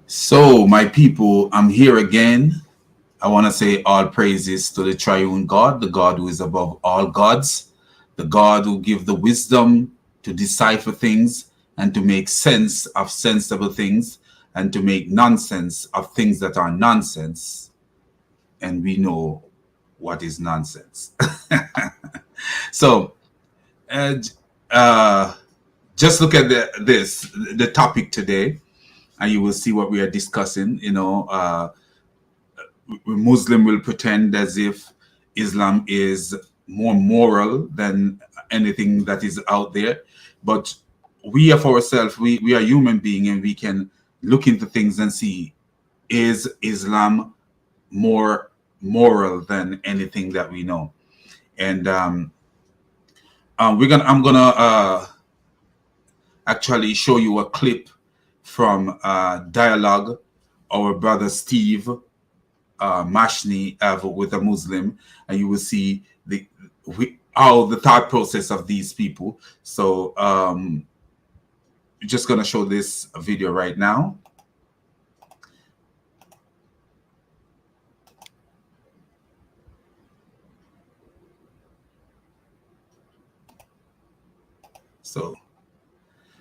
So, my people, I'm here again. I want to say all praises to the triune God, the God who is above all gods, the God who gives the wisdom to decipher things and to make sense of sensible things and to make nonsense of things that are nonsense. And we know what is nonsense. So, uh, uh, just look at the topic today, and you will see what we are discussing. Muslim will pretend as if Islam is more moral than anything that is out there. But we of ourselves, we are human beings, and we can look into things and see, is Islam more moral than anything that we know? And I'm gonna actually show you a clip from dialogue our brother Steve Mashni with a Muslim, and you will see how the thought process of these people. So just gonna show this video right now.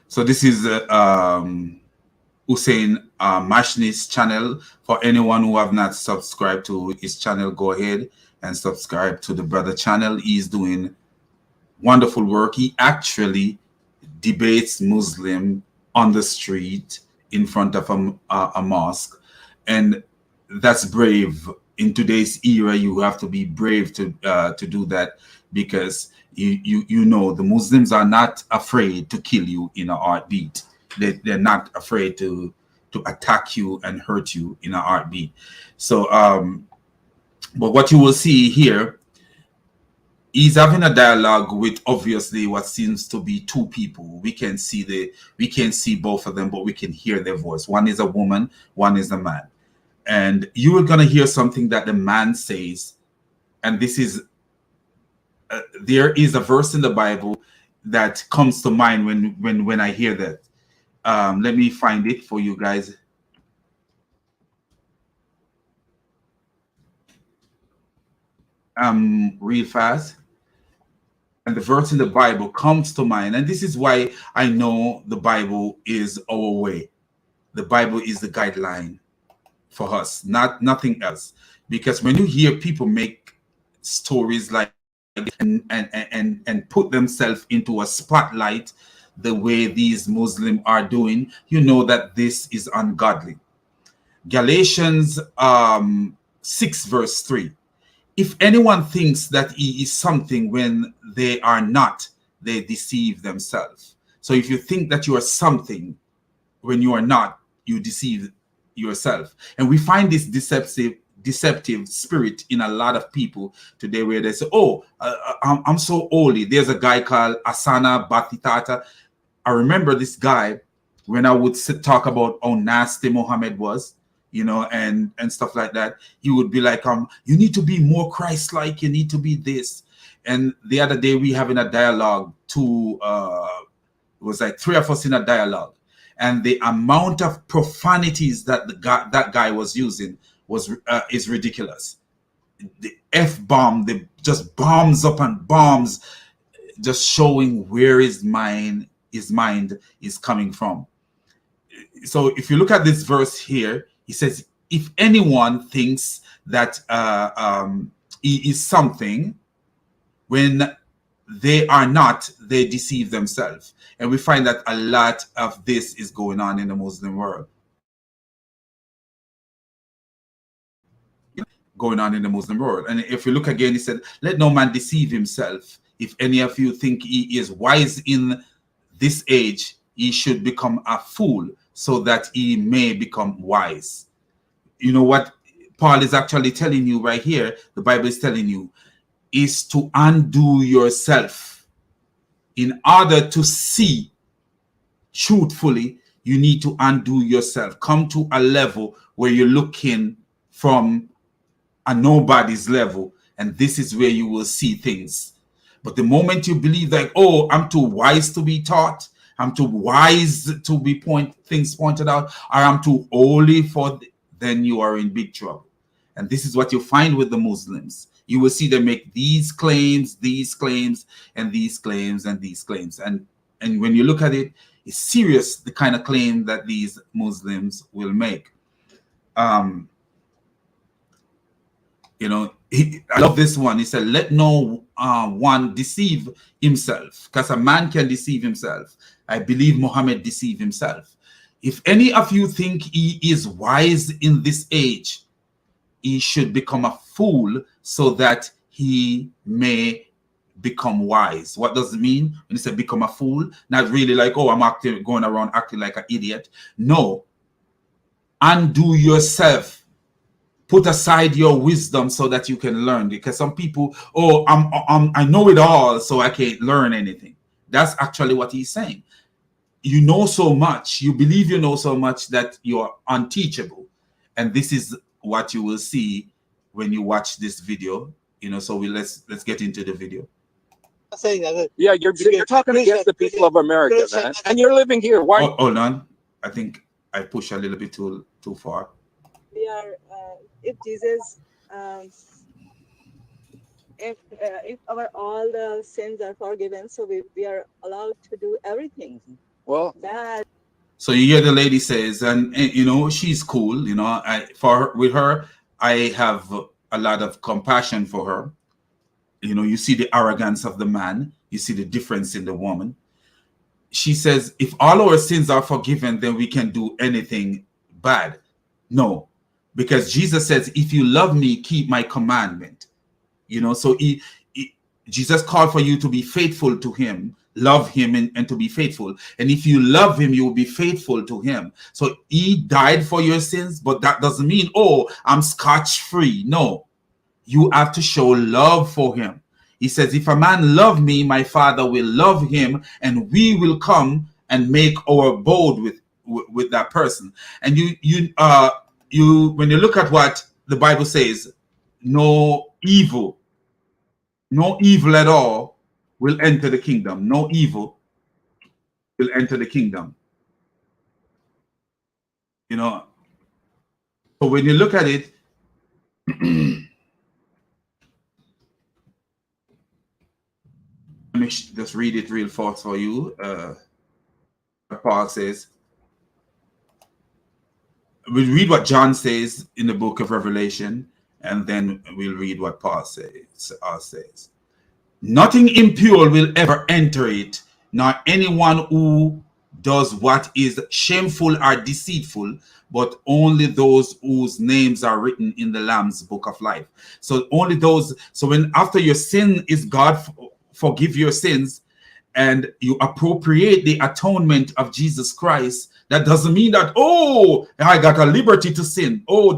So this is Hussein Mashni's channel. For anyone who have not subscribed to his channel, go ahead and subscribe to the brother channel. He's doing wonderful work. He actually debates Muslim on the street in front of a mosque, and that's brave. In today's era, you have to be brave to do that, because you know the Muslims are not afraid to kill you in a heartbeat. They're not afraid to attack you and hurt you in a heartbeat. So but what you will see here, he's having a dialogue with obviously what seems to be two people. We can see both of them, but we can hear their voice. One is a woman, one is a man. And you are going to hear something that the man says, and this is there is a verse in the Bible that comes to mind when I hear that. Let me find it for you guys. Real fast. And the verse in the Bible comes to mind, and this is why I know the Bible is our way. The Bible is the guideline for us, nothing else. Because when you hear people make stories like and put themselves into a spotlight the way these Muslims are doing, you know that this is ungodly. Galatians 6 verse 3. If anyone thinks that he is something when they are not, they deceive themselves. So if you think that you are something when you are not, you deceive yourself. And we find this deceptive spirit in a lot of people today, where they say, oh, I'm so holy. There's a guy called Asana Batitata. I remember this guy when I would talk about how nasty Muhammad was, and stuff like that. He would be like, you need to be more Christ-like, you need to be this. And the other day we having a dialogue it was like three of us in a dialogue, and the amount of profanities that that guy was using is ridiculous. The F-bomb, the just bombs up and bombs, just showing where his mind is coming from. So if you look at this verse here, he says, if anyone thinks that he is something when they are not, they deceive themselves. And we find that a lot of this is going on in the Muslim world. And if you look again, he said, let no man deceive himself. If any of you think he is wise in this age, he should become a fool, so that he may become wise. You know what Paul is actually telling you right here, the Bible is telling you, is to undo yourself. In order to see truthfully, you need to undo yourself. Come to a level where you're looking from a nobody's level, and this is where you will see things. But the moment you believe like, oh, I'm too wise to be taught, I'm too wise to be things pointed out, or I'm too holy for, then you are in big trouble. And this is what you find with the Muslims. You will see them make these claims, and these claims, and these claims. And when you look at it, it's serious, the kind of claim that these Muslims will make. You know, I love this one. He said, let no one deceive himself, because a man can deceive himself. I believe Muhammad deceived himself. If any of you think he is wise in this age, he should become a fool so that he may become wise. What does it mean when you say become a fool? Not really like, oh, I'm going around acting like an idiot. No. Undo yourself. Put aside your wisdom so that you can learn. Because some people, oh, I know it all, so I can't learn anything. That's actually what he's saying. You know so much, you believe you know so much that you're unteachable. And this is what you will see when you watch this video. You know, so let's get into the video. Yeah, you're talking against the people of America, man. And you're living here. Why? Oh, hold on. I think I pushed a little bit too far. We are, if Jesus, if our all the sins are forgiven, so we are allowed to do everything. Well, that. So you hear the lady says, and you know, she's cool. You know, with her, I have a lot of compassion for her. You know, you see the arrogance of the man. You see the difference in the woman. She says, if all our sins are forgiven, then we can do anything bad. No, because Jesus says, if you love me, keep my commandment. You know, so Jesus called for you to be faithful to him, love him, and to be faithful. And if you love him, you will be faithful to him. So he died for your sins, but that doesn't mean, oh, I'm scotch-free. No, you have to show love for him. He says, if a man love me, my Father will love him, and we will come and make our abode with that person. And when you look at what the Bible says, no evil at all will enter the kingdom. No evil will enter the kingdom. You know, so when you look at it, let me just read it real fast for you. Paul says, we'll read what John says in the book of Revelation, and then we'll read what Paul says. Nothing impure will ever enter it, nor anyone who does what is shameful or deceitful, but only those whose names are written in the Lamb's book of life. So only those, so when after your sin is God forgive your sins, and you appropriate the atonement of Jesus Christ, that doesn't mean that, oh, I got a liberty to sin. Oh,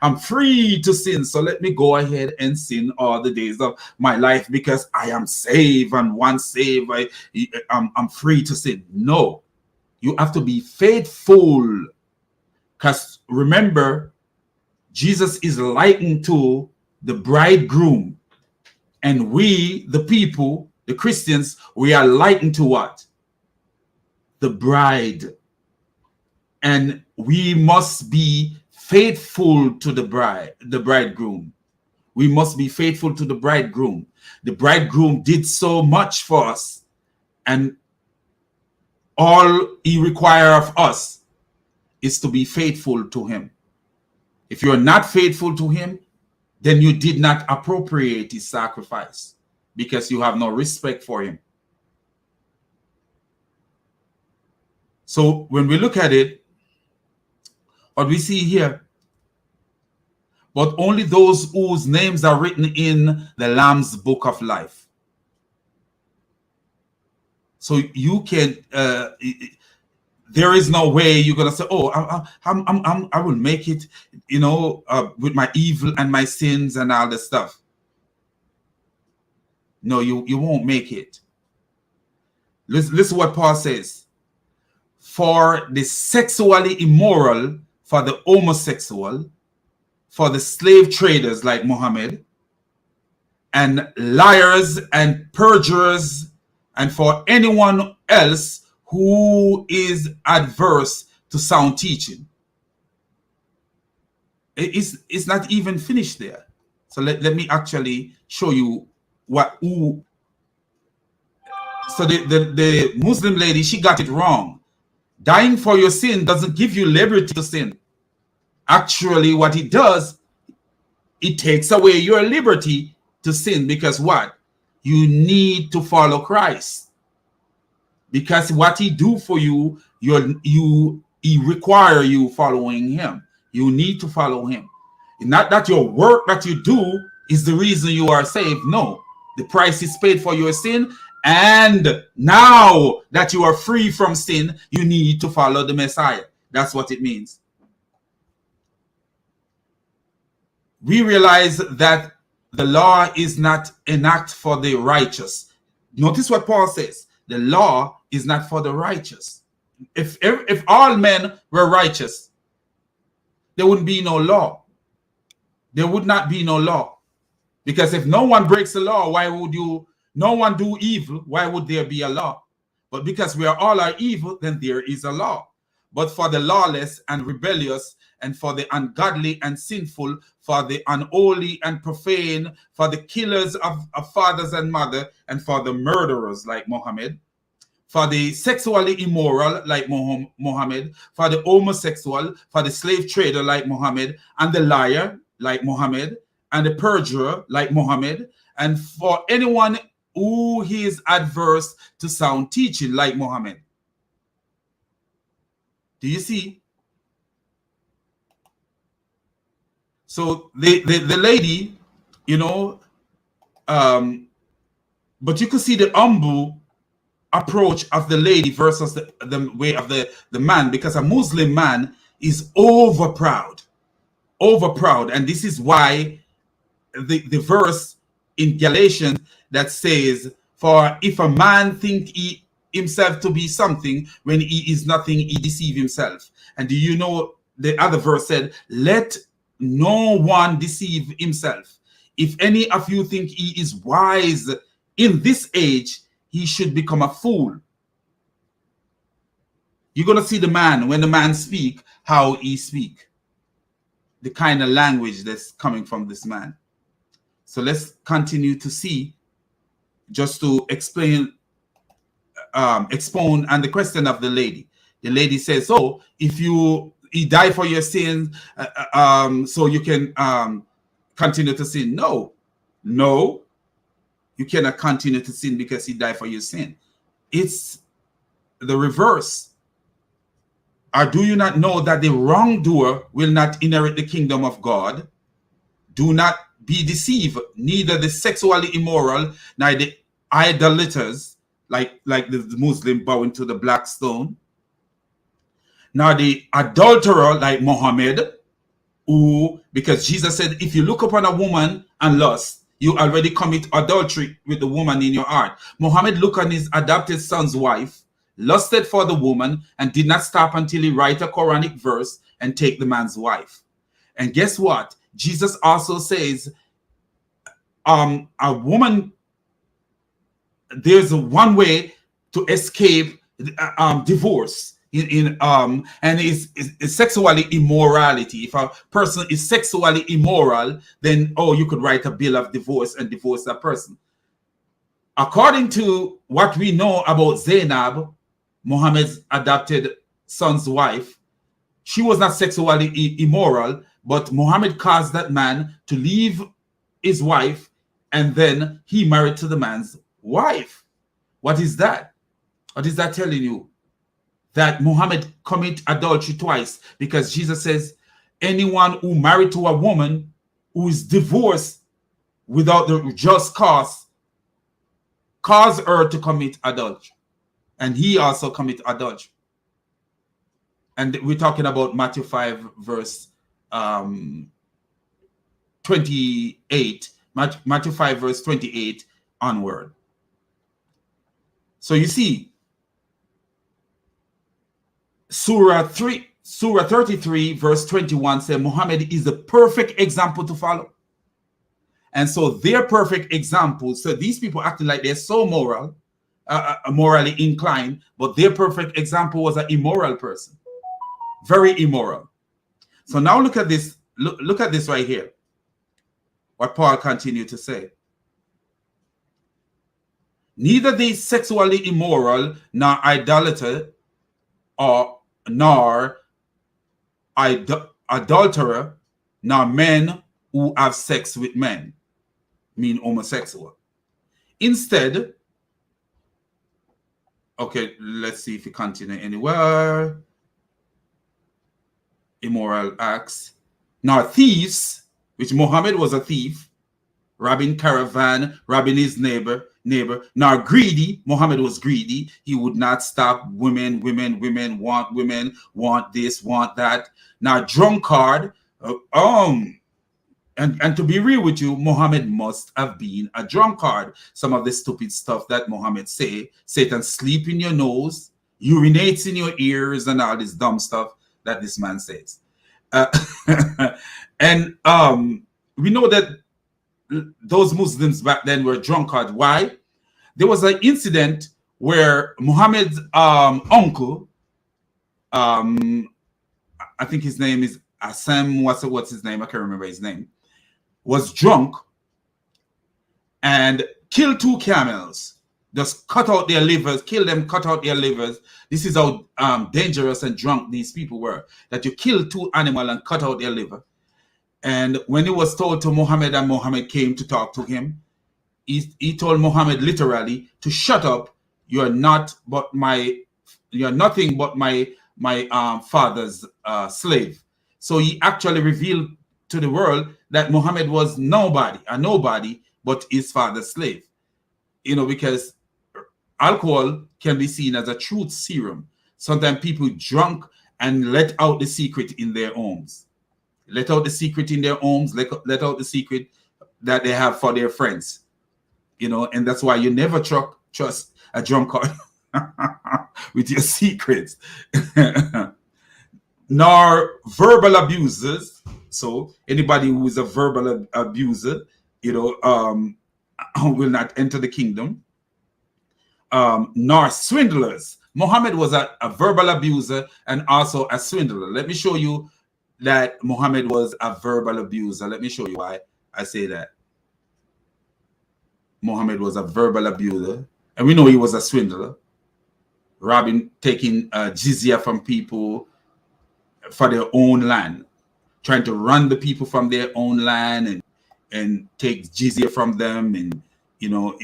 I'm free to sin. So let me go ahead and sin all the days of my life because I am saved, and once saved, I'm free to sin. No, you have to be faithful. Because remember, Jesus is likened to the bridegroom. And we, the people, the Christians, we are likened to what? The bride. And we must be faithful to the bridegroom. We must be faithful to the bridegroom. The bridegroom did so much for us. And all he requires of us is to be faithful to him. If you're not faithful to him, then you did not appropriate his sacrifice because you have no respect for him. So when we look at it, what we see here, but only those whose names are written in the Lamb's book of life. So you can, there is no way you're gonna say, oh, I will make it, you know, with my evil and my sins and all this stuff. No, you won't make it. Listen what Paul says. For the sexually immoral, for the homosexual, for the slave traders like Muhammad, and liars and perjurers, and for anyone else who is adverse to sound teaching. It's not even finished there. So let me actually show you who. So the Muslim lady, she got it wrong. Dying for your sin doesn't give you liberty to sin. Actually, what it does, it takes away your liberty to sin, because what? You need to follow Christ. Because what he do for you, he require you following him. You need to follow him. Not that your work that you do is the reason you are saved. No, the price is paid for your sin. And now that you are free from sin, you need to follow the Messiah. That's what it means. We realize that the law is not an act for the righteous. Notice what Paul says. The law is not for the righteous. If all men were righteous, there wouldn't be no law. There would not be no law. Because if no one breaks the law, why would no one do evil? Why would there be a law? But because we all are evil, then there is a law. But for the lawless and rebellious, and for the ungodly and sinful, for the unholy and profane, for the killers of fathers and mother, and for the murderers like Muhammad, for the sexually immoral like Muhammad, for the homosexual, for the slave trader like Muhammad, and the liar like Muhammad, and the perjurer like Muhammad, and for anyone who is adverse to sound teaching like Muhammad. Do you see? So the lady, you know, but you could see the humble approach of the lady versus the way of the man, because a Muslim man is over proud. And this is why the verse in Galatians that says, for if a man think himself to be something when he is nothing, he deceive himself. And do you know the other verse said, let no one deceive himself. If any of you think he is wise in this age, he should become a fool. You're going to see the man, when the man speak, how he speak. The kind of language that's coming from this man. So let's continue to see, just to explain, expound on the question of the lady. The lady says, so if he died for your sins, so you can continue to sin. No, you cannot continue to sin because he died for your sin. It's the reverse. Or do you not know that the wrongdoer will not inherit the kingdom of God? Do not be deceived, neither the sexually immoral, nor the idolaters, like the Muslim bowing to the black stone, nor the adulterer like Muhammad, who, because Jesus said, if you look upon a woman and lust, you already commit adultery with the woman in your heart. Muhammad looked on his adopted son's wife, lusted for the woman, and did not stop until he write a Quranic verse and take the man's wife. And guess what? Jesus also says, a woman, there's one way to escape divorce and it's sexually immorality. If a person is sexually immoral, then you could write a bill of divorce and divorce that person. According to what we know about Zainab, Muhammad's adopted son's wife, she was not sexually immoral, but Muhammad caused that man to leave his wife, and then he married to the man's wife. What is that? What is that telling you? That Muhammad commit adultery twice, because Jesus says anyone who married to a woman who is divorced without the just cause her to commit adultery, and he also commit adultery. And we're talking about Matthew 5 verse 28, Matthew 5 verse 28 onward. So you see, Surah 33 verse 21 says Muhammad is the perfect example to follow. And so their perfect example, so these people acting like they're so moral, morally inclined, but their perfect example was an immoral person, very immoral. So now look at this. Look at this right here. What Paul continued to say. Neither the sexually immoral, nor idolater, or nor adulterer, nor men who have sex with men, mean homosexual. Instead, okay, let's see if we continue anywhere. Immoral acts. Nor thieves, which Muhammad was a thief, robbing caravan, robbing his neighbor. Nor greedy, Muhammad was greedy. He would not stop women, want this, want that. Now drunkard, and to be real with you, Muhammad must have been a drunkard. Some of the stupid stuff that Muhammad say, Satan sleep in your nose, urinates in your ears, and all this dumb stuff that this man says. And we know that those Muslims back then were drunkards. Why? There was an incident where Muhammad's uncle, I think his name is Assam, what's his name? I can't remember his name. Was drunk and killed 2 camels. Just cut out their livers, kill them, cut out their livers. This is how dangerous and drunk these people were. That you kill 2 animals and cut out their liver. And when he was told to Muhammad and Muhammad came to talk to him, he told Muhammad literally to shut up. You're nothing but my father's slave. So he actually revealed to the world that Muhammad was a nobody, but his father's slave. You know, because alcohol can be seen as a truth serum. Sometimes people drunk and let out the secret in their homes. Let out the secret in their homes, let out the secret that they have for their friends. You know, and that's why you never trust a drunkard with your secrets. Nor verbal abusers. So anybody who is a verbal abuser, you know, will not enter the kingdom. Nor swindlers. Muhammad was a verbal abuser and also a swindler. Let me show you that Muhammad was a verbal abuser. Let me show you why I say that. Muhammad was a verbal abuser, and we know he was a swindler, taking jizya from people for their own land, trying to run the people from their own land and take jizya from them, and you know,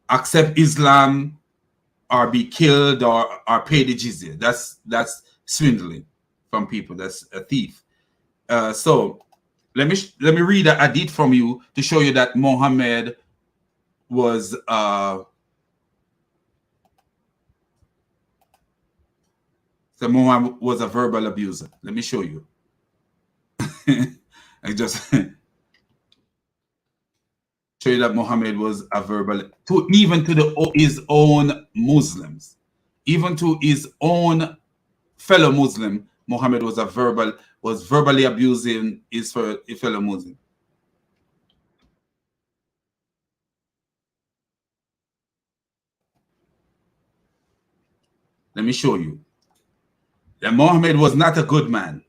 accept Islam or be killed or pay the jizya. That's swindling from people. That's a thief. So let me read a hadith from you to show you that Muhammad was Muhammad was a verbal abuser. Let me show you. I just show you that Muhammad was a verbal even to his own Muslims, even to his own fellow Muslim. Muhammad was verbally abusing his fellow Muslim. Let me show you that Muhammad was not a good man.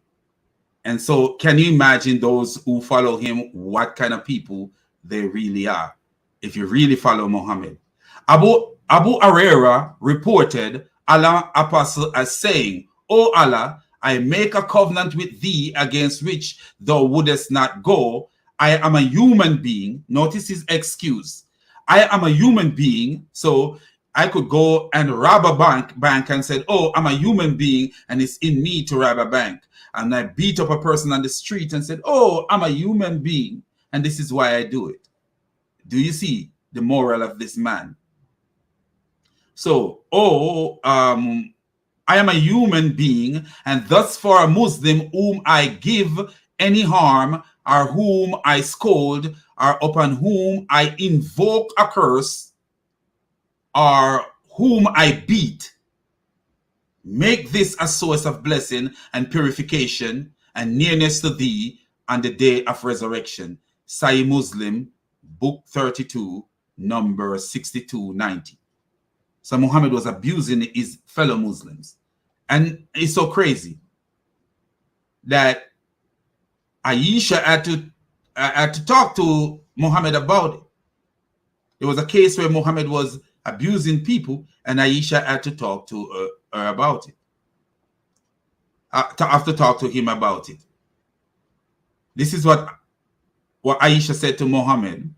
And so can you imagine those who follow him, what kind of people they really are, if you really follow Muhammad? Abu Hurairah reported Allah apostle as saying, "O Allah, I make a covenant with thee against which thou wouldest not go. I am a human being." Notice his excuse. I am a human being, so I could go and rob a bank and said, "Oh, I'm a human being and it's in me to rob a bank." And I beat up a person on the street and said, "Oh, I'm a human being and this is why I do it." Do you see the moral of this man? So, I am a human being, and thus for a Muslim whom I give any harm, or whom I scold, or upon whom I invoke a curse, or whom I beat, make this a source of blessing and purification and nearness to thee on the day of resurrection. Sahih Muslim, book 32, number 6290. So Muhammad was abusing his fellow Muslims. And it's so crazy that Aisha had to talk to Muhammad about it. There was a case where Muhammad was abusing people, and Aisha had to talk to her about it. Have to talk to him about it. This is what Aisha said to Muhammad.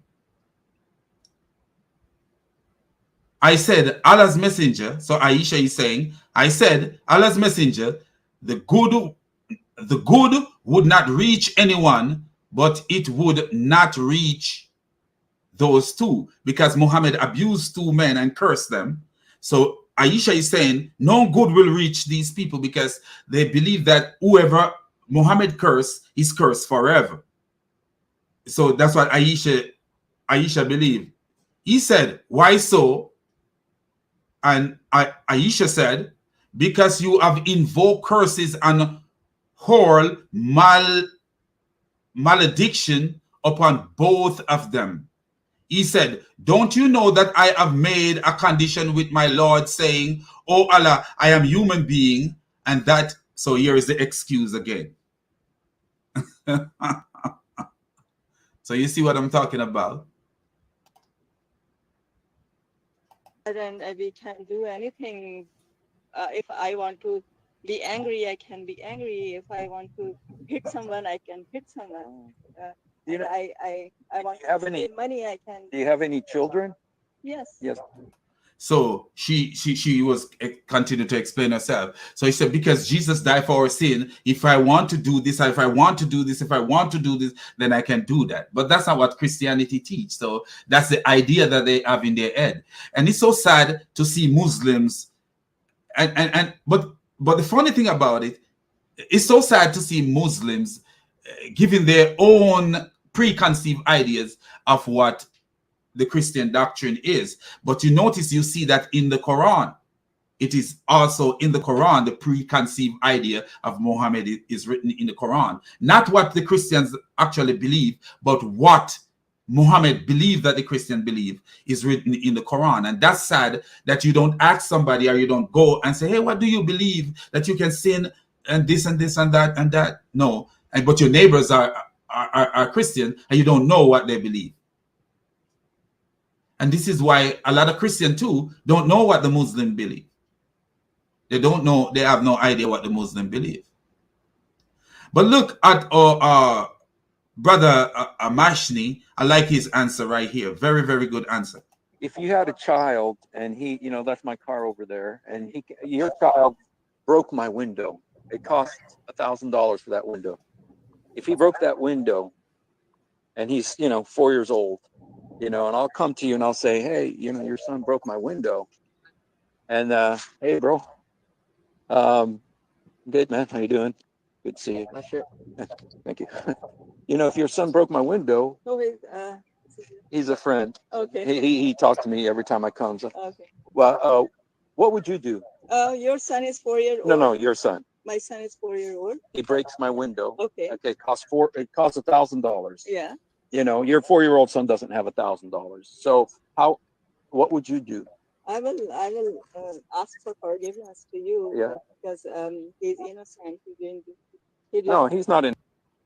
I said, Allah's messenger. So Aisha is saying, I said, Allah's messenger, the good would not reach anyone, but it would not reach those two, because Muhammad abused two men and cursed them. So Aisha is saying no good will reach these people because they believe that whoever Muhammad cursed is cursed forever. So that's what Aisha believed. He said, why so? And Aisha said, because you have invoked curses and hurl malediction upon both of them. He said, don't you know that I have made a condition with my Lord saying, oh Allah, I am human being, and that, so here is the excuse again. So you see what I'm talking about? And we can do anything. If I want to be angry, I can be angry. If I want to hit someone, I can hit someone. You know, I want you have to any- save money, I can. Do you have any children? Yes. Yes. So she was continuing to explain herself. So he said, because Jesus died for our sin, if I want to do this, if I want to do this, if I want to do this, then I can do that. But that's not what Christianity teaches. So that's the idea that they have in their head. And it's so sad to see Muslims. But the funny thing about it, it's so sad to see Muslims giving their own preconceived ideas of what the Christian doctrine is. But you notice, you see that in the Quran, it is also in the Quran, the preconceived idea of Muhammad is written in the Quran. Not what the Christians actually believe, but what Muhammad believed that the Christian believe is written in the Quran. And that's sad that you don't ask somebody, or you don't go and say, hey, what do you believe? That you can sin and this and this and that and that? No. But your neighbors are Christian, and you don't know what they believe. And this is why a lot of Christians too don't know what the Muslim believe. They don't know, they have no idea what the Muslim believe. But look at our brother Mashni. I like his answer right here. Very, very good answer. If you had a child and he, that's my car over there, and your child broke my window, it cost $1,000 for that window. If he broke that window and he's, 4 years old, and I'll come to you and I'll say, hey, your son broke my window. And, hey, bro. Good, man. How you doing? Good to see you. Sure. Thank you. If your son broke my window, he's a friend. Okay. He talks to me every time I come. So. Okay. Well, what would you do? Your son is 4 years old? No, your son. My son is 4 year old. He breaks my window. Okay. It costs $1,000. Yeah. Your 4-year-old son doesn't have $1,000. So what would you do? I will ask for forgiveness to you. Yeah. Because he's innocent. No, he's not in.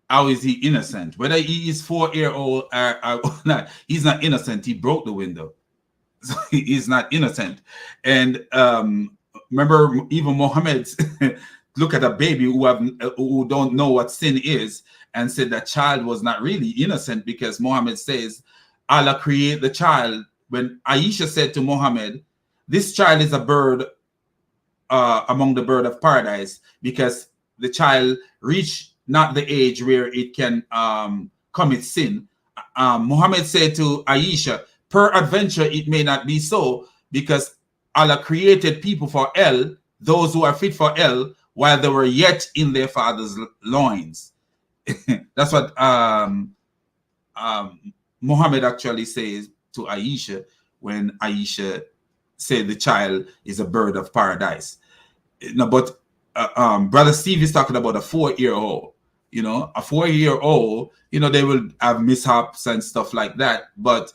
How is he innocent? Whether he is 4-year-old or not, he's not innocent. He broke the window. So he's not innocent. And remember, even Muhammad look at a baby who don't know what sin is, and said that child was not really innocent, because Muhammad says Allah create the child. When Aisha said to Muhammad, this child is a bird among the bird of paradise, because the child reached not the age where it can commit sin. Muhammad said to Aisha, peradventure it may not be so, because Allah created people for hell, those who are fit for hell, while they were yet in their father's loins. That's what Muhammad actually says to Aisha when Aisha said the child is a bird of paradise. No, but Brother Steve is talking about a 4-year-old. A 4-year-old, they will have mishaps and stuff like that. But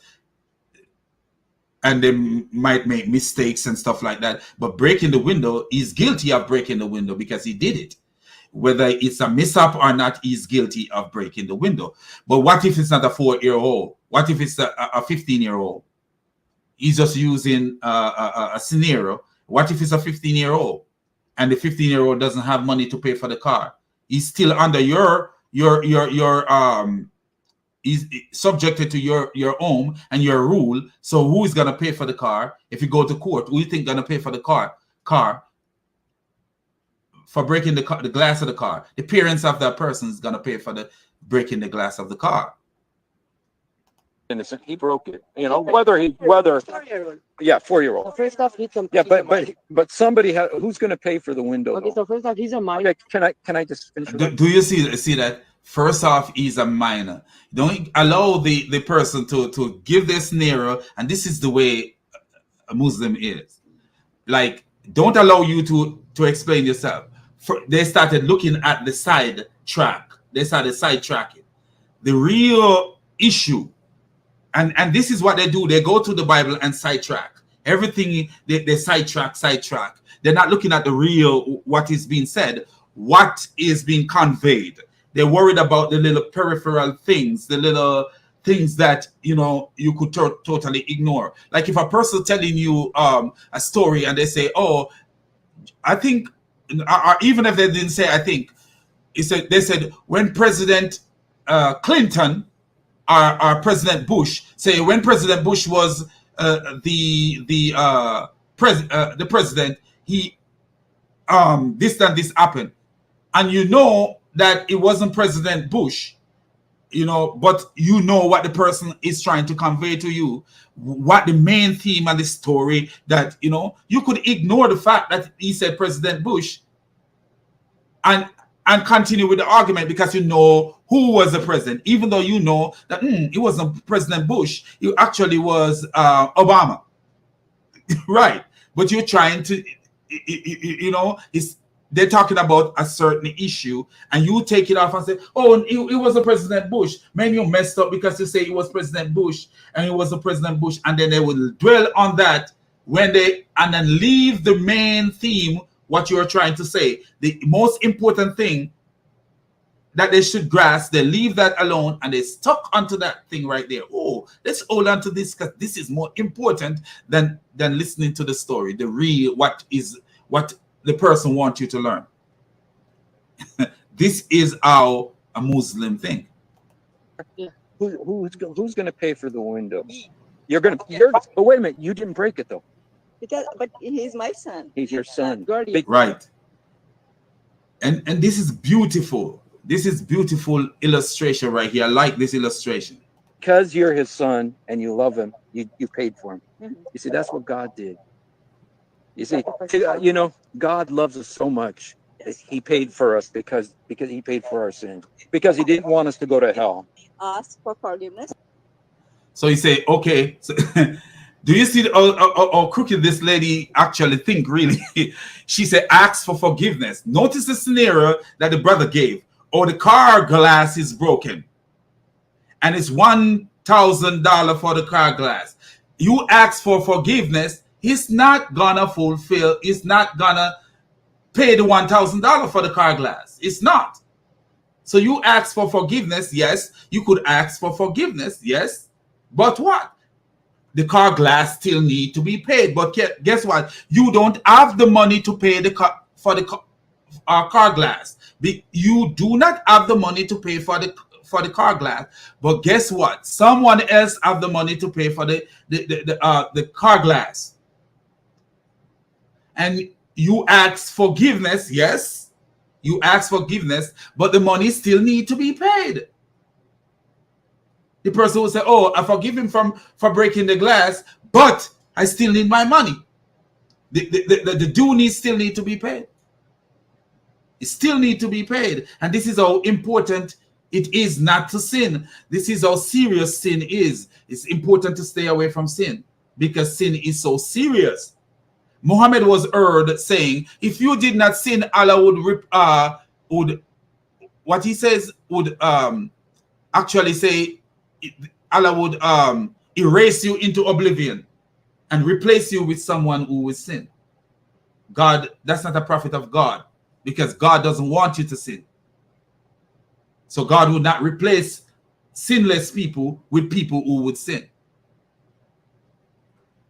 and they might make mistakes and stuff like that. But breaking the window, he's guilty of breaking the window because he did it. Whether it's a mishap or not, he's guilty of breaking the window. But what if it's not a 4-year-old? What if it's a 15-year-old? He's just using a scenario. What if it's a 15-year-old and the 15-year-old doesn't have money to pay for the car? He's still under your he's subjected to your home and your rule. So who is gonna pay for the car if you go to court? Who you think gonna pay for the car for breaking the glass of the car? The parents of that person is gonna pay for the breaking the glass of the car. Innocent. He broke it. You know, whether 4-year-old. yeah, 4-year-old. So first off, he's Yeah, but somebody who's going to pay for the window? okay. Though? So first off, he's a minor. Okay, can I just finish? Do you see that? First off, he's a minor. Don't allow the person to give their scenario, and this is the way a Muslim is. Like, don't allow you to explain yourself. They started looking at the side track. They started sidetracking the real issue. And this is what they do. They go to the Bible and sidetrack everything. They sidetrack. They're not looking at the real, what is being said, what is being conveyed. They're worried about the little peripheral things, the little things that you could totally ignore. Like if a person telling you a story and they say, "Oh, I think," or even if they didn't say, "I think," they said when President Clinton or President Bush, say when President Bush was the president, he this and this happened, and you know that it wasn't President Bush, but you know what the person is trying to convey to you, what the main theme of the story, that you could ignore the fact that he said President Bush and continue with the argument because you know who was the president, even though you know that it wasn't President Bush, it actually was Obama. Right? But you're trying to, they're talking about a certain issue and you take it off and say, "Oh, it was a President Bush." Man, you messed up because you say it was President Bush and it was a President Bush, and then they will dwell on that and then leave the main theme, what you're trying to say. The most important thing that they should grasp, they leave that alone and they stuck onto that thing right there. Oh, let's hold on to this because this is more important than listening to the story, the real, what the person wants you to learn. This is how a Muslim think. Who's going to pay for the window? But wait a minute, you didn't break it though. But he's my son. He's your son. Right. And this is beautiful. This is beautiful illustration right here. I like this illustration. Because you're his son and you love him, you paid for him. Mhm. You see, that's what God did. You see, God loves us so much that he paid for us because he paid for our sins. Because he didn't want us to go to hell. Ask for forgiveness. So you say, okay, so do you see how crooked this lady actually think, really? She said, ask for forgiveness. Notice the scenario that the brother gave. Or the car glass is broken. And it's $1,000 for the car glass. You ask for forgiveness, he's not gonna pay the $1,000 for the car glass. It's not. So you ask for forgiveness, yes. You could ask for forgiveness, yes. But what? The car glass still need to be paid. But guess what? You don't have the money to pay for the car glass. You do not have the money to pay for the car glass. But guess what? Someone else have the money to pay for the car glass. And you ask forgiveness, yes. You ask forgiveness, but the money still need to be paid. The person will say, "Oh, I forgive him for breaking the glass, but I still need my money." The due still need to be paid. It still need to be paid. And this is how important it is not to sin. This is how serious sin is. It's important to stay away from sin because sin is so serious. Muhammad was heard saying, if you did not sin, Allah would what he says would actually say, Allah would erase you into oblivion. and replace you with someone who will sin. God, that's not a prophet of God, because God doesn't want you to sin. So God would not replace sinless people with people who would sin.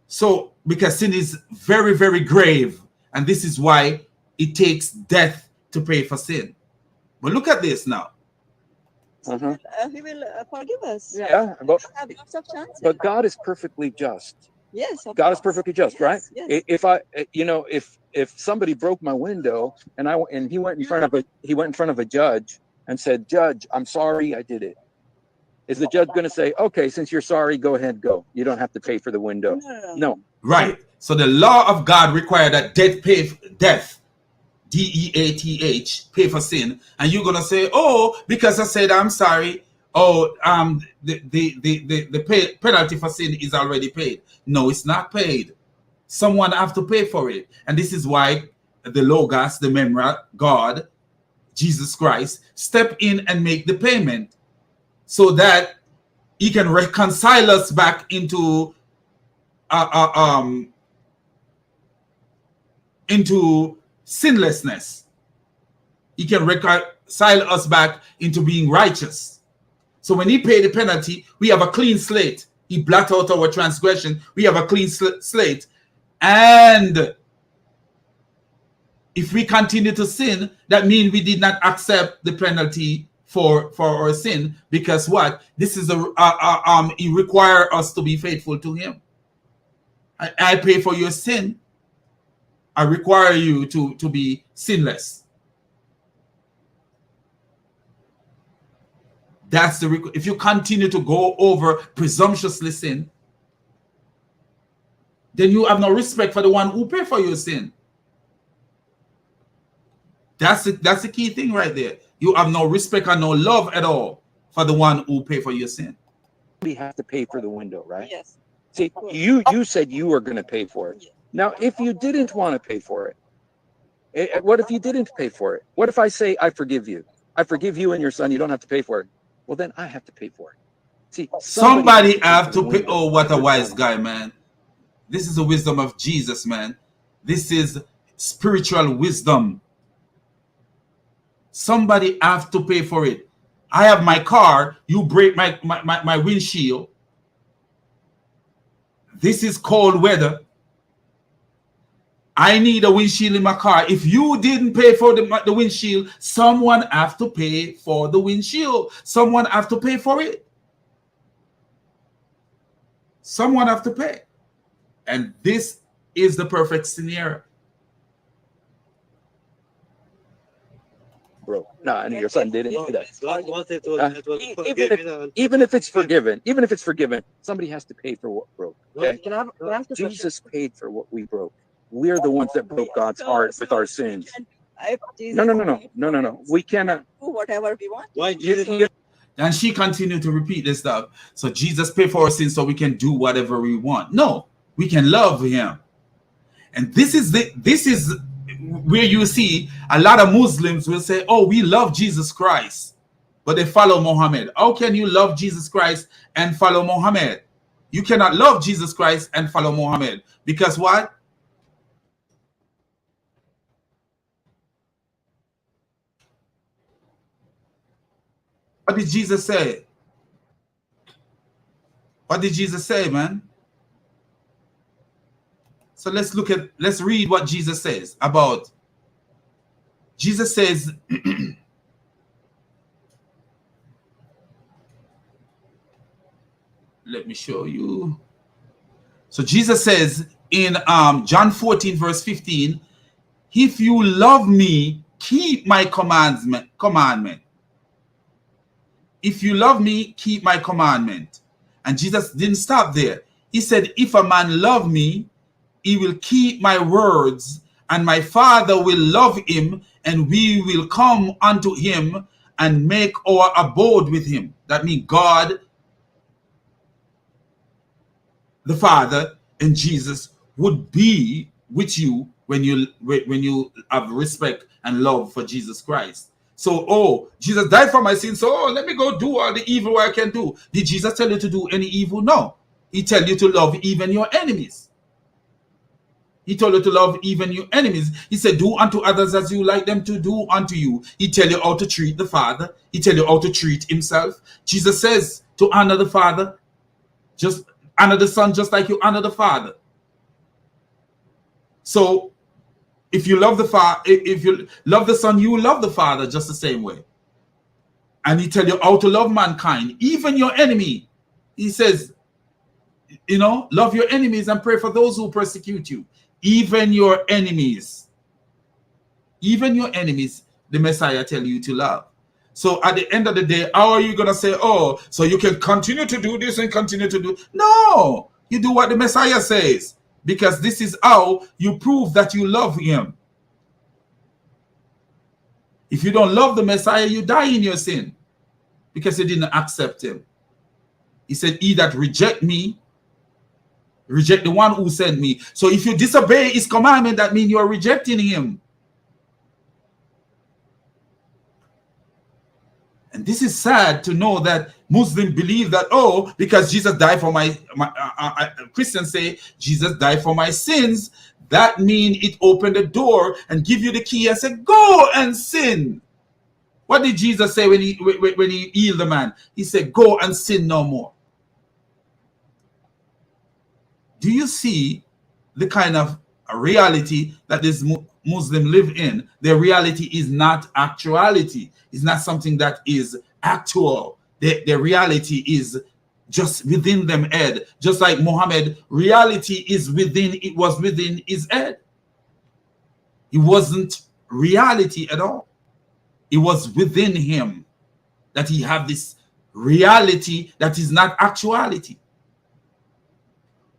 So because sin is very, very grave, and this is why it takes death to pay for sin. But look at this now. He will forgive us. Yeah, but, Have lots of chances. but God is perfectly just. Yes, of God is course. perfectly just, Yes, right? yes. If I, if somebody broke my window and he went in front of a judge and said, "Judge, I'm sorry, I did it." Is the judge going to say, "Okay, since you're sorry, go ahead, go. You don't have to pay for the window"? No. Right. So the law of God requires that death, DEATH, pay for sin, and you're gonna say, "Oh, because I said I'm sorry. Oh, the penalty for sin is already paid." No, it's not paid. Someone have to pay for it, and this is why the Logos, the Memra, God, Jesus Christ, step in and make the payment, so that He can reconcile us back into sinlessness. He can reconcile us back into being righteous. So when He paid the penalty, we have a clean slate. He blotted out our transgression. We have a clean slate. And if we continue to sin, that means we did not accept the penalty for our sin. Because what? This is He requires us to be faithful to Him. I pay for your sin. I require you to be sinless. That's the if you continue to go over presumptuously sin, then you have no respect for the one who paid for your sin. That's the key thing right there. You have no respect and no love at all for the one who paid for your sin. We have to pay for the window, right? Yes. See, you said you were going to pay for it. Now, if you didn't want to pay for it, what if you didn't pay for it? What if I say, "I forgive you. I forgive you and your son. You don't have to pay for it." Well, then I have to pay for it. See, somebody have to pay. Oh, what a wise guy, man. This is the wisdom of Jesus, man. This is spiritual wisdom. Somebody have to pay for it. I have my car. You break my windshield. This is cold weather. I need a windshield in my car. If you didn't pay for the windshield, someone have to pay for the windshield. Someone have to pay for it. Someone have to pay. And this is the perfect scenario. Bro, no, and your son didn't do that. God wanted to Even if it's forgiven, somebody has to pay for what broke. Okay? Can I ask a question? Jesus paid for what we broke. We're the ones that broke God's heart with our sins. No. We cannot Do whatever we want. Why Jesus? And she continued to repeat this stuff. So Jesus paid for our sins so we can do whatever we want. No, we can love Him. And this is where you see a lot of Muslims will say, "Oh, we love Jesus Christ," but they follow Muhammad. How can you love Jesus Christ and follow Muhammad? You cannot love Jesus Christ and follow Muhammad. Because what? What did Jesus say? What did Jesus say, man? So let's read what Jesus says about. Jesus says, let me show you. So Jesus says in John 14 verse 15, "If you love me, keep my commandment. If you love me, keep my commandment." And Jesus didn't stop there. He said, "If a man love me, he will keep my words, and my Father will love him, and we will come unto him and make our abode with him." That means God, the Father, and Jesus would be with you when you have respect and love for Jesus Christ. So, oh, Jesus died for my sins, so let me go do all the evil I can do. Did Jesus tell you to do any evil? No. He tell you to love even your enemies. He told you to love even your enemies. He said, do unto others as you like them to do unto you. He tell you how to treat the Father. He tell you how to treat himself. Jesus says to honor the Father, just honor the Son just like you honor the Father. So if you love the Father, if you love the Son, you will love the Father just the same way. And he tell you how to love mankind, even your enemy. He says, you know, love your enemies and pray for those who persecute you. Even your enemies. Even your enemies, the Messiah tell you to love. So at the end of the day, how are you going to say, oh, so you can continue to do this and continue to do? No, you do what the Messiah says. Because this is how you prove that you love him. If you don't love the Messiah, you die in your sin. Because you didn't accept him. He said, he that reject me, reject the one who sent me. So if you disobey his commandment, that means you are rejecting him. And this is sad to know that Muslims believe that, oh, because Jesus died for Christians say Jesus died for my sins. That means it opened the door and give you the key and said, go and sin. What did Jesus say when he healed the man? He said, go and sin no more. Do you see the kind of reality that this Muslim live in? Their reality is not actuality. It's not something that is actual. Their reality is just within them head. Just like Muhammad, reality is within, it was within his head. It wasn't reality at all. It was within him that he had this reality that is not actuality.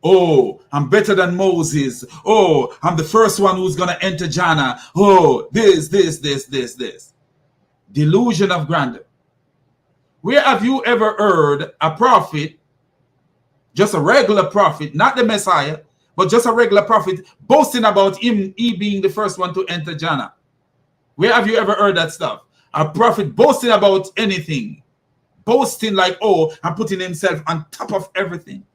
Oh, I'm better than Moses. Oh, I'm the first one who's going to enter Jannah. Oh, this. Delusion of grandeur. Where have you ever heard a prophet, just a regular prophet, not the Messiah, but just a regular prophet, boasting about him, he being the first one to enter Jannah? Where have you ever heard that stuff? A prophet boasting about anything. Boasting like, oh, I'm putting himself on top of everything.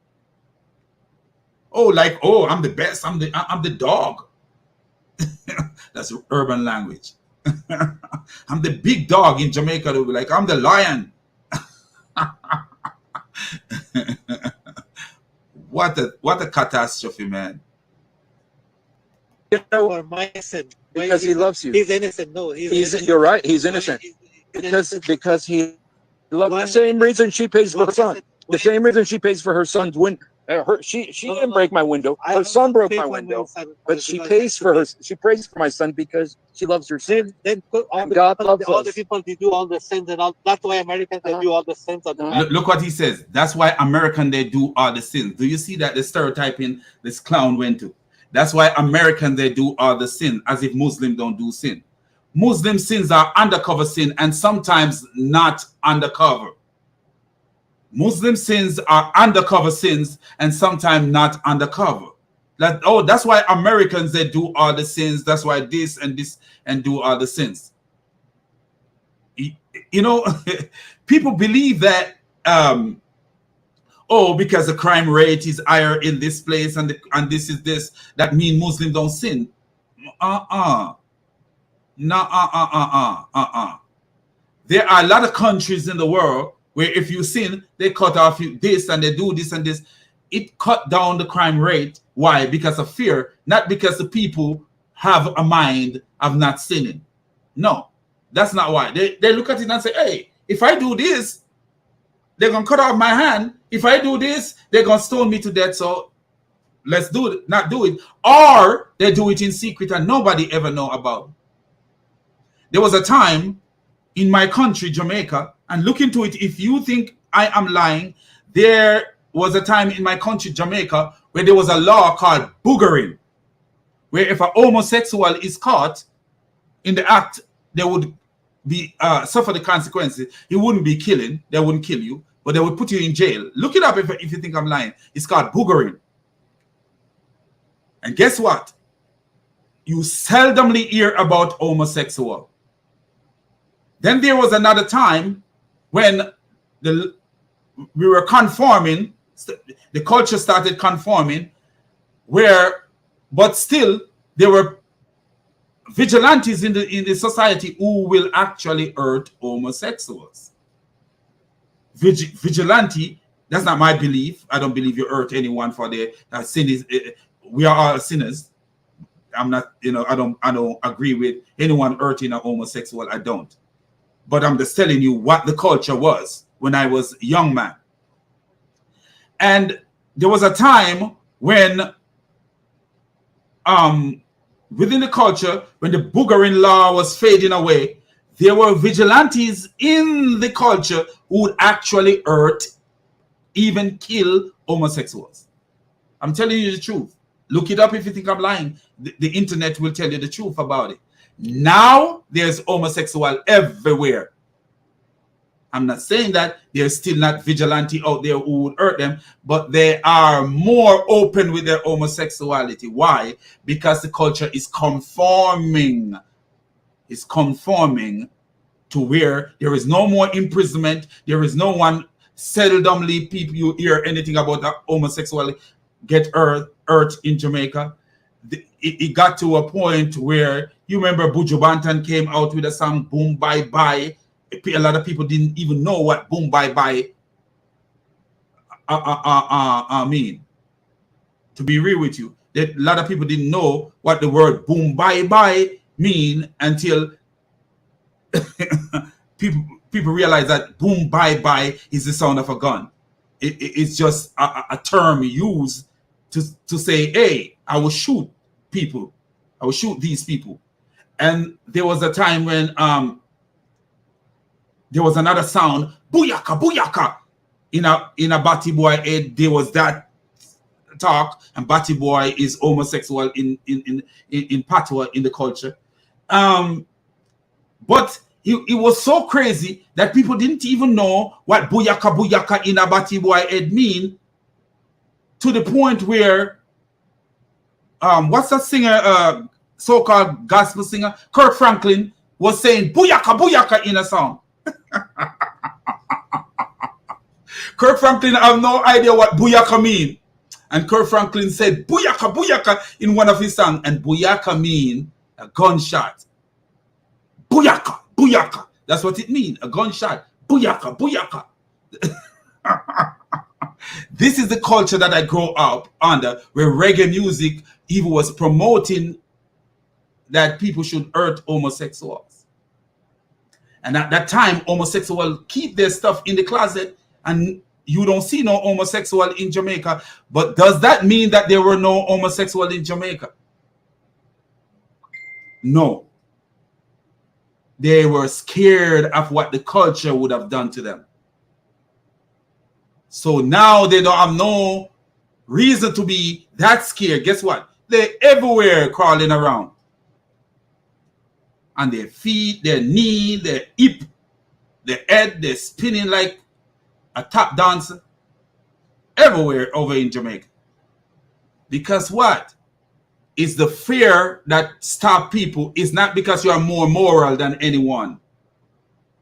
Oh, like, oh, I'm the best. I'm the dog. That's urban language. I'm the big dog in Jamaica. They'll be like, I'm the lion. What a catastrophe, man. You know, or my sin. Because he loves you. He's innocent. No, You're right. He's innocent. Because he loves the same reason she pays for her son. The same reason she pays for her son's window. She didn't break my window. Her son broke my window. But she pays for her. She prays for my son because she loves her son. Then God loves us. all the people, they do all the sins and all. That's why Americans, they do all the sins. Look what he says. That's why American, they do all the sins. Do you see that the stereotyping this clown went to? That's why American, they do all the sin, as if Muslims don't do sin. Muslim sins are undercover sin and sometimes not undercover. Muslim sins are undercover sins and sometimes not undercover. That's why Americans, they do all the sins. That's why this and do all the sins. You know, people believe that because the crime rate is higher in this place and this is this, that means Muslims don't sin. There are a lot of countries in the world where if you sin, they cut off this and they do this and this. It cut down the crime rate. Why? Because of fear, not because the people have a mind of not sinning. No, that's not why. They look at it and say, hey, if I do this, they're going to cut off my hand. If I do this, they're going to stone me to death. So let's not do it. Or they do it in secret and nobody ever know about it. There was a time in my country, Jamaica, and look into it if you think I am lying. There was a time in my country, Jamaica, where there was a law called boogering, where if a homosexual is caught in the act, they would be suffer the consequences. It wouldn't be killing. They wouldn't kill you, but they would put you in jail. Look it up if you think I'm lying. It's called boogering. And guess what? You seldomly hear about homosexual. Then there was another time when we were conforming, the culture started conforming, where But still, there were vigilantes in the society who will actually hurt homosexuals. Vigilante, that's not my belief. I don't believe you hurt anyone for their sin. We are all sinners. I'm not, I don't agree with anyone hurting a homosexual. I don't. But I'm just telling you what the culture was when I was a young man. And there was a time when within the culture, when the boogering law was fading away, there were vigilantes in the culture who would actually hurt, even kill homosexuals. I'm telling you the truth. Look it up if you think I'm lying. The internet will tell you the truth about it. Now there's homosexual everywhere. I'm not saying that there's still not vigilante out there who would hurt them, but they are more open with their homosexuality. Why? Because the culture is conforming. It's conforming to where there is no more imprisonment. There is no one, seldomly people you hear anything about the homosexual get hurt in Jamaica. It got to a point where, you remember Buju Banton came out with a song, Boom Bye Bye. A lot of people didn't even know what boom bye bye mean. To be real with you, a lot of people didn't know what the word boom bye bye mean until people realize that boom bye bye is the sound of a gun. It's just a term used to say, hey, I will shoot people. I will shoot these people. And there was a time when there was another sound, booyaka, booyaka. In a Batty Boy head, there was that talk, and Batty Boy is homosexual in patois in the culture. But it was so crazy that people didn't even know what booyaka, booyaka in a Batty Boy head mean, to the point where what's that singer, so-called gospel singer, Kirk Franklin, was saying booyaka, booyaka in a song. Kirk Franklin have no idea what booyaka mean. And Kirk Franklin said booyaka, booyaka in one of his songs. And booyaka mean a gunshot. Booyaka, booyaka. That's what it means, a gunshot. Booyaka, booyaka. This is the culture that I grew up under, where reggae music even was promoting that people should hurt homosexuals. And at that time, homosexuals keep their stuff in the closet, and you don't see no homosexual in Jamaica. But does that mean that there were no homosexual in Jamaica? No. They were scared of what the culture would have done to them. So now they don't have no reason to be that scared. Guess what? They're everywhere crawling around. And their feet, their knee, their hip, their head, they're spinning like a tap dancer. Everywhere over in Jamaica. Because what? It's the fear that stops people. It's not because you are more moral than anyone.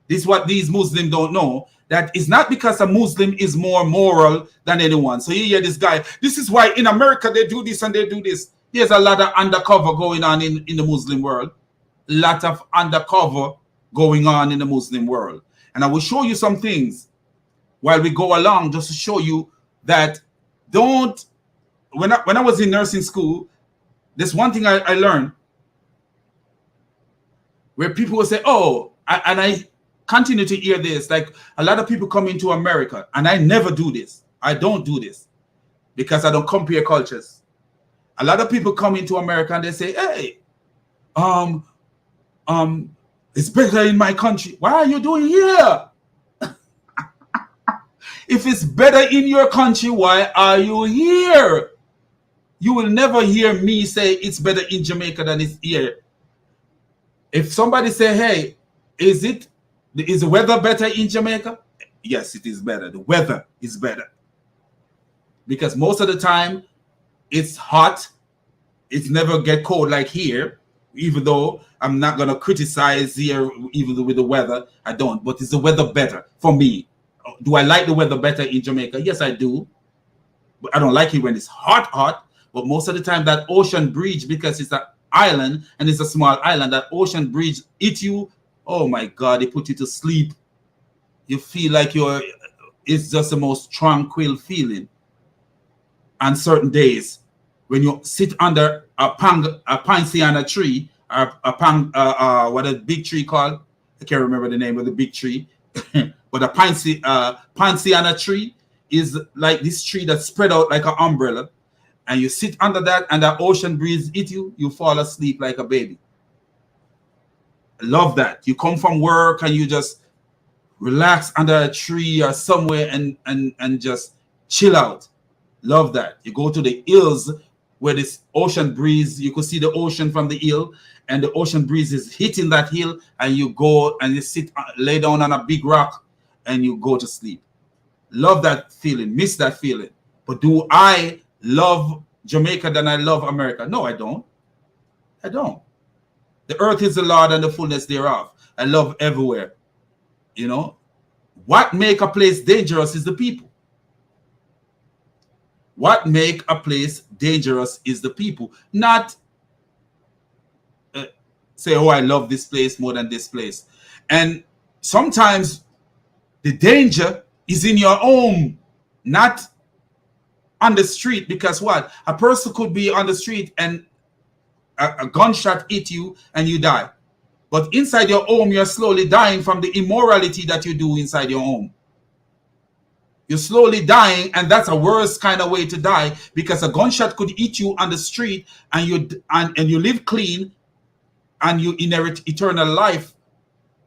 This is what these Muslims don't know. That it's not because a Muslim is more moral than anyone. So you hear this guy, this is why in America they do this and they do this. There's a lot of undercover going on in the Muslim world. Lot of undercover going on in the Muslim world. And I will show you some things while we go along, just to show you that don't, when I was in nursing school, there's one thing I learned, where people will say, oh, and I continue to hear this, like a lot of people come into America, and I never do this. I don't do this because I don't compare cultures. A lot of people come into America and they say, hey, it's better in my country. Why are you doing here? If it's better in your country, why are you here? You will never hear me say it's better in Jamaica than it's here. If somebody say, hey, is the weather better in Jamaica? Yes, it is better. The weather is better. Because most of the time, it's hot. It never get cold like here. Even though I'm not going to criticize here, even with the weather, I don't. But is the weather better for me? Do I like the weather better in Jamaica? Yes, I do. But I don't like it when it's hot. But most of the time, that ocean breeze, because it's an island and it's a small island, that ocean breeze hit you. Oh my God, it put you to sleep. You feel like it's just the most tranquil feeling. On certain days, when you sit under a pansiana tree, or what a big tree called? I can't remember the name of the big tree, but a pansiana tree is like this tree that's spread out like an umbrella, and you sit under that, and the ocean breeze hit you, you fall asleep like a baby. I love that. You come from work and you just relax under a tree or somewhere and just chill out. Love that. You go to the hills where this ocean breeze, you could see the ocean from the hill, and the ocean breeze is hitting that hill, and you go and you sit, lay down on a big rock, and you go to sleep. Love that feeling. Miss that feeling. But do I love Jamaica than I love America? No, I don't. I don't. The earth is the Lord and the fullness thereof. I love everywhere. You know, what make a place dangerous is the people. What make a place dangerous is the people. Not say, oh, I love this place more than this place. And sometimes the danger is in your home, not on the street. Because what? A person could be on the street and a gunshot hit you and you die. But inside your home, you're slowly dying from the immorality that you do inside your home. You're slowly dying, and that's a worse kind of way to die, because a gunshot could hit you on the street and you live clean and you inherit eternal life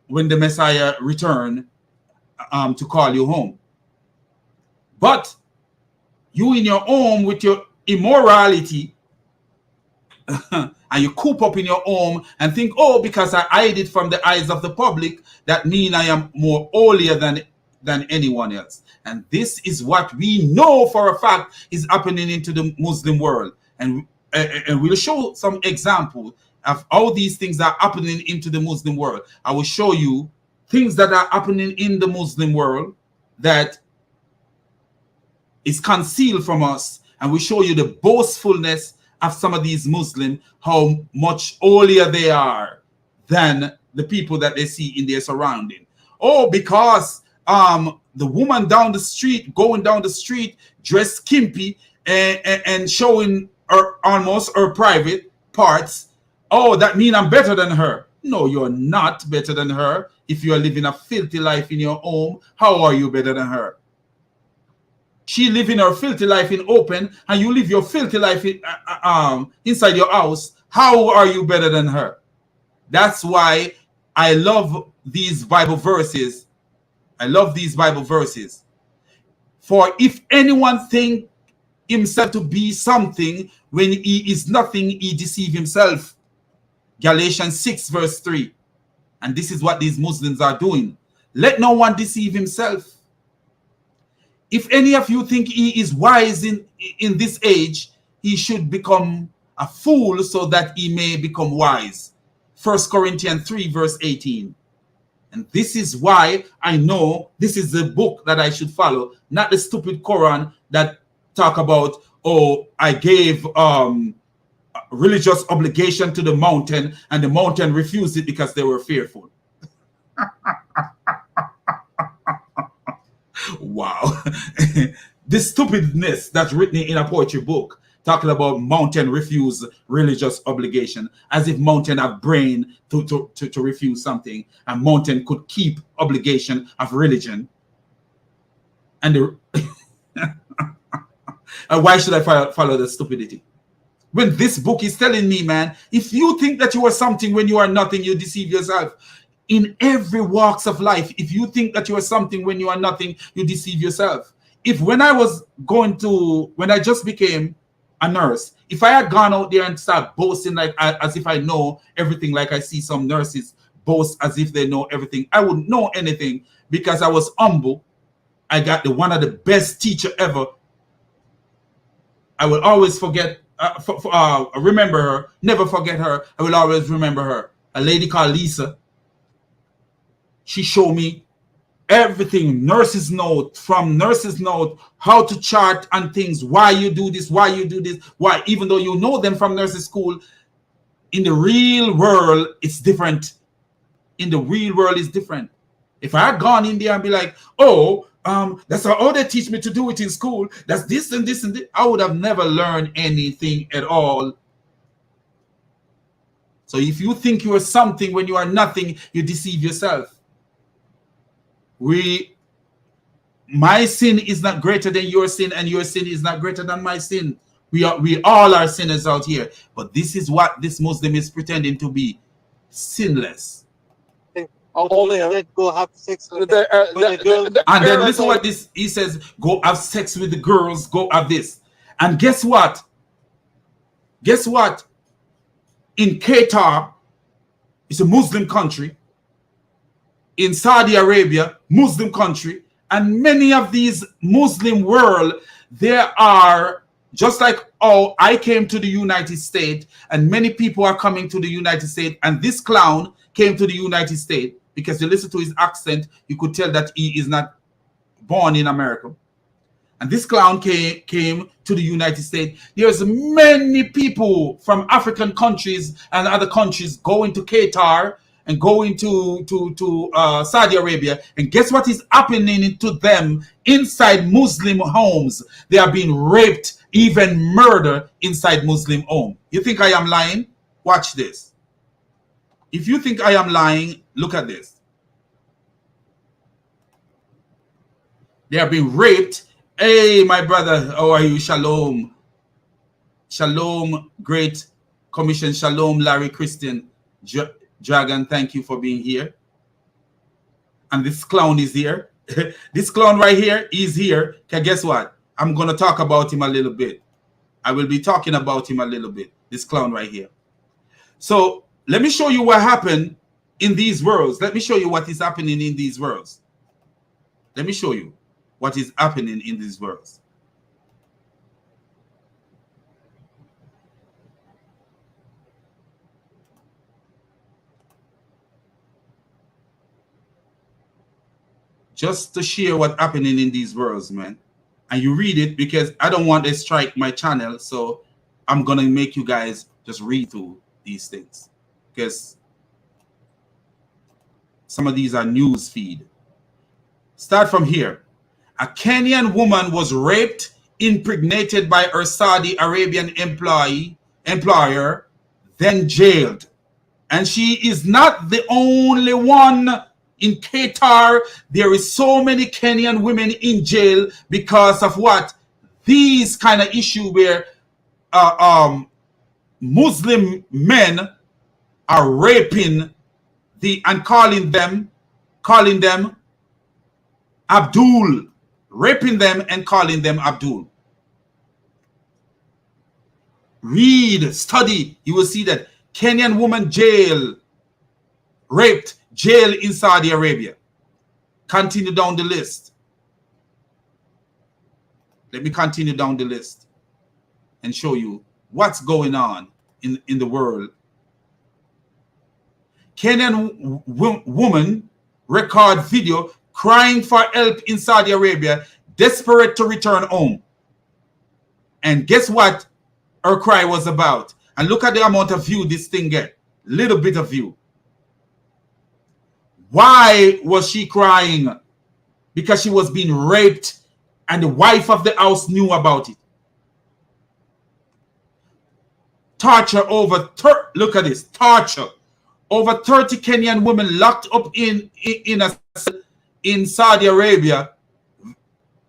when the Messiah return to call you home. But you in your home with your immorality and you coop up in your home and think, oh, because I hide it from the eyes of the public, that mean I am more holier than anyone else. And this is what we know for a fact is happening into the Muslim world. And we'll show some examples of how these things are happening into the Muslim world. I will show you things that are happening in the Muslim world that is concealed from us. And we show you the boastfulness of some of these Muslims, how much holier they are than the people that they see in their surrounding. Oh, because the woman down the street, going down the street, dressed skimpy and showing her almost her private parts. Oh, that means I'm better than her. No, you're not better than her. If you're living a filthy life in your home, how are you better than her? She living her filthy life in open, and you live your filthy life inside your house. How are you better than her? That's why I love these Bible verses. I love these Bible verses. For if anyone think himself to be something when he is nothing, he deceive himself. Galatians 6 verse 3. And this is what these Muslims are doing. Let no one deceive himself. If any of you think he is wise in this age, he should become a fool so that he may become wise. 1 Corinthians 3 verse 18. And this is why I know this is the book that I should follow, not the stupid Quran that talk about, oh, I gave religious obligation to the mountain and the mountain refused it because they were fearful. Wow. This stupidness that's written in a poetry book talking about mountain refuse religious obligation, as if mountain have brain to refuse something, and mountain could keep obligation of religion. And and why should I follow the stupidity? When this book is telling me, man, if you think that you are something when you are nothing, you deceive yourself. In every walks of life, if you think that you are something when you are nothing, you deceive yourself. If when I just became a nurse, if I had gone out there and start boasting like as if I know everything, like I see some nurses boast as if they know everything, I wouldn't know anything because I was humble. I got one of the best teacher ever. I will always remember her, never forget her. I will always remember her. A lady called Lisa. She showed me Everything, nurses note, from nurses note, how to chart and things, why you do this, why, even though you know them from nurses school, in the real world, it's different. In the real world, it's different. If I had gone in there and be like, oh, that's how they teach me to do it in school, that's this and this and this, I would have never learned anything at all. So if you think you are something when you are nothing, you deceive yourself. My sin is not greater than your sin, and your sin is not greater than my sin. We all are sinners out here. But this is what this Muslim is pretending to be: sinless. Only let go have sex with the girl. And then listen what this, he says: go have sex with the girls, go have this. And guess what? Guess what? In Qatar, it's a Muslim country. In Saudi Arabia, Muslim country, and many of these Muslim world, there are, just like, oh, I came to the United States, and many people are coming to the United States, and this clown came to the United States, because you listen to his accent, you could tell that he is not born in America. And this clown came to the United States. There's many people from African countries and other countries going to Qatar and going to Saudi Arabia. And guess what is happening to them inside Muslim homes? They are being raped, even murdered inside Muslim home. You think I am lying? Watch this. If you think I am lying, look at this. They are being raped. Hey, my brother, how are you? Shalom. Shalom, great commission. Shalom, Larry Christian. Dragon, thank you for being here. And this clown is here. This clown right here is here. Okay, guess what? I'm going to talk about him a little bit. I will be talking about him a little bit. This clown right here. So let me show you what happened in these worlds. Let me show you what is happening in these worlds. Let me show you what is happening in these worlds. Just to share what's happening in these worlds, man. And you read it, because I don't want to strike my channel, so I'm going to make you guys just read through these things, because some of these are news feed. Start from here. A Kenyan woman was raped, impregnated by her Saudi Arabian employer, then jailed. And she is not the only one. In Qatar, there is so many Kenyan women in jail because of what? These kind of issue where Muslim men are raping and calling them Abdul, raping them and calling them Abdul. Read, study, you will see that Kenyan woman raped, jail in Saudi Arabia. Continue down the list. Let me continue down the list and show you what's going on in the world. Kenyan woman record video crying for help in Saudi Arabia, desperate to return home. And guess what her cry was about? And look at the amount of view this thing get. Little bit of view. Why was she crying? Because she was being raped and the wife of the house knew about it. Torture over, look at this, torture. Over 30 Kenyan women locked up in Saudi Arabia.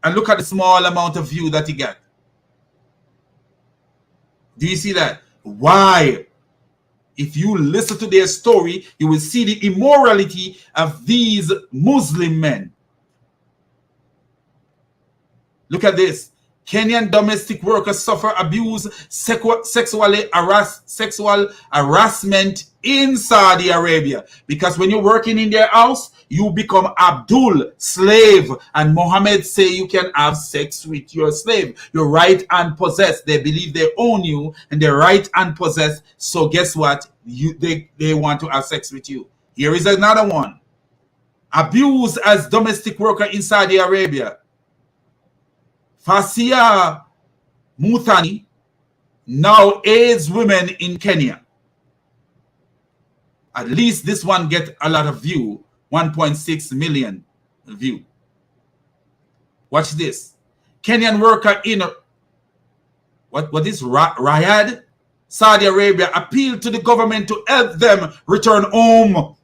And look at the small amount of view that he got. Do you see that? Why? If you listen to their story, you will see the immorality of these Muslim men. Look at this. Kenyan domestic workers suffer abuse, sexual harassment in Saudi Arabia. Because when you're working in their house, you become Abdul, slave. And Muhammad say you can have sex with your slave. You're right and possessed. They believe they own you and they're right and possessed. So guess what? They want to have sex with you. Here is another one. abused as domestic worker in Saudi Arabia. Fasia Muthani now aids women in Kenya. At least this one get a lot of view, 1.6 million view. Watch this. Kenyan worker in what is Riyadh, Saudi Arabia, appealed to the government to help them return home.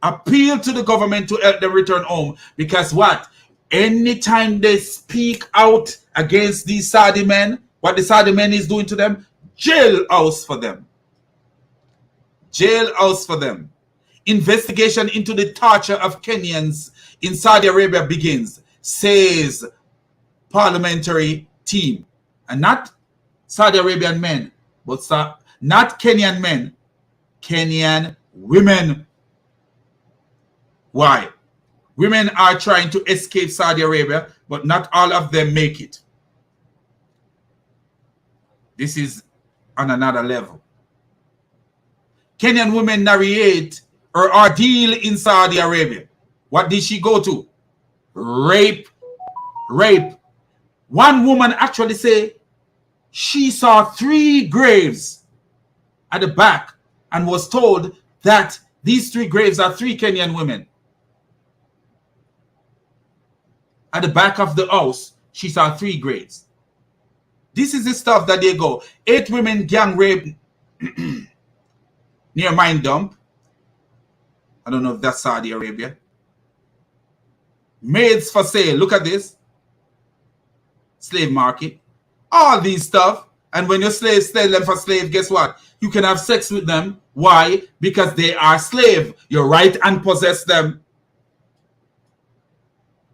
Appeal to the government to help them return home. Because what? Anytime they speak out against these Saudi men, what the Saudi men is doing to them, jailhouse for them. Jailhouse for them. Investigation into the torture of Kenyans in Saudi Arabia begins, says parliamentary team. And not Saudi Arabian men, but not Kenyan men, Kenyan women. Why? Women are trying to escape Saudi Arabia, but not all of them make it. This is on another level. Kenyan women narrate her ordeal in Saudi Arabia. What did she go to? Rape. Rape. One woman actually say she saw 3 graves at the back and was told that these 3 graves are 3 Kenyan women. At the back of the house, she saw 3 graves. This is the stuff that they go. 8 women gang rape near Mine Dump. I don't know if that's Saudi Arabia. Maids for sale. Look at this. Slave market. All these stuff. And when your slaves sell them for slave, guess what? You can have sex with them. Why? Because they are slave. You're right and possess them.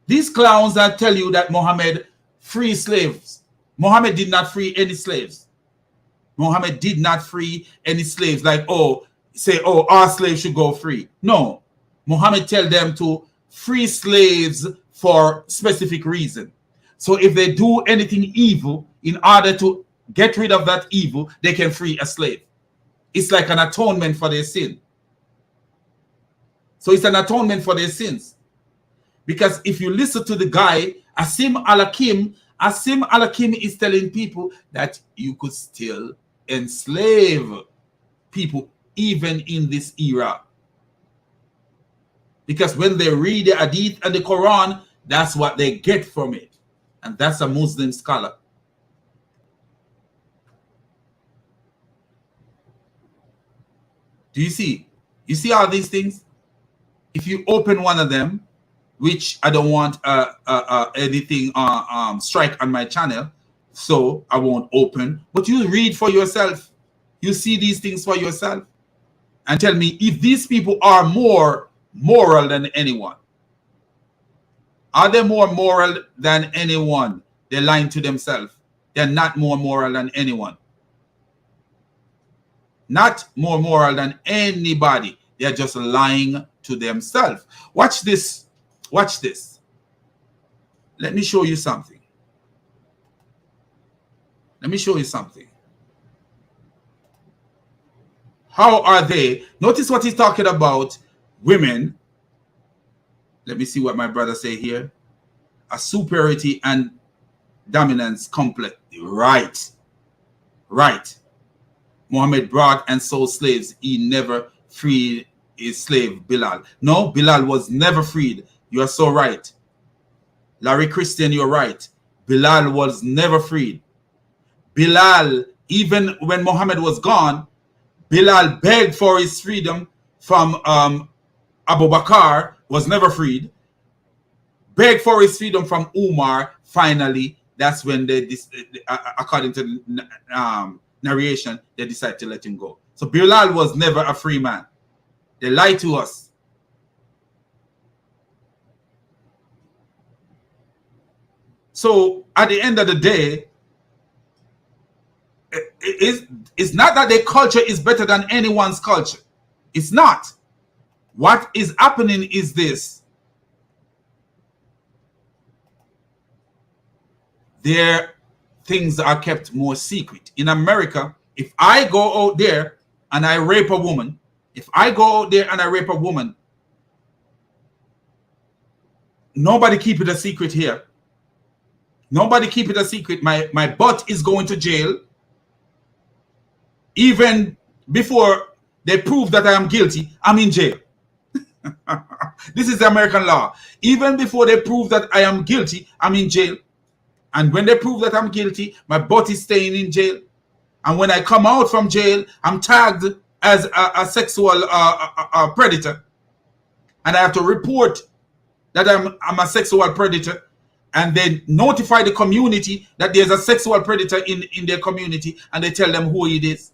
These clowns that tell you that Muhammad free slaves. Muhammad did not free any slaves. Muhammad did not free any slaves. Like, say, our slaves should go free. No. Muhammad tell them to free slaves for specific reason. So if they do anything evil, in order to get rid of that evil, they can free a slave. It's like an atonement for their sin. So it's an atonement for their sins. Because if you listen to the guy, Asim Al-Hakim is telling people that you could still enslave people even in this era. Because when they read the Hadith and the Quran, that's what they get from it. And that's a Muslim scholar. Do you see? You see all these things? If you open one of them, which I don't want anything strike on my channel, so I won't open. But you read for yourself. You see these things for yourself. And tell me if these people are more moral than anyone. Are they more moral than anyone? They're lying to themselves. They're not more moral than anyone. Not more moral than anybody. They're just lying to themselves. Watch this. Watch this. Let me show you something. Let me show you something. How are they? Notice what he's talking about. Women. Let me see what my brother say here. A superiority and dominance complex. Right. Right. Muhammad brought and sold slaves. He never freed his slave Bilal. No, Bilal was never freed. You are so right. Larry Christian, you're right. Bilal was never freed. Bilal, even when Muhammad was gone, Bilal begged for his freedom from Abu Bakr, was never freed. Begged for his freedom from Umar. Finally, that's when they, according to the narration, they decided to let him go. So Bilal was never a free man. They lied to us. So at the end of the day, it's not that their culture is better than anyone's culture. It's not. What is happening is this. Their things are kept more secret. In America, if I go out there and I rape a woman, nobody keep it a secret here. Nobody keep it a secret. My butt is going to jail. Even before they prove that I am guilty, I'm in jail. This is the American law. Even before they prove that I am guilty, I'm in jail. And when they prove that I'm guilty, my butt is staying in jail. And when I come out from jail, I'm tagged as a sexual predator. And I have to report that I'm a sexual predator, and then notify the community that there's a sexual predator in their community, and they tell them who it is.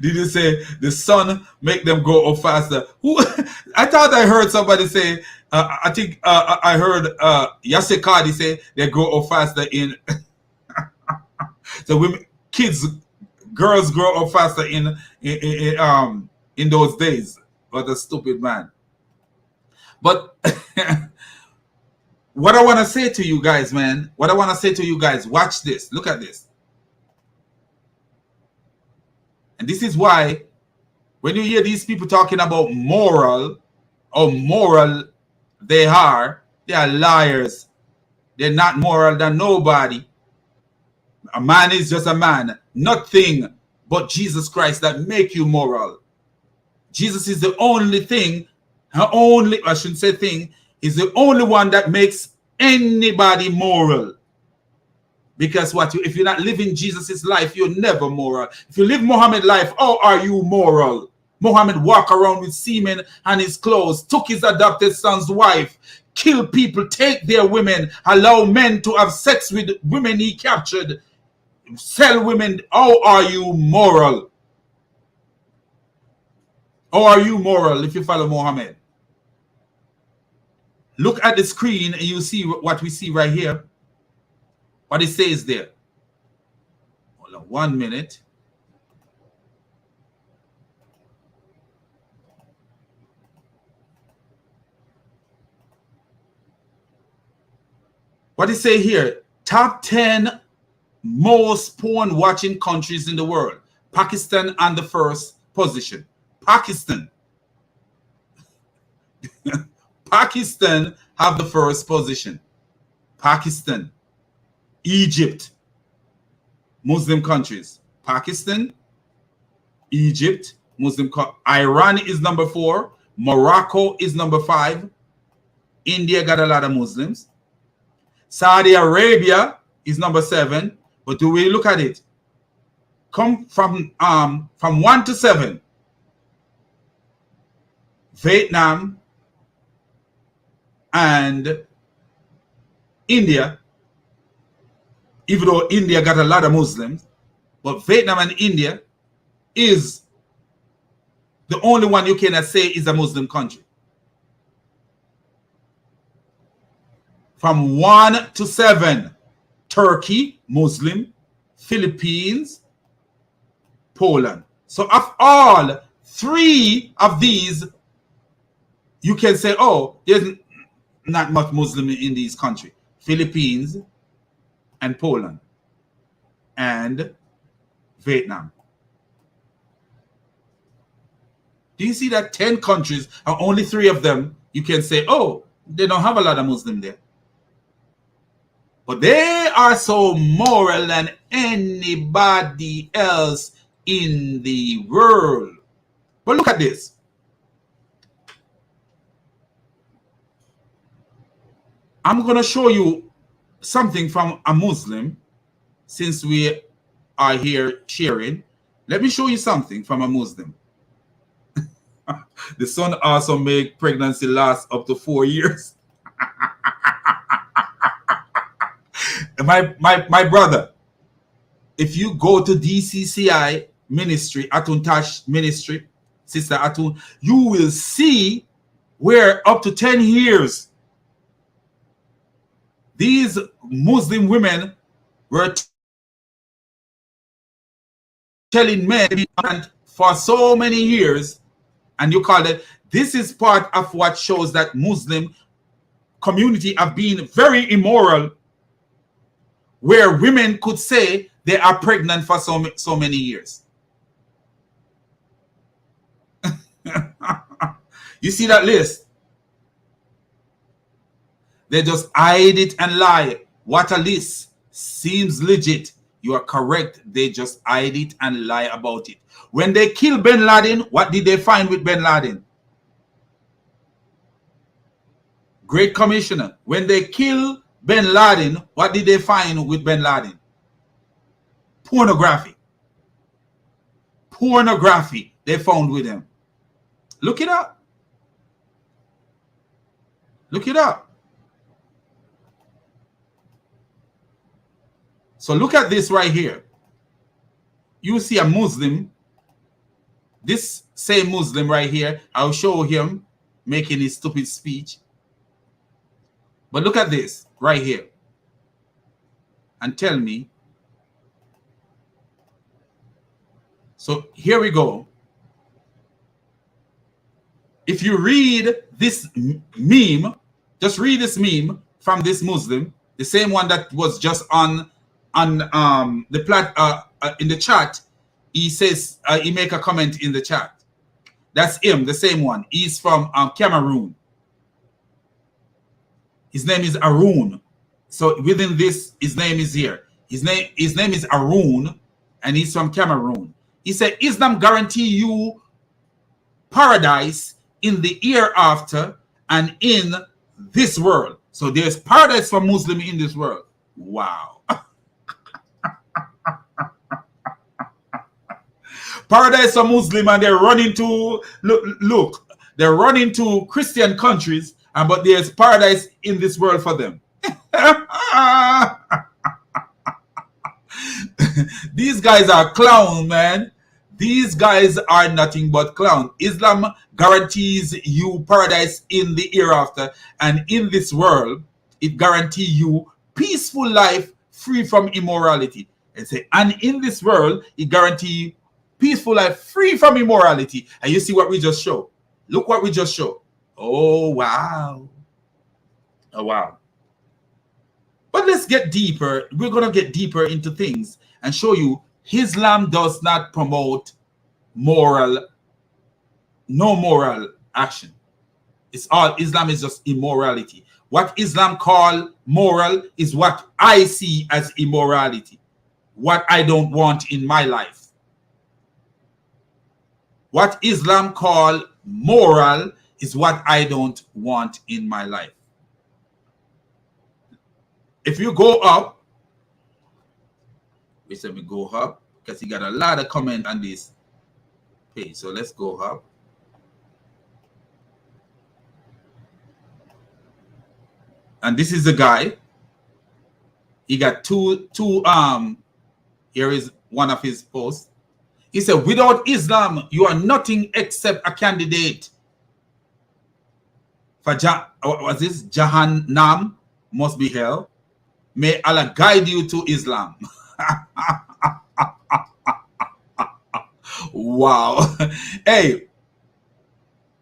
Did you say the sun make them grow up faster? Who? I thought I heard somebody say, I think I heard Yasekadi say they grow up faster in the women, kids, girls grow up faster in those days. What a stupid man. But what I want to say to you guys, man, watch this. Look at this. And this is why when you hear these people talking about moral, how moral they are liars. They're not moral than nobody. A man is just a man. Nothing but Jesus Christ that make you moral. Jesus is the only thing, I shouldn't say thing, is the only one that makes anybody moral. Because if you're not living Jesus' life, you're never moral. If you live Muhammad's life, how are you moral? Muhammad walked around with semen on his clothes, took his adopted son's wife, killed people, take their women, allow men to have sex with women he captured, sell women. How are you moral? How are you moral if you follow Muhammad? Look at the screen and you see what we see right here. What it says there. Hold on 1 minute. What it say here? Top 10 most porn watching countries in the world. Pakistan on the first position. Pakistan. Pakistan have the first position. Pakistan. Egypt, Muslim countries. Pakistan, Egypt, Muslim. Iran is number 4. Morocco is number 5. India got a lot of Muslims. Saudi Arabia is number 7. But do we look at it? Come from 1 to 7. Vietnam and India. Even though India got a lot of Muslims, but Vietnam and India is the only one you cannot say is a Muslim country. From 1 to 7, Turkey, Muslim, Philippines, Poland. So of all 3 of these, you can say, oh, there's not much Muslim in these countries. Philippines and Poland and Vietnam. Do you see that 10 countries are only 3 of them? You can say, oh, they don't have a lot of Muslims there. But they are so moral than anybody else in the world. But look at this. I'm going to show you something from a Muslim, since we are here sharing. Let me show you something from a Muslim. The son also make pregnancy last up to 4 years. my brother, if you go to DCCI ministry, Atun Tash ministry, Sister Atun, you will see where up to 10 years these Muslim women were telling men for so many years, and you call it, this is part of what shows that Muslim community have been very immoral. where women could say they are pregnant for so many years. You see that list? They just hide it and lie. What a list. Seems legit. You are correct. They just hide it and lie about it. When they killed bin Laden, what did they find with bin Laden? Great Commissioner. When they killed bin Laden, what did they find with bin Laden? Pornography. Pornography they found with him. Look it up. Look it up. So look at this right here. You see a Muslim. This same Muslim right here. I'll show him making his stupid speech. But look at this right here. And tell me. So here we go. If you read this meme, just read this meme from this Muslim, the same one that was just on the in the chat. He says he make a comment in the chat. That's him, the same one. He's from Cameroon. His name is Arun. So within this, his name is here. His name is Arun, and he's from Cameroon. He said, Islam guarantee you paradise in the hereafter and in this world. So there's paradise for Muslim in this world. Wow. Paradise for Muslim, and they're running to look, they're running to Christian countries, but there's paradise in this world for them. These guys are clowns, man. These guys are nothing but clowns. Islam guarantees you paradise in the hereafter, and in this world, it guarantees you peaceful life free from immorality. And in this world, it guarantees peaceful life free from immorality. And you see what we just showed. Look what we just showed. Oh, wow. Oh, wow. But let's get deeper. We're going to get deeper into things and show you Islam does not promote no moral action. It's all, Islam is just immorality. What Islam call moral is what I see as immorality. What I don't want in my life. What Islam call moral is what I don't want in my life. If you go up, let me go up because you got a lot of comment on this page. So let's go up. And this is the guy. He got two here is one of his posts. He said, without Islam, you are nothing except a candidate for Jahannam, must be hell. May Allah guide you to Islam. Wow. Hey,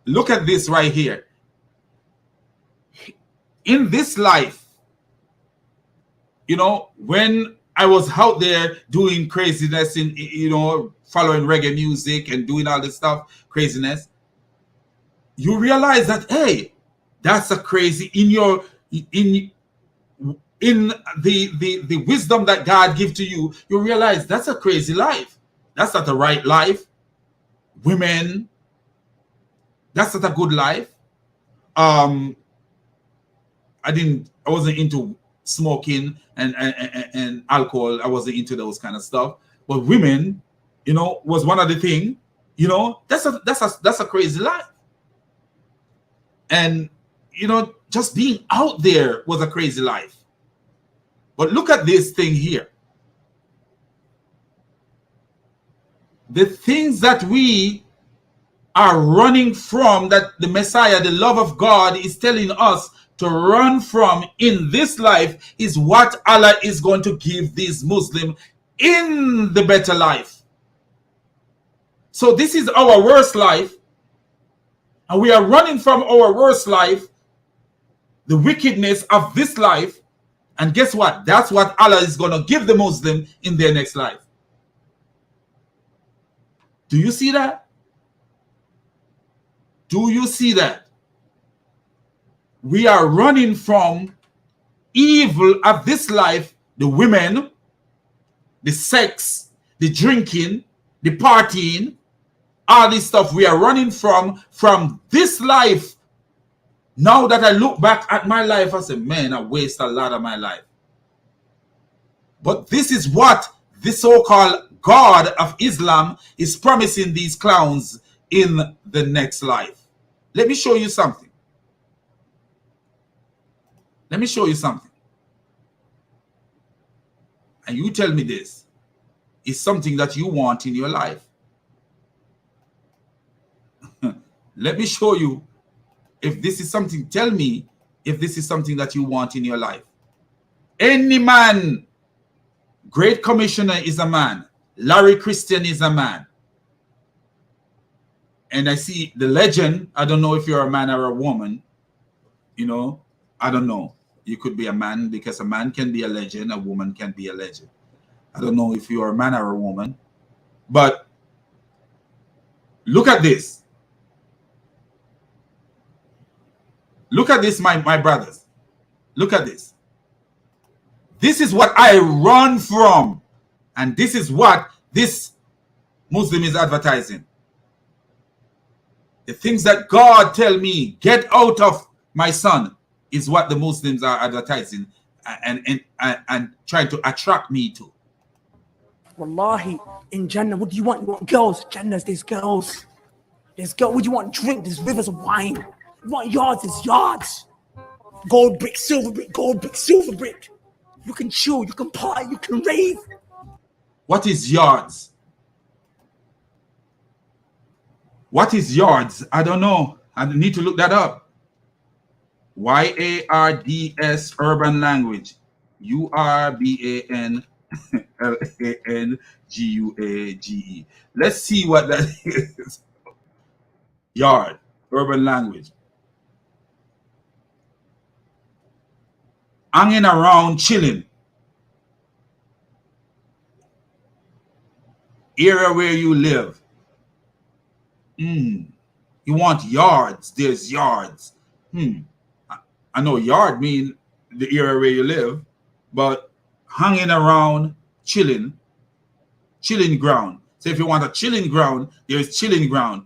look at this right here. In this life, you know, when I was out there doing craziness, in, you know, following reggae music and doing all this stuff, craziness, you realize that, hey, that's a crazy, in the wisdom that God gives to you, you realize that's a crazy life. That's not the right life. Women, that's not a good life. I wasn't into smoking and alcohol. I wasn't into those kind of stuff. But women, you know, was one of the things, you know, that's a crazy life. And, you know, just being out there was a crazy life. But look at this thing here. The things that we are running from, that the Messiah, the love of God, is telling us to run from in this life, is what Allah is going to give these Muslims in the better life. So this is our worst life, and we are running from our worst life, the wickedness of this life, And guess what? That's what Allah is going to give the Muslim in their next life. Do you see that? Do you see that? We are running from evil of this life, the women, the sex, the drinking, the partying, all this stuff we are running from this life. Now that I look back at my life, I say, man, I waste a lot of my life. But this is what the so-called God of Islam is promising these clowns in the next life. Let me show you something. Let me show you something. And you tell me this is something that you want in your life. Let me show you if this is something. Tell me if this is something that you want in your life. Any man, Great Commissioner is a man. Larry Christian is a man. And I see the legend. I don't know if you're a man or a woman. You know, I don't know. You could be a man because a man can be a legend. A woman can be a legend. I don't know if you're a man or a woman. But look at this. Look at this, my brothers. Look at this. This is what I run from. And this is what this Muslim is advertising. The things that God tell me, get out of my son, is what the Muslims are advertising and trying to attract me to. Wallahi, in Jannah, what do you want? You want girls? Jannah, there's girls. There's girls. What do you want? Drink. There's rivers of wine. You want yards? There's yards. Gold brick, silver brick, gold brick, silver brick. You can chill, you can party, you can rave. What is yards? What is yards? I don't know. I need to look that up. YARDS, urban language. URBANLANGUAGE. Let's see what that is. Yard, urban language. Hanging around, chilling. Area where you live. You want yards. There's yards. I know yard mean the area where you live, but hanging around, chilling ground. So if you want a chilling ground, there's chilling ground.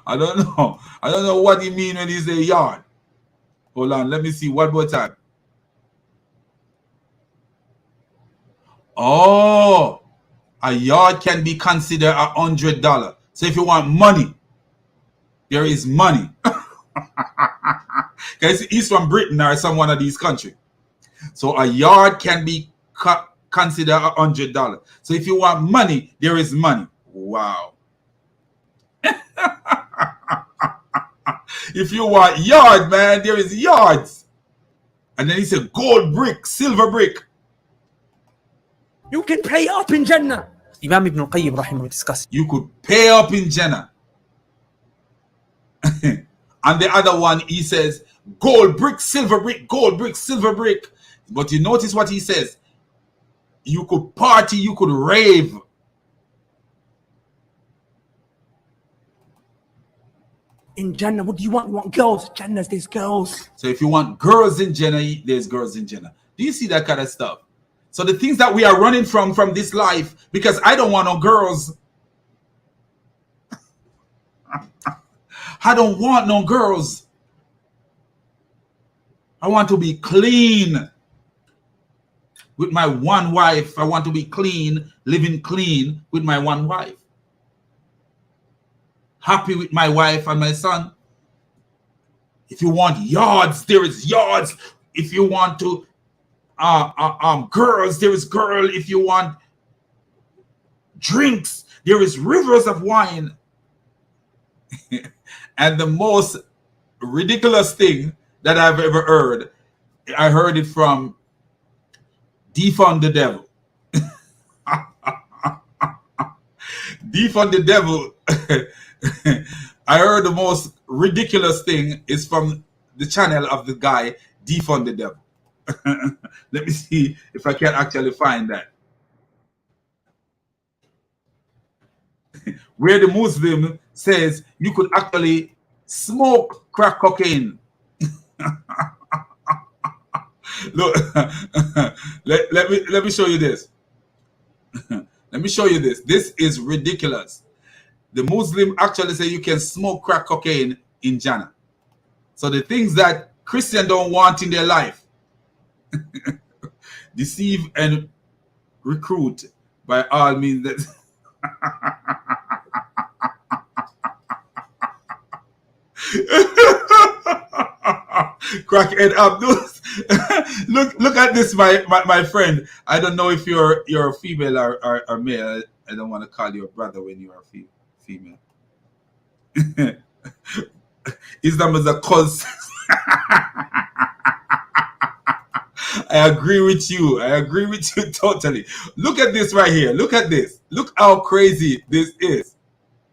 I don't know. I don't know what he mean when he say yard. Hold on, let me see one more time. Oh, a yard can be considered $100. So if you want money, there is money. Because he's from Britain or some one of these countries. So a yard can be considered $100. So if you want money, there is money. Wow. If you want yard, man, there is yards. And then he said gold brick, silver brick. You can pay up in Jannah. Imam Ibn al-Qayyim rahimahullah discussed. You could pay up in Jannah. And the other one, he says gold brick, silver brick, gold brick, silver brick. But you notice what he says. You could party, you could rave. In Jannah, what do you want? You want girls? Jannah, there's girls. So if you want girls in Jannah, there's girls in Jannah. Do you see that kind of stuff? So the things that we are running from this life, because I don't want no girls. I don't want no girls. I want to be clean with my one wife. I want to be clean, living clean with my one wife. Happy with my wife and my son. If you want yards, there is yards. If you want to girls, there is girl. If you want drinks, there is rivers of wine. And the most ridiculous thing that I've ever heard, I heard it from defund the devil. Defund the devil. I heard the most ridiculous thing is from the channel of the guy defund the devil. Let me see if I can actually find that. Where the Muslim says you could actually smoke crack cocaine. Look, let me show you this. Let me show you this. This is ridiculous. The Muslim actually say you can smoke crack cocaine in Jannah. So the things that Christians don't want in their life, deceive and recruit by all means. That Crackhead Abdul. look at this, my friend. I don't know if you're a female or male. I don't want to call you a brother when you are female. Islam is a cult. I agree with you. I agree with you totally. Look at this right here. Look at this. Look how crazy this is.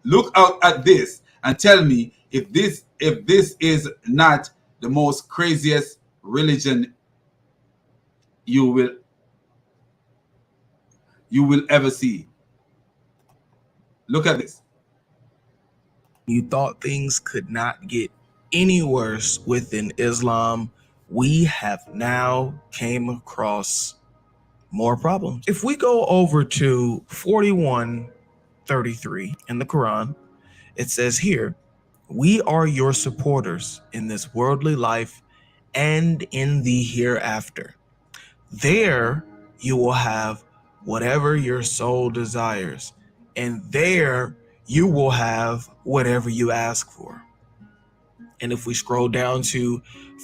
Look out at this and tell me if this is not the most craziest religion you will ever see. Look at this. You thought things could not get any worse within Islam. We have now came across more problems. If we go over to 41:33 in the Quran, it says here, "We are your supporters in this worldly life and in the hereafter. There you will have whatever your soul desires, and there you will have whatever you ask for." And if we scroll down to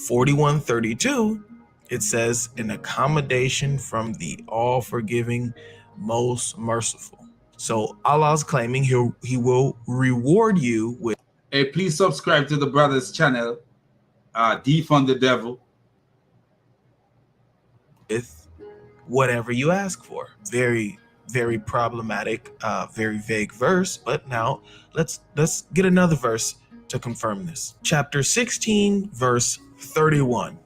41:32, it says, "An accommodation from the all-forgiving, most merciful." So Allah's claiming he will reward you with. Hey, please subscribe to the brother's channel, Defund the Devil. With whatever you ask for. Very, very problematic, very vague verse. But now let's get another verse to confirm this. Chapter 16, verse 31.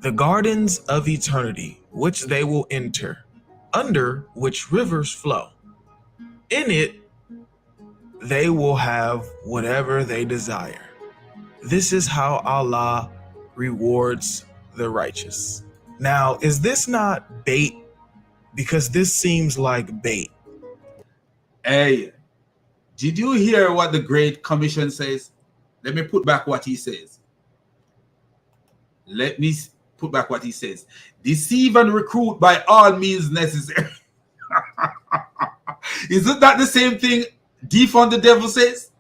"The gardens of eternity, which they will enter, under which rivers flow. In it they will have whatever they desire. This is how Allah rewards the righteous." Now, is this not bait? Because this seems like bait. Hey, did you hear what the Great Commission says? Let me put back what he says. Let me put back what he says. "Deceive and recruit by all means necessary." Isn't that the same thing defund the devil says?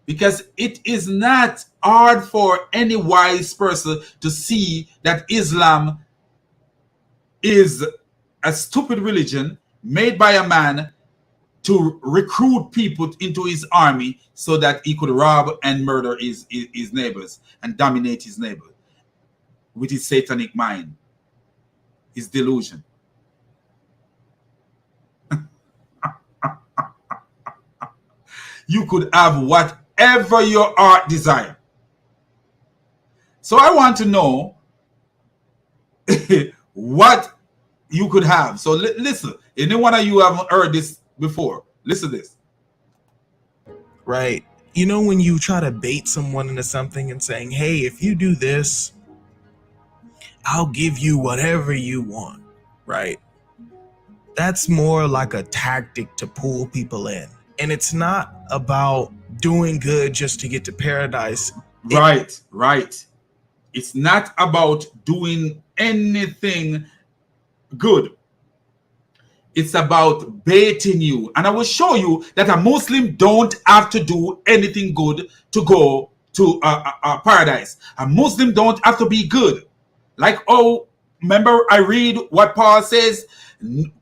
Because it is not hard for any wise person to see that Islam is a stupid religion made by a man to recruit people into his army so that he could rob and murder his neighbors and dominate his neighbor with his satanic mind, his delusion. You could have whatever your heart desire. So I want to know what you could have. So listen, any one of you haven't heard this before, listen to this. Right. You know, when you try to bait someone into something and saying, "Hey, if you do this, I'll give you whatever you want," right? That's more like a tactic to pull people in. And it's not about doing good just to get to paradise. Right. It's not about doing anything good. It's about baiting you. And I will show you that a Muslim don't have to do anything good to go to paradise. A Muslim don't have to be good. Like, remember I read what Paul says?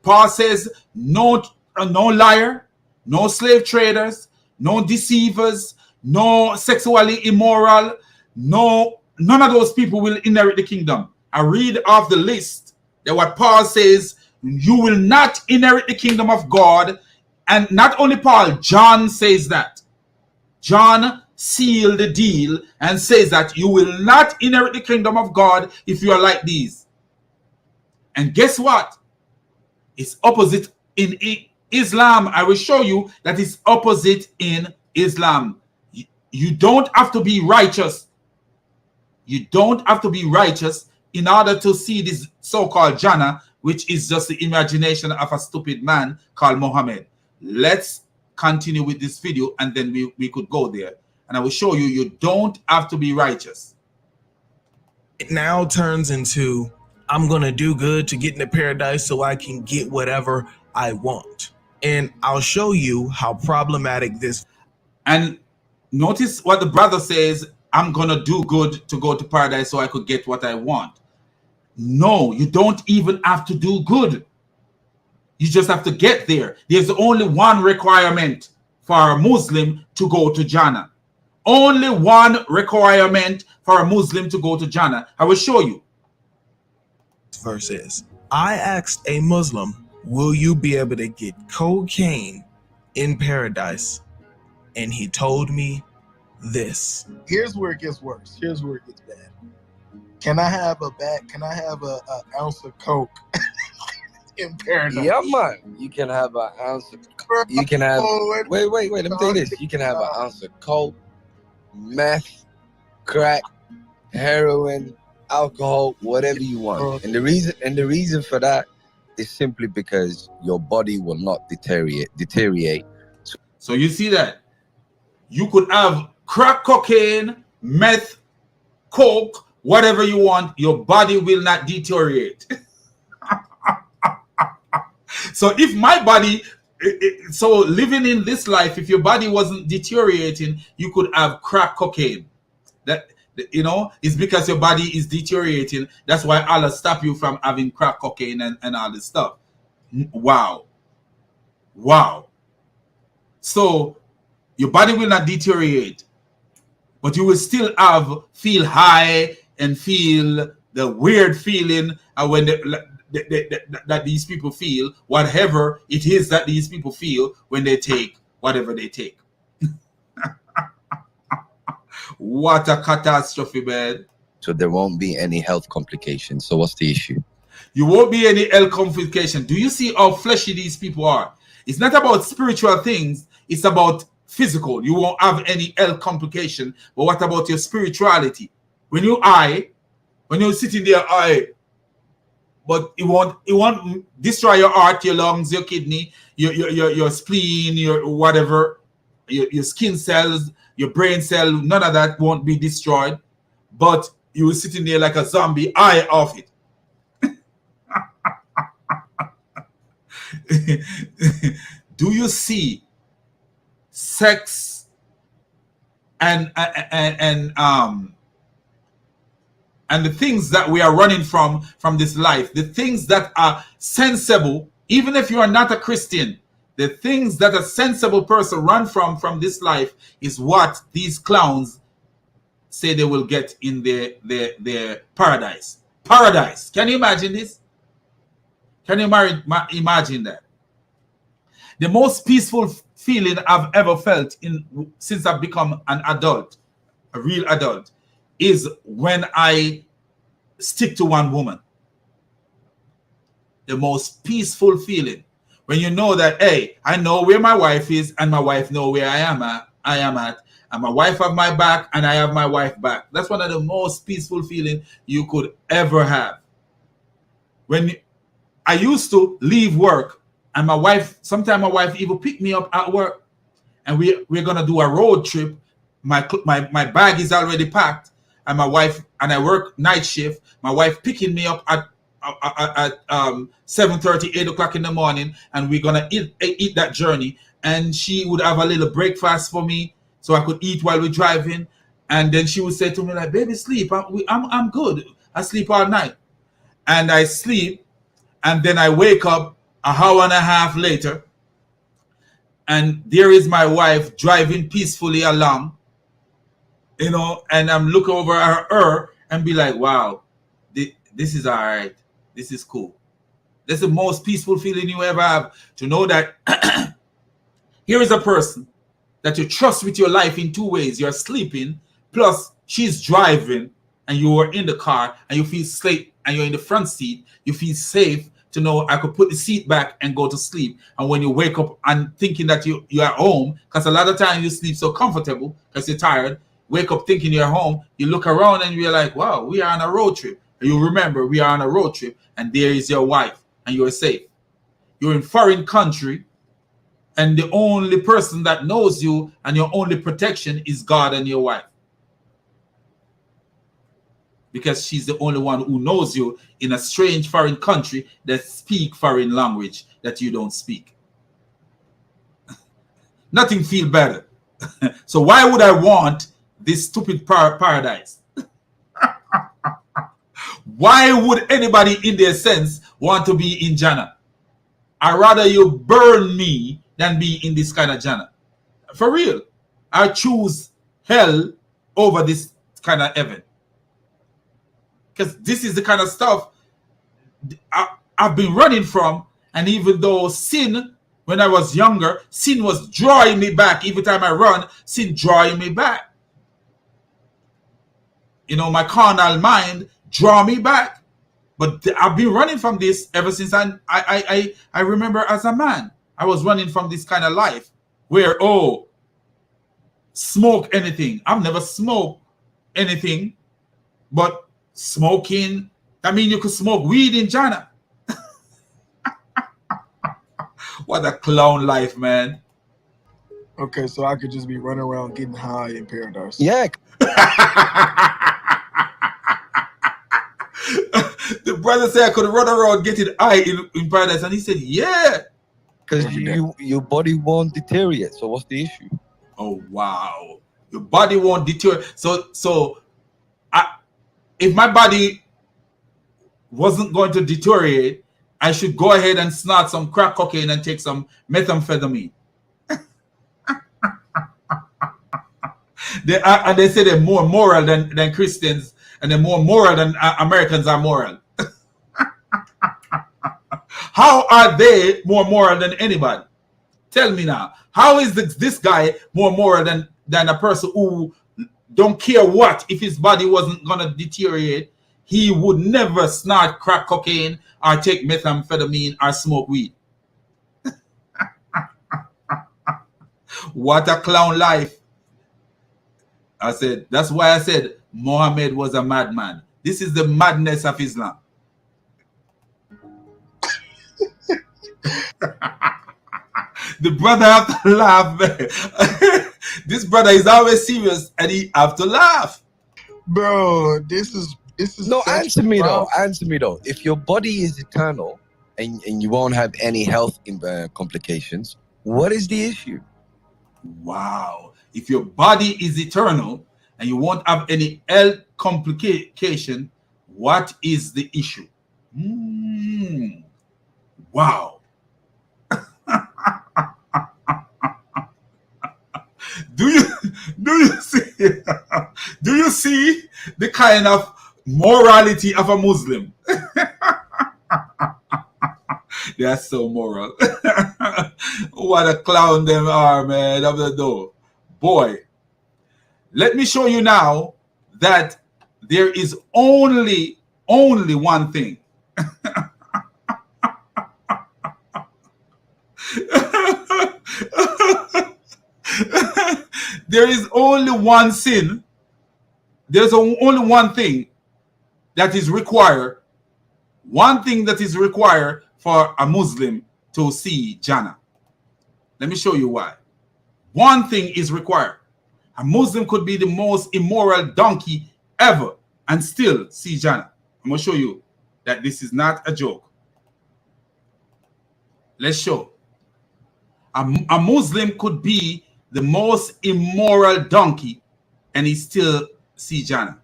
Paul says, no liar, no slave traders, no deceivers, no sexually immoral, none of those people will inherit the kingdom. I read off the list That what Paul says, you will not inherit the kingdom of God. And not only Paul, John says that. John sealed the deal and says that you will not inherit the kingdom of God if you are like these. And guess what? It's opposite in Islam. I will show you that it's opposite in Islam. You don't have to be righteous. You don't have to be righteous in order to see this so-called Jannah, which is just the imagination of a stupid man called Muhammad. Let's continue with this video and then we could go there. And I will show you, you don't have to be righteous. It now turns into, I'm going to do good to get into paradise so I can get whatever I want. And I'll show you how problematic this. And notice what the brother says, I'm going to do good to go to paradise so I could get what I want. No, you don't even have to do good. You just have to get there. There's only one requirement for a Muslim to go to Jannah. Only one requirement for a Muslim to go to Jannah. I will show you. Verse is, I asked a Muslim, will you be able to get cocaine in paradise? And he told me this. Here's where it gets worse. Here's where it gets bad. Can I have a ounce of coke in paradise? Yeah, man. You can have an ounce of. You can have. Wait. Let me tell you this. You can have an ounce of coke, meth, crack, heroin, alcohol, whatever you want. And the reason for that is simply because your body will not deteriorate. So you see that you could have crack cocaine, meth, coke, whatever you want, your body will not deteriorate. So if my body, so living in this life, if your body wasn't deteriorating, you could have crack cocaine. That, you know, it's because your body is deteriorating. That's why Allah stop you from having crack cocaine and all this stuff. Wow. So your body will not deteriorate, but you will still feel high and feel the weird feeling when that these people feel, whatever it is that these people feel when they take whatever they take. What a catastrophe, man. So there won't be any health complications. So what's the issue? You won't be any health complication. Do you see how fleshy these people are? It's not about spiritual things. It's about physical. You won't have any health complication. But what about your spirituality? When you're sitting there, but it won't destroy your heart, your lungs, your kidney, your spleen, your whatever, your skin cells, your brain cell. None of that won't be destroyed. But you will sitting there like a zombie, eye off it. Do you see sex and the things that we are running from this life, the things that are sensible, even if you are not a Christian, the things that a sensible person run from this life is what these clowns say they will get in their paradise. Paradise. Can you imagine this? Can you imagine that? The most peaceful feeling I've ever felt since I've become an adult, a real adult, is when I stick to one woman. The most peaceful feeling. When you know that, hey, I know where my wife is and my wife know where I am at, and my wife have my back and I have my wife back. That's one of the most peaceful feeling you could ever have. When I used to leave work and sometimes my wife even pick me up at work and we're going to do a road trip. My bag is already packed and my wife, and I work night shift, my wife picking me up at 7:30, 8 o'clock in the morning, and we're going to eat that journey. And she would have a little breakfast for me so I could eat while we're driving. And then she would say to me like, baby, sleep. I'm good. I sleep all night. And I sleep. And then I wake up an hour and a half later. And there is my wife driving peacefully along. You know, and I'm looking over at her and be like, wow, this is all right. This is cool. That's the most peaceful feeling you ever have, to know that here is a person that you trust with your life in two ways. You're sleeping, plus she's driving, and you are in the car, and you feel safe, and you're in the front seat. You feel safe to know I could put the seat back and go to sleep. And when you wake up and thinking that you're at home, because a lot of times you sleep so comfortable because you're tired, wake up thinking you're home, you look around and you're like, wow, we are on a road trip. And you remember we are on a road trip, and there is your wife, and you're safe. You're in foreign country, and the only person that knows you and your only protection is God and your wife. Because she's the only one who knows you in a strange foreign country that speak foreign language that you don't speak. Nothing feel better. So why would I want this stupid paradise? Why would anybody in their sense want to be in Jannah? I'd rather you burn me than be in this kind of Jannah. For real. I choose hell over this kind of heaven. Because this is the kind of stuff I've been running from. And even though sin, when I was younger, sin was drawing me back. Every time I run, sin drawing me back. You know, my carnal mind draw me back. But I've been running from this ever since I remember as a man. I was running from this kind of life where, oh, smoke anything. I've never smoked anything, but smoking, I mean, you could smoke weed in Jannah. What a clown life, man. Okay, so I could just be running around getting high in paradise. Yeah. The brother said I could run around getting high in paradise, and he said, yeah. Because your body won't deteriorate. So what's the issue? Oh, wow. Your body won't deteriorate. So if my body wasn't going to deteriorate, I should go ahead and snort some crack cocaine and take some methamphetamine. And they say they're more moral than Christians, and they're more moral than Americans are moral. How are they more moral than anybody? Tell me now. How is this guy more moral than a person who don't care what? If his body wasn't going to deteriorate, he would never snort crack cocaine or take methamphetamine or smoke weed. What a clown life. I said, that's why I said Muhammad was a madman. This is the madness of Islam. The brother have to laugh, man. This brother is always serious and he have to laugh. Bro, this is No, answer me bro. though. Answer me though. If your body is eternal and you won't have any health complications, what is the issue? Wow. If your body is eternal and you won't have any health complication, what is the issue? Wow. Do you see the kind of morality of a Muslim? They are so moral. What a clown them are, man, of the door. Boy, let me show you now that there is only one thing. There is only one sin. There's only one thing that is required. One thing that is required for a Muslim to see Jannah. Let me show you why. One thing is required. A Muslim could be the most immoral donkey ever and still see Jannah. I'm going to show you that this is not a joke. Let's show. A Muslim could be the most immoral donkey and he still see Jannah.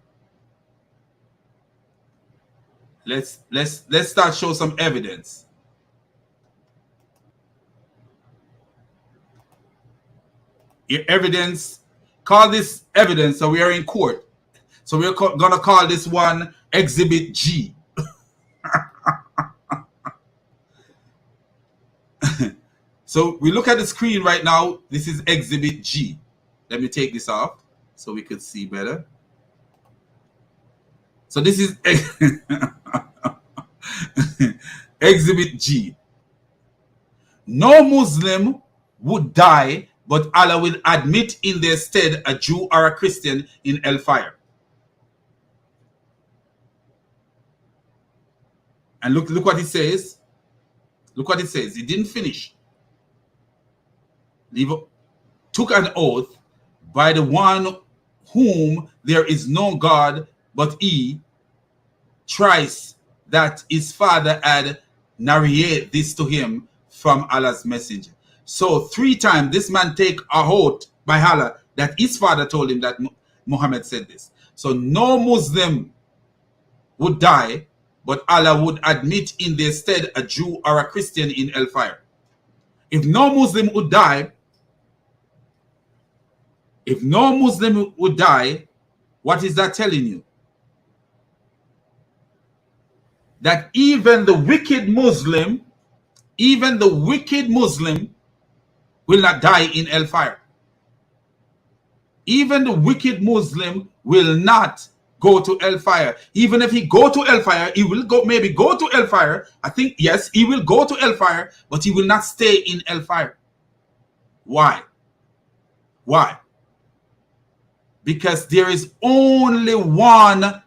Let's start show some evidence. Your evidence, call this evidence, so we are in court. So we're gonna call this one Exhibit G. So we look at the screen right now. This is Exhibit G. Let me take this off so we could see better. So this is Exhibit G. No Muslim would die, but Allah will admit in their stead a Jew or a Christian in hellfire. And look what it says. Look what it says. It didn't finish. Took an oath by the one whom there is no God but he, thrice that his father had narrated this to him from Allah's messenger. So 3 times this man take a oath by Allah that his father told him that Muhammad said this. So no Muslim would die, but Allah would admit in their stead a Jew or a Christian in hellfire. If no Muslim would die, what is that telling you? That even the wicked Muslim will not die in hellfire. Even the wicked Muslim will not go to hellfire. Even if he go to hellfire, he will maybe go to hellfire. I think, yes, he will go to hellfire, but he will not stay in hellfire. Why? Why? Because there is only one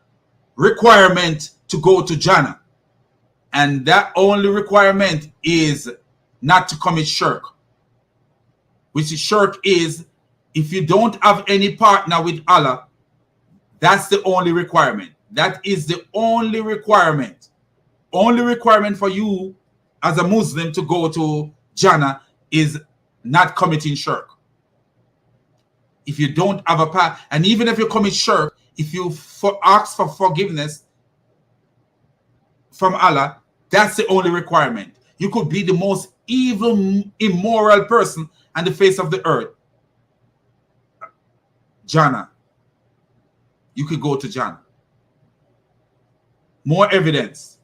requirement to go to Jannah. And that only requirement is not to commit shirk. Which is shirk is, if you don't have any partner with Allah, that's the only requirement. That is the only requirement. Only requirement for you as a Muslim to go to Jannah is not committing shirk. If you don't have a part, and even if you commit shirk, if you ask for forgiveness from Allah, that's the only requirement. You could be the most evil, immoral person on the face of the earth. Jannah. You could go to Jannah. More evidence.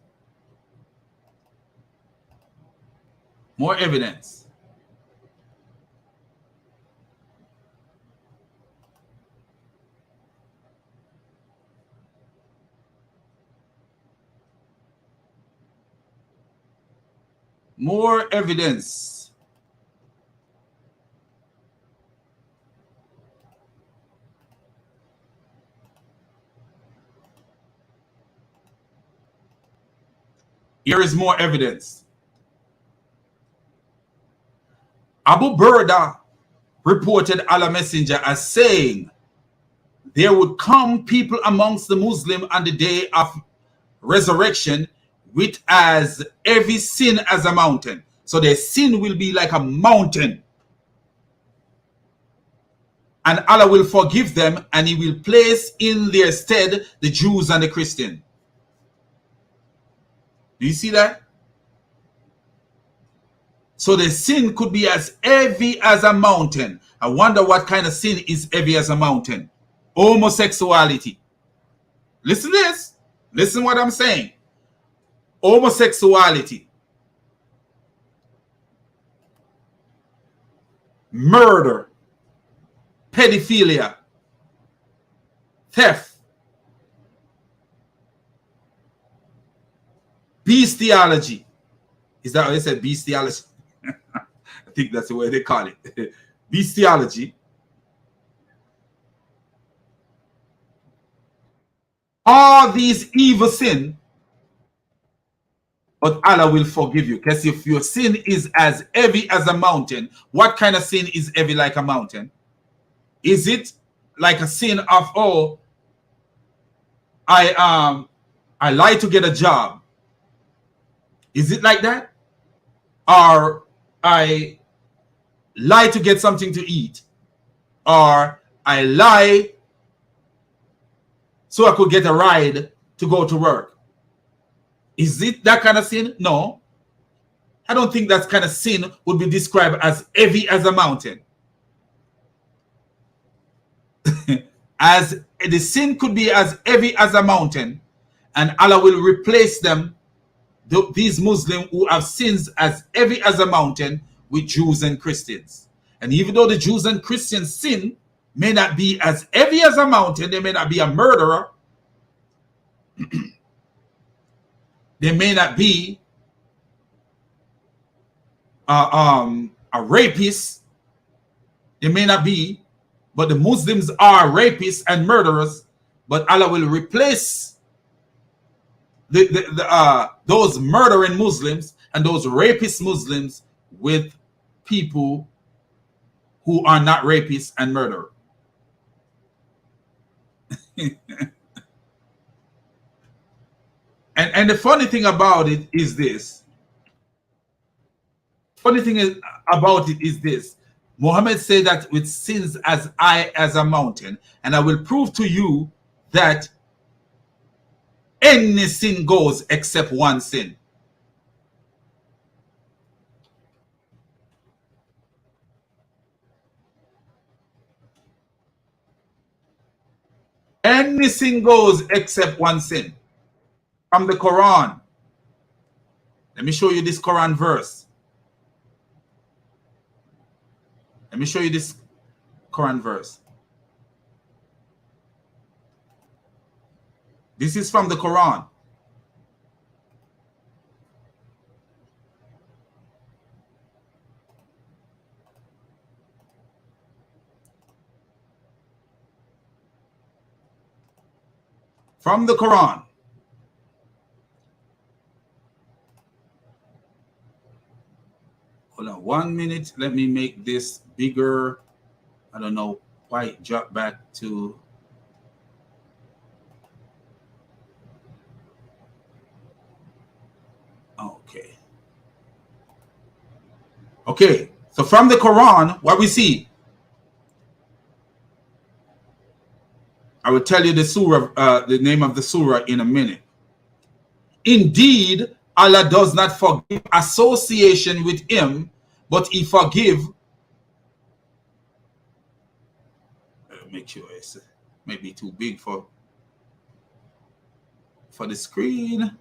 More evidence. More evidence. Here is more evidence. Abu Burda reported Allah Messenger as saying, there would come people amongst the Muslim on the day of resurrection with as every sin as a mountain. So their sin will be like a mountain. And Allah will forgive them, and he will place in their stead the Jews and the Christians. Do you see that? So the sin could be as heavy as a mountain. I wonder what kind of sin is heavy as a mountain. Homosexuality. Listen to this. Listen what I'm saying. Homosexuality. Murder. Pedophilia. Theft. Bestiality. Is that what they said? Bestiality? I think that's the way they call it. Bestiality. All these evil sin, but Allah will forgive you. Because if your sin is as heavy as a mountain, what kind of sin is heavy like a mountain? Is it like a sin of, oh, I lied to get a job? Is it like that? Or I lie to get something to eat? Or I lie so I could get a ride to go to work? Is it that kind of sin? No. I don't think that kind of sin would be described as heavy as a mountain. As the sin could be as heavy as a mountain, and Allah will replace them, these Muslims who have sins as heavy as a mountain, with Jews and Christians. And even though the Jews and Christians sin may not be as heavy as a mountain, they may not be a murderer, they may not be a rapist, they may not be, but the Muslims are rapists and murderers, but Allah will replace those murdering Muslims and those rapist Muslims with people who are not rapists and murderers. and the funny thing about it is this. Muhammad said that with sins as high as a mountain, and I will prove to you that any sin goes except one sin. Any sin goes except one sin. From the Quran. Let me show you this Quran verse. Let me show you this Quran verse. This is from the Quran. From the Quran. Hold on 1 minute. Let me make this bigger. I don't know why it dropped back to. Okay. Okay. So from the Quran, what we see. I will tell you the surah, the name of the surah in a minute. Indeed, Allah does not forgive association with him, but he forgive. Make sure it's maybe too big for the screen.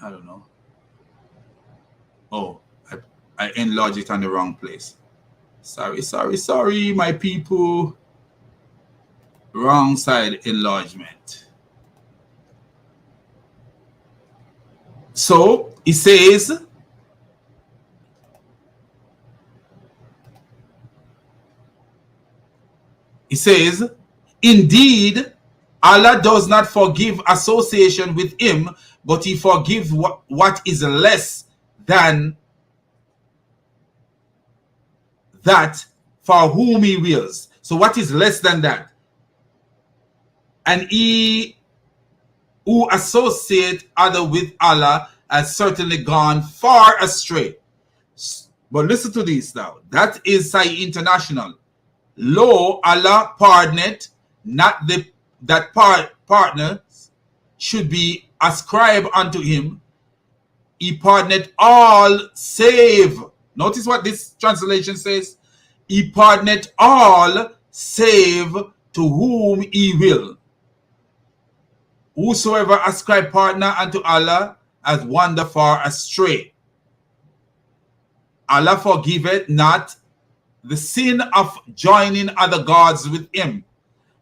I don't know. Oh, I enlarged it on the wrong place. Sorry, my people. Wrong side enlargement. So it says, indeed, Allah does not forgive association with him, but he forgives what is less than that for whom he wills. So what is less than that? And he who associate other with Allah has certainly gone far astray. But listen to this now. That is Sahih International. Lo, Allah pardoneth not that partners should be ascribed unto him. He pardoneth all save. Notice what this translation says. He pardoneth all save to whom he will. Whosoever ascribe partner unto Allah has wandered far astray. Allah forgiveth not the sin of joining other gods with him,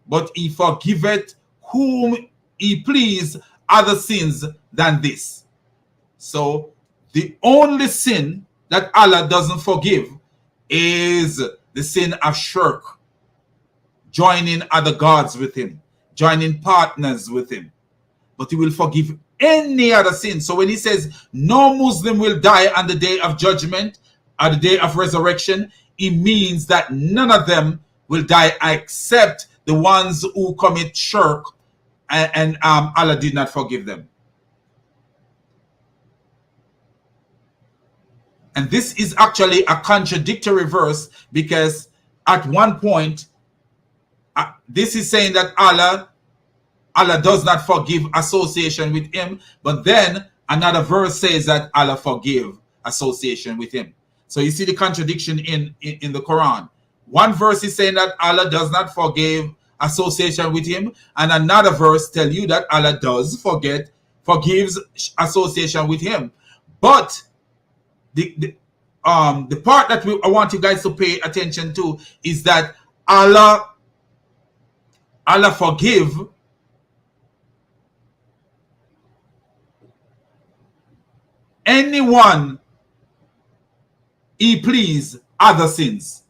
but he forgiveth whom he please other sins than this. So the only sin that Allah doesn't forgive is the sin of shirk, joining other gods with him, joining partners with him. But he will forgive any other sin. So when he says no Muslim will die on the day of judgment, or the day of resurrection, it means that none of them will die except the ones who commit shirk, and Allah did not forgive them. And this is actually a contradictory verse, because at one point, this is saying that Allah does not forgive association with him, but then another verse says that Allah forgive association with him. So you see the contradiction in the Quran. One verse is saying that Allah does not forgive association with him, and another verse tell you that Allah does forgives association with him. But the part that I want you guys to pay attention to is that Allah forgive anyone he please other sins.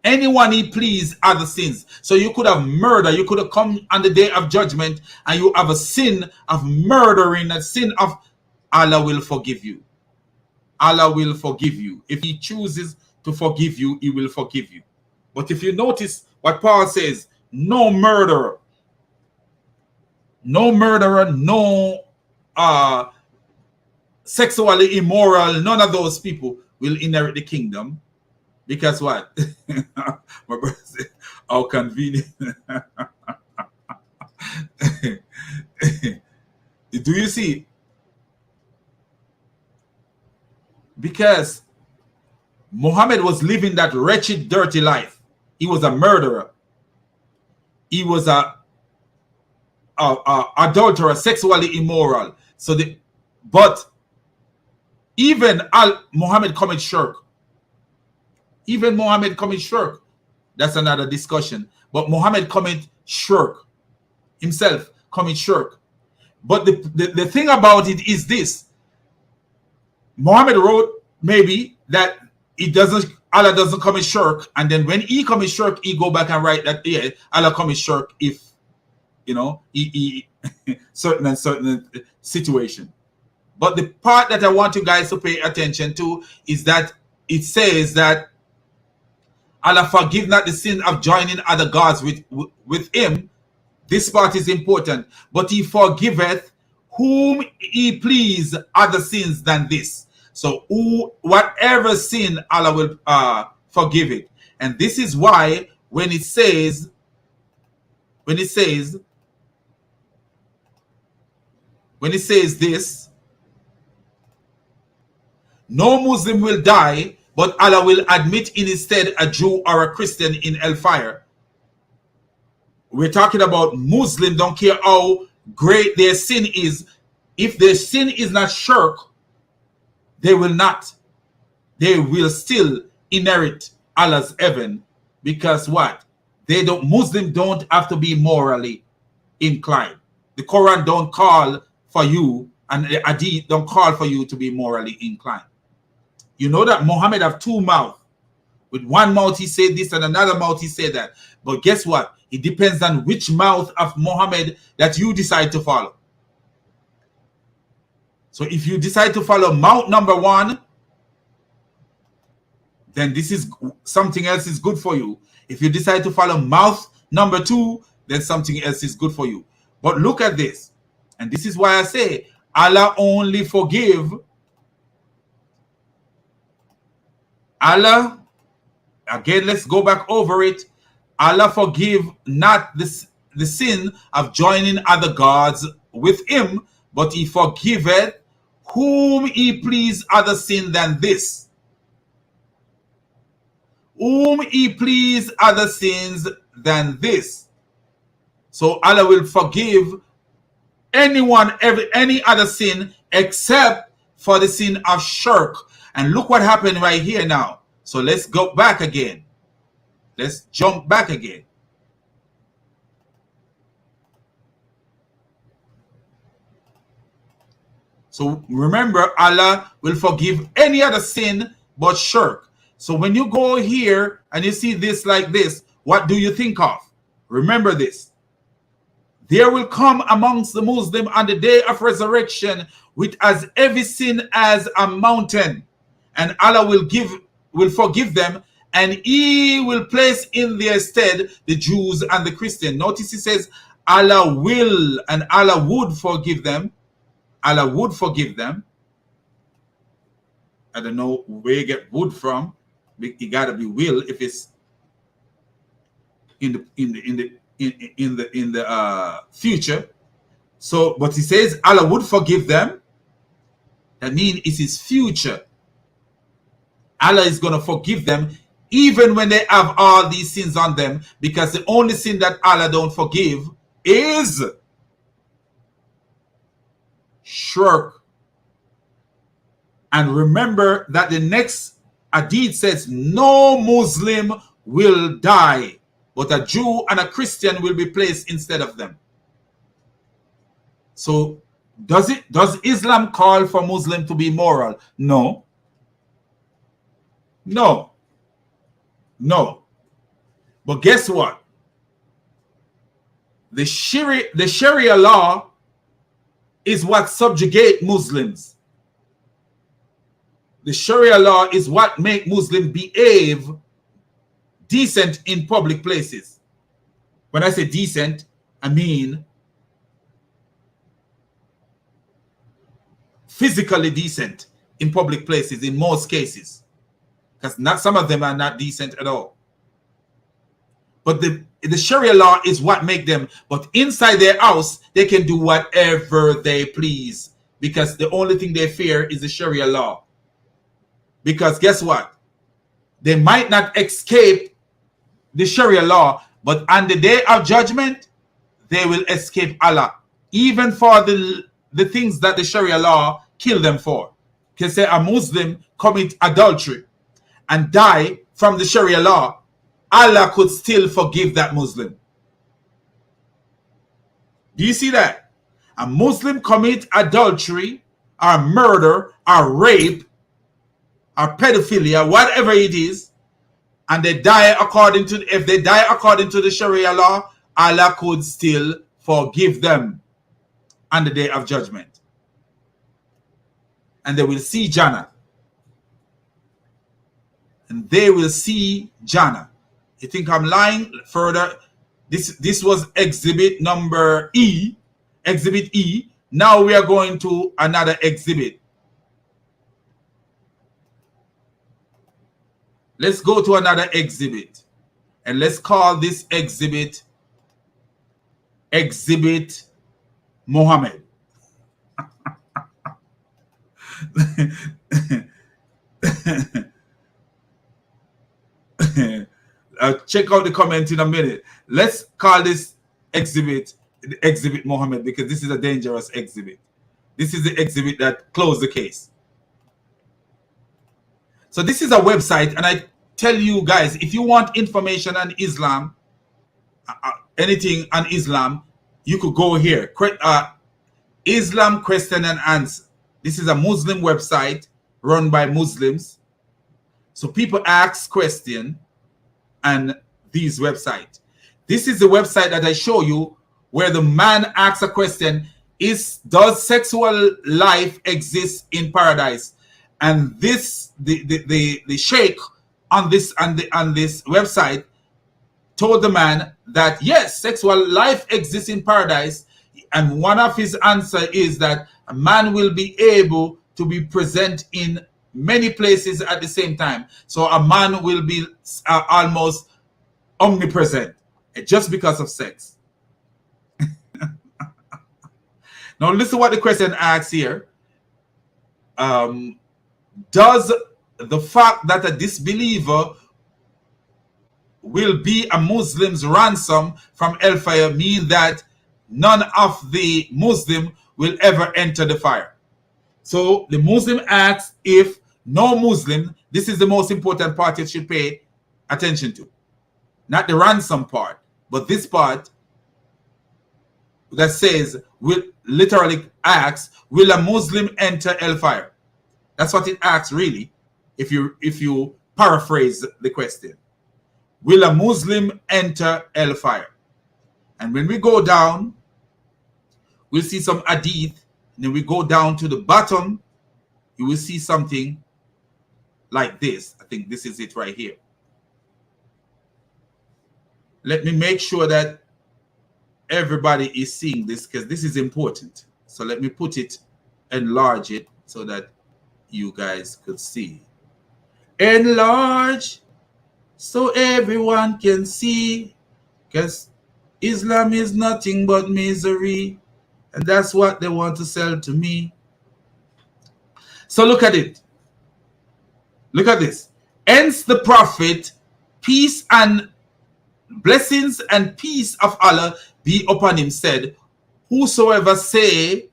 Anyone he please other sins. So you could have murder, you could have come on the day of judgment and you have a sin of murdering, a sin of, Allah will forgive you. Allah will forgive you. If he chooses to forgive you, he will forgive you. But if you notice what Paul says, no murderer, no sexually immoral, none of those people will inherit the kingdom. Because what? My brother said, how convenient. Do you see? Because Muhammad was living that wretched, dirty life. He was a murderer. He was a adulterer, sexually immoral. But even Muhammad commit shirk. Even Muhammad commit shirk. That's another discussion. But Muhammad commit shirk. Himself commit shirk. But the thing about it is this. Muhammad wrote maybe that Allah doesn't commit shirk, and then when he commit shirk, he go back and write that Allah commit shirk if he certain situation. But the part that I want you guys to pay attention to is that it says that Allah forgive not the sin of joining other gods with him. This part is important. But he forgiveth whom he please other sins than this. So whatever sin, Allah will forgive it. And this is why when it says this, no Muslim will die, but Allah will admit in his stead a Jew or a Christian in hellfire. We're talking about Muslim, don't care how great their sin is. If their sin is not shirk, they will still inherit Allah's heaven. Because what? Muslim don't have to be morally inclined. The Quran don't call for you, and the Hadith don't call for you to be morally inclined. You know that Muhammad have two mouths. With one mouth he said this and another mouth he said that. But guess what? It depends on which mouth of Muhammad that you decide to follow. So if you decide to follow mouth number one, then this is something else is good for you. If you decide to follow mouth number two, then something else is good for you. But look at this. And this is why I say Allah only forgive. Allah, again, let's go back over it. Allah forgive not the sin of joining other gods with him, but he forgiveth whom he please other sin than this. Whom he please other sins than this. So Allah will forgive any other sin except for the sin of shirk. And look what happened right here now. So let's go back again. Let's jump back again. So remember, Allah will forgive any other sin but shirk. So when you go here and you see this like this, what do you think of? Remember this. There will come amongst the Muslims on the day of resurrection with as heavy sin as a mountain. And Allah will forgive them, and he will place in their stead the Jews and the Christians. Notice he says Allah will and Allah would forgive them. Allah would forgive them. I don't know where you get would from. It gotta be will if it's in the future. So, but he says Allah would forgive them. That means it's his future. Allah is going to forgive them even when they have all these sins on them, because the only sin that Allah don't forgive is shirk. And remember that the next hadith says no Muslim will die, but a Jew and a Christian will be placed instead of them. So does Islam call for Muslim to be moral? No. No. No. But guess what? The Sharia law is what subjugate Muslims. The Sharia law is what make Muslims behave decent in public places. When I say decent, I mean physically decent in public places in most cases. Because not some of them are not decent at all. But the Sharia law is what make them, but inside their house, they can do whatever they please. Because the only thing they fear is the Sharia law. Because guess what? They might not escape the Sharia law, but on the day of judgment, they will escape Allah. Even for the things that the Sharia law kill them for. Can say a Muslim commit adultery and die from the Sharia law, Allah could still forgive that Muslim. Do you see that? A Muslim commit adultery or murder or rape or pedophilia, whatever it is, and they die according to, if they die according to the Sharia law, Allah could still forgive them on the day of judgment. And they will see Jannah. And they will see Jannah. You think I'm lying? Further, this was exhibit number E, exhibit E. Now we are going to another exhibit. Let's go to another exhibit. And let's call this exhibit Exhibit Muhammad. Check out the comment in a minute. Let's call this exhibit Exhibit Muhammad, because this is a dangerous exhibit. This is the exhibit that closed the case. So this is a website, and I tell you guys, if you want information on Islam, anything on Islam, you could go here. Islam Question and Answer. This is a Muslim website run by Muslims. So people ask questions on these websites. This is the website that I show you where the man asks a question: does sexual life exist in paradise? And this the sheikh on this website told the man that yes, sexual life exists in paradise, and one of his answer is that a man will be able to be present in many places at the same time. So a man will be almost omnipresent just because of sex. Now listen what the question asks here. Does the fact that a disbeliever will be a Muslim's ransom from hellfire mean that none of the Muslim will ever enter the fire? So the Muslim asks if no Muslim, this is the most important part you should pay attention to. Not the ransom part, but this part that says, literally asks, will a Muslim enter hellfire? That's what it asks really, if you paraphrase the question. Will a Muslim enter hellfire? And when we go down, we'll see some hadith, and then we go down to the bottom, you will see something like this. I think this is it right here. Let me make sure that everybody is seeing this, because this is important. So let me put it, enlarge it, so that you guys could see. Enlarge so everyone can see, because Islam is nothing but misery, and that's what they want to sell to me. So look at it. Look at this. Hence the Prophet peace and blessings and peace of Allah be upon him, said, whosoever say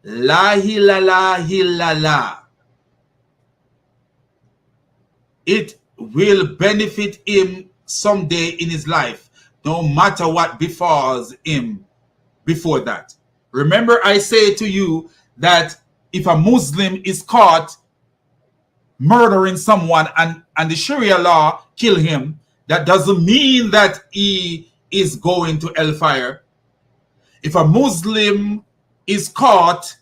La ilaha illallah, it will benefit him someday in his life, no matter what befalls him before that. Remember, I say to you that if a Muslim is caught murdering someone and the Sharia law kill him, that doesn't mean that he is going to hellfire. If a Muslim is caught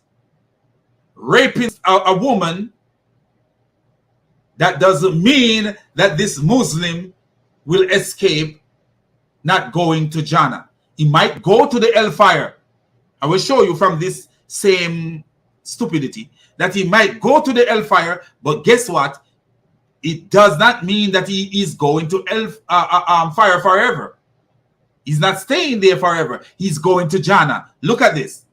raping a woman, that doesn't mean that this Muslim will escape not going to Jannah. He might go to the hellfire. I will show you from this same stupidity that he might go to the hellfire, but guess what? It does not mean that he is going to fire forever. He's not staying there forever. He's going to Jannah. Look at this.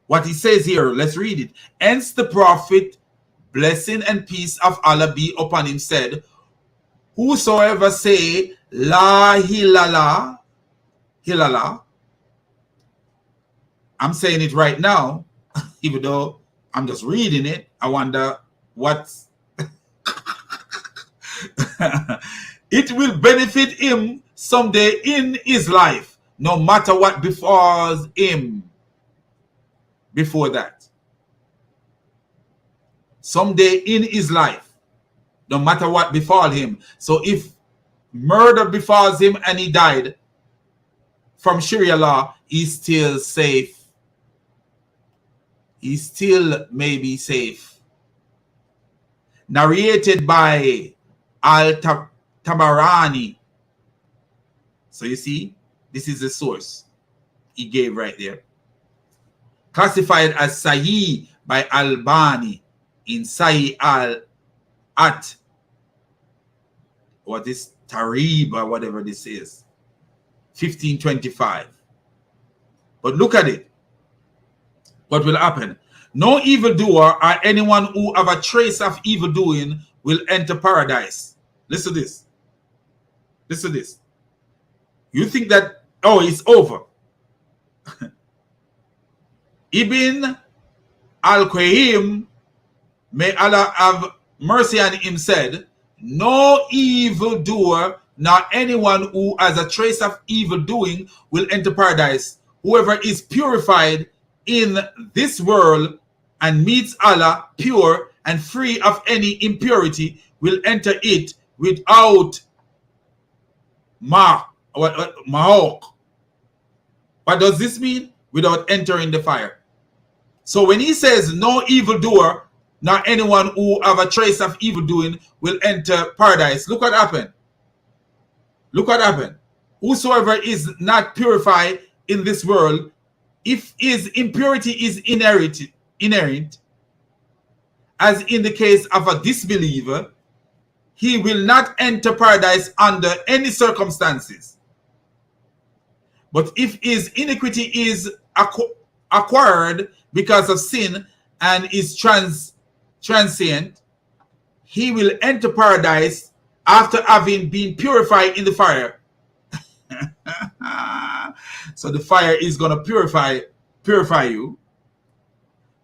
What he says here, let's read it. Hence the prophet, blessing and peace of Allah be upon him, said, whosoever say La ilaha illallah, I'm saying it right now, even though I'm just reading it. I wonder what's it will benefit him someday in his life, no matter what befalls him before that. Someday in his life, no matter what befall him. So if murder befalls him and he died from Sharia law, he's still safe. He still may be safe. Narrated by Al-Tabarani. So you see, this is the source he gave right there. Classified as Sahih by Albani in Sahih at what is Tarib or whatever this is, 1525. But look at it. What will happen? No evildoer or anyone who have a trace of evil doing will enter paradise. Listen to this. Listen to this. You think that, oh, it's over. Ibn al-Qayyim, may Allah have mercy on him, said, no evildoer nor anyone who has a trace of evil doing will enter paradise. Whoever is purified in this world and meets Allah pure and free of any impurity will enter it without mahawk. What does this mean? Without entering the fire. So when he says no evildoer, nor anyone who have a trace of evil doing will enter paradise, look what happened. Look what happened. Whosoever is not purified in this world, if his impurity is inherent, as in the case of a disbeliever, he will not enter paradise under any circumstances. But if his iniquity is acquired because of sin and is transient, he will enter paradise after having been purified in the fire. So the fire is going to purify you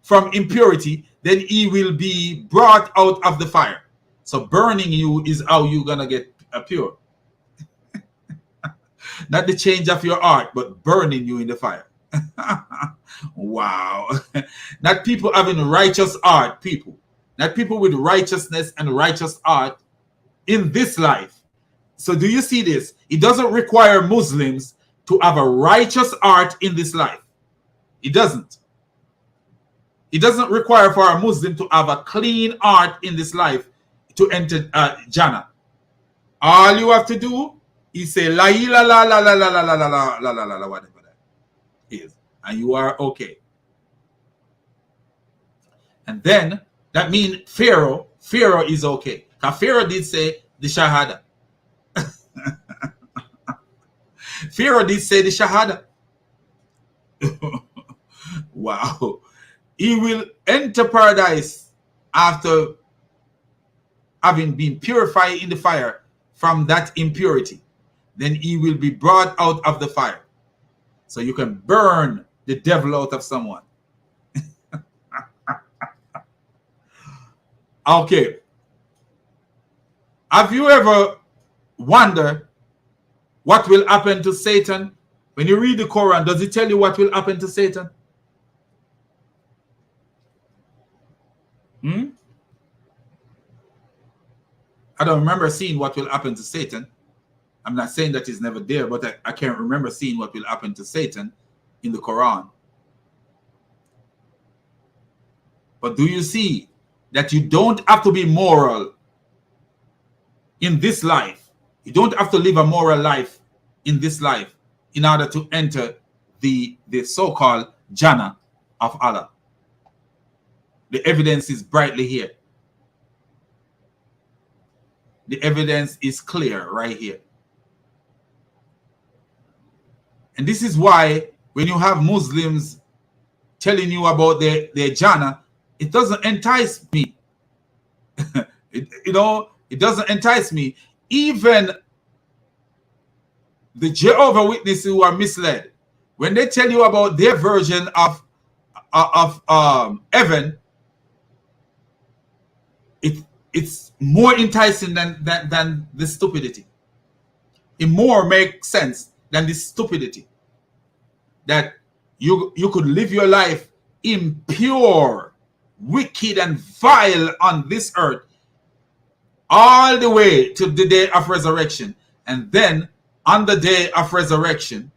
from impurity. Then he will be brought out of the fire. So burning you is how you're going to get pure. Not the change of your heart, but burning you in the fire. Wow. Not people having righteous heart, people. Not people with righteousness and righteous heart in this life. So do you see this? It doesn't require Muslims to have a righteous heart in this life. It doesn't. It doesn't require for a Muslim to have a clean heart in this life to enter Jannah. All you have to do is say la ilaha la la la la la la la la la la whatever that is, and you are okay. And then that means Pharaoh is okay. Because Pharaoh did say the Shahada. Pharaoh did say the Shahada. Wow. He will enter paradise after having been purified in the fire from that impurity, then he will be brought out of the fire. So you can burn the devil out of someone. Okay. Have you ever wondered what will happen to Satan? When you read the Quran, does it tell you what will happen to Satan? I don't remember seeing what will happen to Satan. I'm not saying that he's never there, but I can't remember seeing what will happen to Satan in the Quran. But do you see that you don't have to be moral in this life? You don't have to live a moral life in this life in order to enter the so-called Jannah of Allah. The evidence is brightly here. The evidence is clear right here. And this is why when you have Muslims telling you about their Jannah, it doesn't entice me. It doesn't entice me. Even the Jehovah's Witnesses who are misled, when they tell you about their version of heaven, it's more enticing than the stupidity. It more makes sense than the stupidity that you could live your life impure, wicked, and vile on this earth all the way to the day of resurrection, and then on the day of resurrection,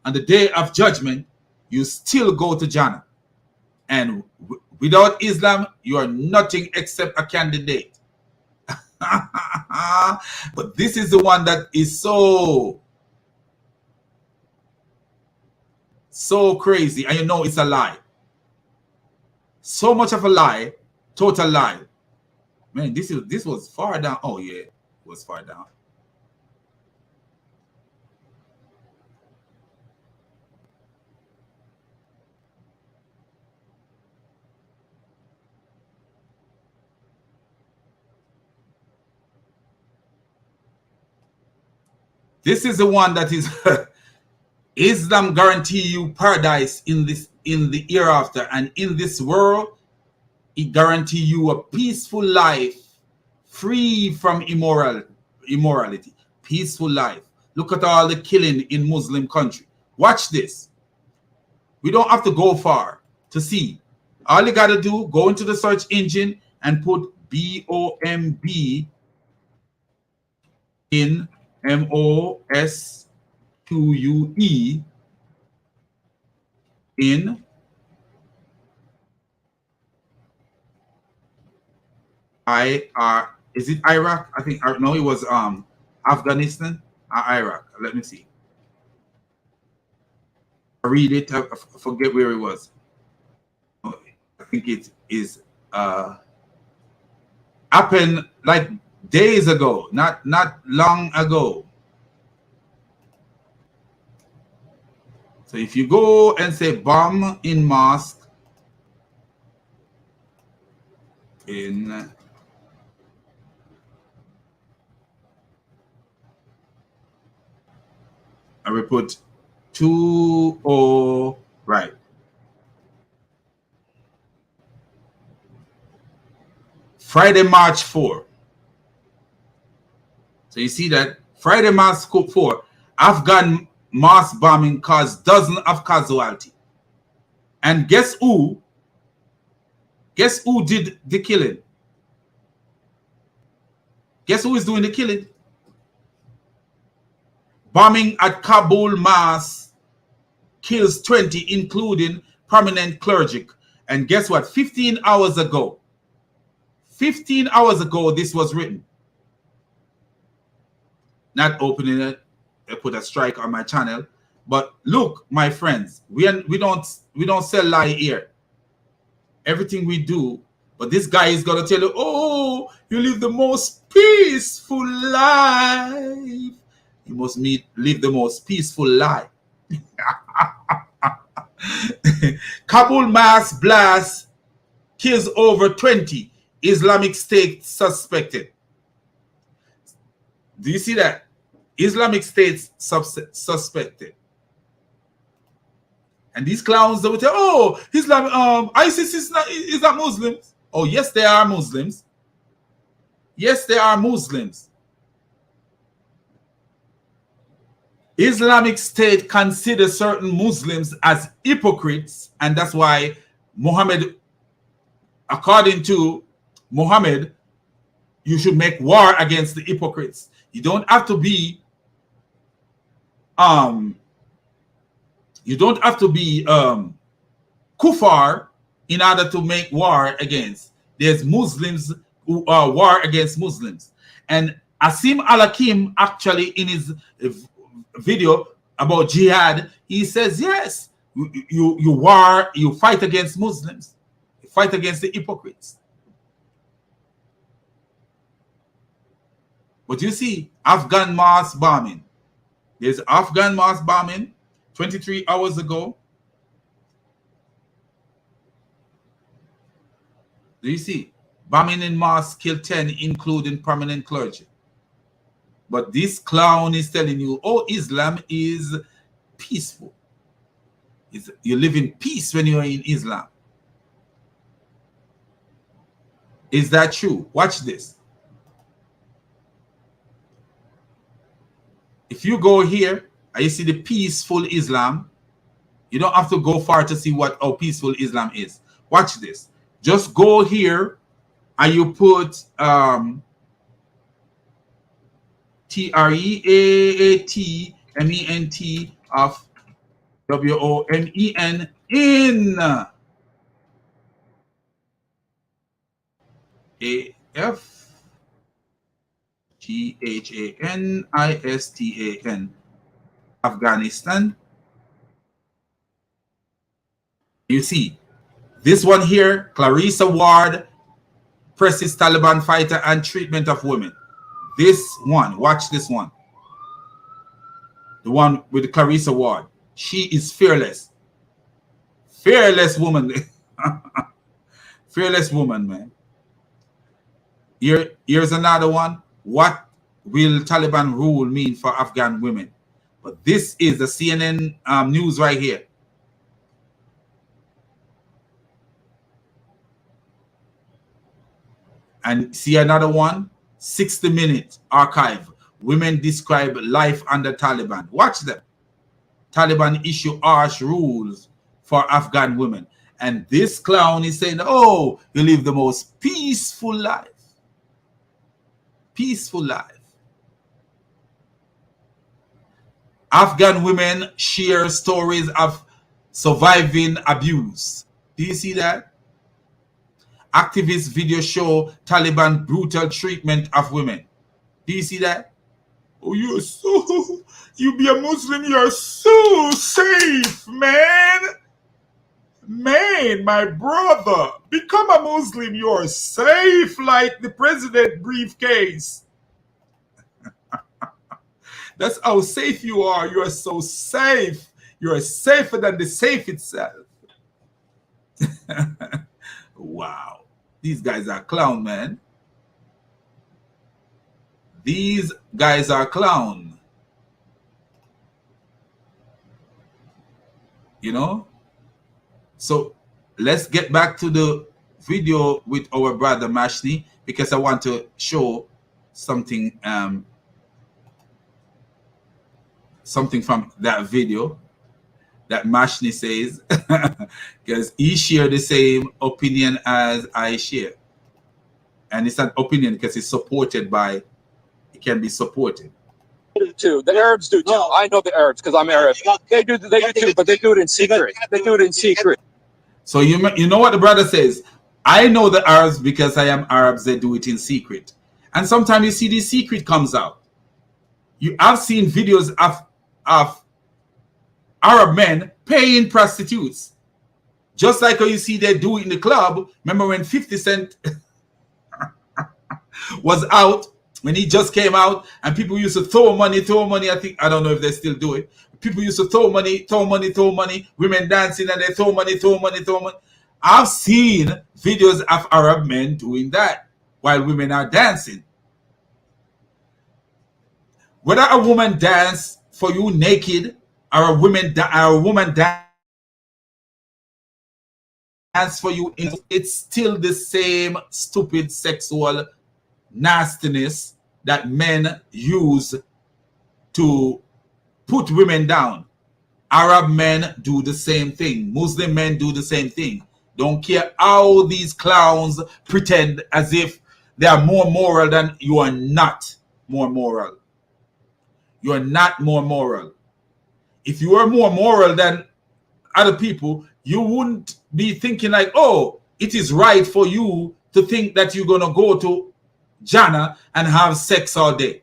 on the day of judgment, you still go to Jannah. And without Islam, you are nothing except a candidate. But this is the one that is so crazy, and you know it's a lie. So much of a lie, total lie. Man, this was far down. Oh yeah, it was far down. This is the one that is Islam guarantee you paradise in the hereafter, and in this world it guarantee you a peaceful life, free from immorality, peaceful life. Look at all the killing in Muslim country. Watch this. We don't have to go far to see. All you got to do, go into the search engine and put BOMB in MOSQUE in is it Iraq? I think no, it was Afghanistan or Iraq. Let me see. I read it. I forget where it was. I think it is happened like days ago, not long ago. So if you go and say bomb in mosque in I will put 20 right. Friday, March 4. So you see that Friday, March 4, Afghan mass bombing caused dozens of casualties. And guess who? Guess who did the killing? Guess who is doing the killing? Bombing at Kabul Mosque kills 20, including prominent clergy. And guess what? 15 hours ago, this was written. Not opening it, I put a strike on my channel. But look, my friends, we don't sell lie here. Everything we do, but this guy is gonna tell you, oh, you live the most peaceful life. You must live the most peaceful life. Kabul mass blast kills over 20 Islamic State suspected. Do you see that? Islamic State suspected. And these clowns, they would say, oh, ISIS is not Muslims. Oh, yes, they are Muslims. Yes, they are Muslims. Islamic State considers certain Muslims as hypocrites, and that's why Muhammad, according to Muhammad, you should make war against the hypocrites. You don't have to be kuffar in order to make war against. There's Muslims who are war against Muslims. And Asim Al-Hakim, actually, in his video about jihad, he says, yes, you fight against Muslims. You fight against the hypocrites. But you see, Afghan mass bombing. There's Afghan mass bombing 23 hours ago. Do you see? Bombing in mosque killed 10, including prominent clergy. But this clown is telling you, oh, Islam is peaceful. You live in peace when you're in Islam. Is that true? Watch this. If you go here and you see the peaceful Islam, you don't have to go far to see how peaceful Islam is. Watch this. Just go here and you put TREAATMENT of WOMEN in AFGHANISTAN, Afghanistan. You see this one here, Clarissa Ward presses Taliban fighter and treatment of women. This one, watch this one. The one with Clarissa Ward. She is fearless. Fearless woman. Fearless woman, man. Here's another one. What will Taliban rule mean for Afghan women? But this is the CNN news right here. And see another one, 60-minute archive. Women describe life under Taliban. Watch them. Taliban issue harsh rules for Afghan women. And this clown is saying, oh, you live the most peaceful life. Peaceful life. Afghan women share stories of surviving abuse. Do you see that? Activist video show Taliban brutal treatment of women. Do you see that? Oh, you be a Muslim, you're so safe, man. Man, my brother, become a Muslim, you're safe like the president briefcase. That's how safe you are. You are so safe. You are safer than the safe itself. Wow. These guys are clown, man. These guys are clown. You know? So let's get back to the video with our brother Mashni, because I want to show something something from that video that Mashni says, because he shared the same opinion as I share. And it's an opinion because it's supported by, it can be supported. Too. The Arabs do too. No. I know the Arabs because I'm Arab. They do too, but they do it in secret. They do it in secret. So you know what the brother says? I know the Arabs because I am Arabs. They do it in secret. And sometimes you see the secret comes out. I've seen videos of Arab men paying prostitutes. Just like how you see they do it in the club. Remember when 50 Cent was out, when he just came out, and people used to throw money. I don't know if they still do it. People used to throw money. Women dancing and they throw money. I've seen videos of Arab men doing that while women are dancing. Whether a woman dance for you naked or a woman dance for you, it's still the same stupid sexual nastiness that men use to put women down. Arab men do the same thing. Muslim men do the same thing. Don't care how these clowns pretend as if they are more moral than you are. Not more moral. You are not more moral. If you were more moral than other people, you wouldn't be thinking like, oh, it is right for you to think that you're going to go to Jannah and have sex all day.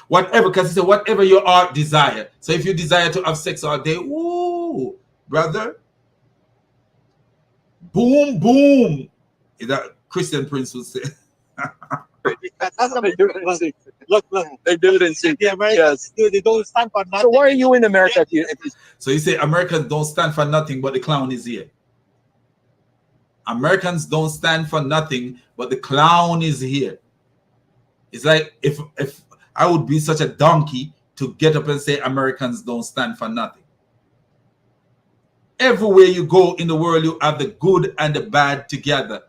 Whatever, because he said, whatever your heart desire. So if you desire to have sex all day, ooh, brother, boom, boom. Is that Christian Prince would say? That's what they do. Look, They do it in secret. the Americans, they don't stand for nothing. So why are you in America if you So you say Americans don't stand for nothing, but the clown is here. Americans don't stand for nothing, but the clown is here. It's like if I would be such a donkey to get up and say Americans don't stand for nothing. Everywhere you go in the world, you have the good and the bad together.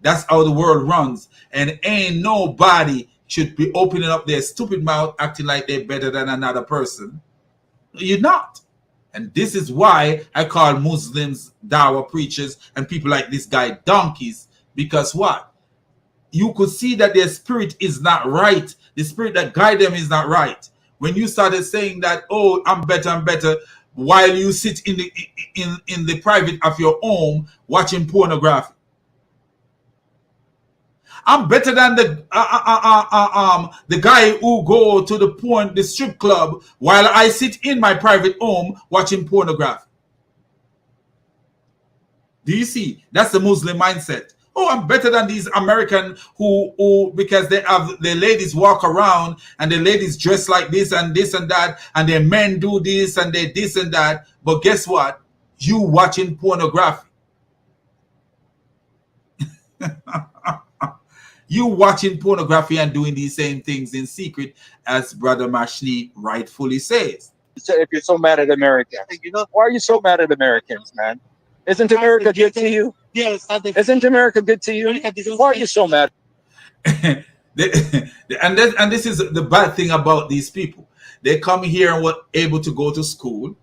That's how the world runs. And ain't nobody should be opening up their stupid mouth acting like they're better than another person. You're not. And this is why I call Muslims dawah preachers and people like this guy donkeys. Because what? You could see that their spirit is not right. The spirit that guide them is not right. When you started saying that, oh, I'm better, while you sit in the private of your home watching pornography. I'm better than the guy who go to the strip club while I sit in my private home watching pornography. Do you see? That's the Muslim mindset. Oh, I'm better than these American who because they have the ladies walk around and the ladies dress like this and that, and their men do this and they this and that. But guess what? You watching pornography. You watching pornography and doing these same things in secret, as Brother Mashni rightfully says. if you're so mad at Americans? Why are you so mad at Americans, man? Isn't America good to you? Yes, Isn't America good to you? Why are you so mad? And this is the bad thing about these people. They come here and were able to go to school,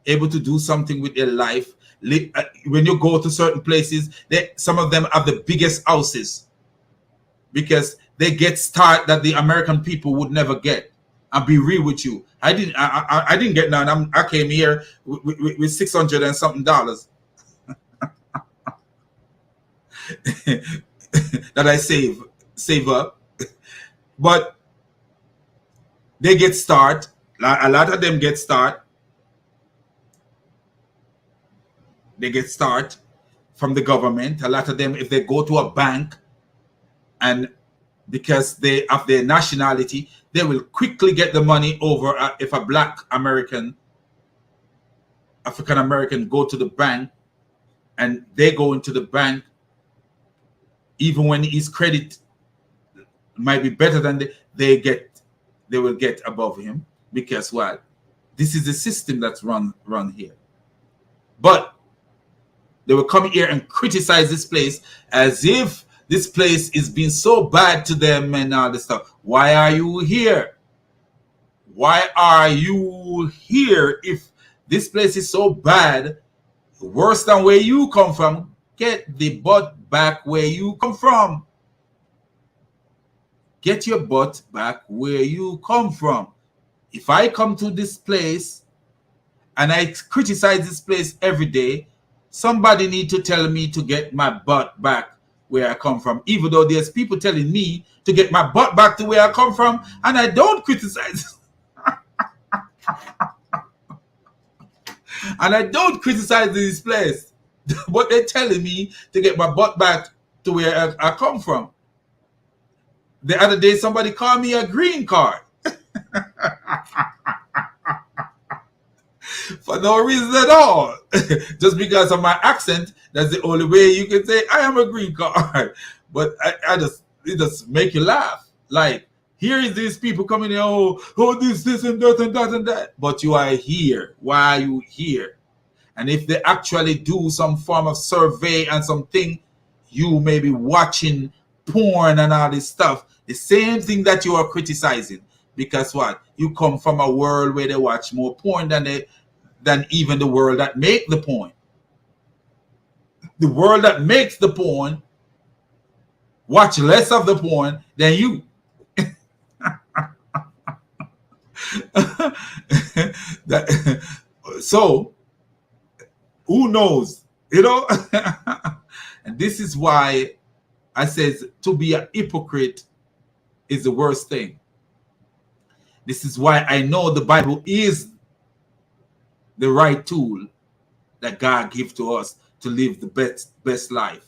able to do something with their life. When you go to certain places, some of them have the biggest houses because they get start that the American people would never get. I'll be real with you. I didn't get none. I came here with $600 and something dollars that I save up. But they get start. A lot of them get start. They get start from the government. A lot of them, if they go to a bank, and because they have their nationality, they will quickly get the money over. If a black American, African American go to the bank and they go into the bank, even when his credit might be better than they will get above him, because what? This is the system that's run here. But they will come here and criticize this place as if this place is being so bad to them and all this stuff. Why are you here? Why are you here if this place is so bad, worse than where you come from? Get the butt back where you come from. Get your butt back where you come from. If I come to this place and I criticize this place every day, somebody need to tell me to get my butt back where I come from, even though there's people telling me to get my butt back to where I come from, and I don't criticize. And I don't criticize this place, but they're telling me to get my butt back to where I come from. The other day, somebody called me a green card. For no reason at all. Just because of my accent, that's the only way you can say I am a green card. But it just make you laugh. Like, Here is these people coming in, oh, this, and that, and that, and that. But you are here. Why are you here? And if they actually do some form of survey and something, you may be watching porn and all this stuff. The same thing that you are criticizing. Because what? You come from a world where they watch more porn than even the world that make the porn. The world that makes the porn watch less of the porn than you. So who knows, and this is why I says to be a hypocrite is the worst thing. This is why I know the Bible is the right tool that God gives to us to live the best life.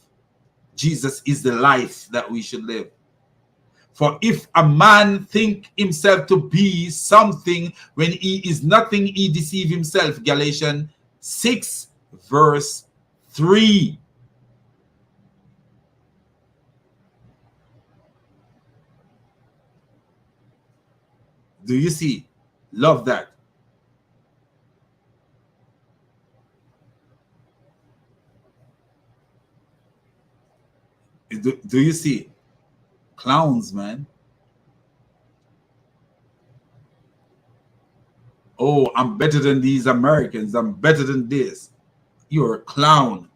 Jesus is the life that we should live. For if a man think himself to be something when he is nothing, he deceive himself. Galatians 6 verse 3. Do you see? Love that. Do you see? Clowns, man. Oh, I'm better than these Americans. I'm better than this. You're a clown.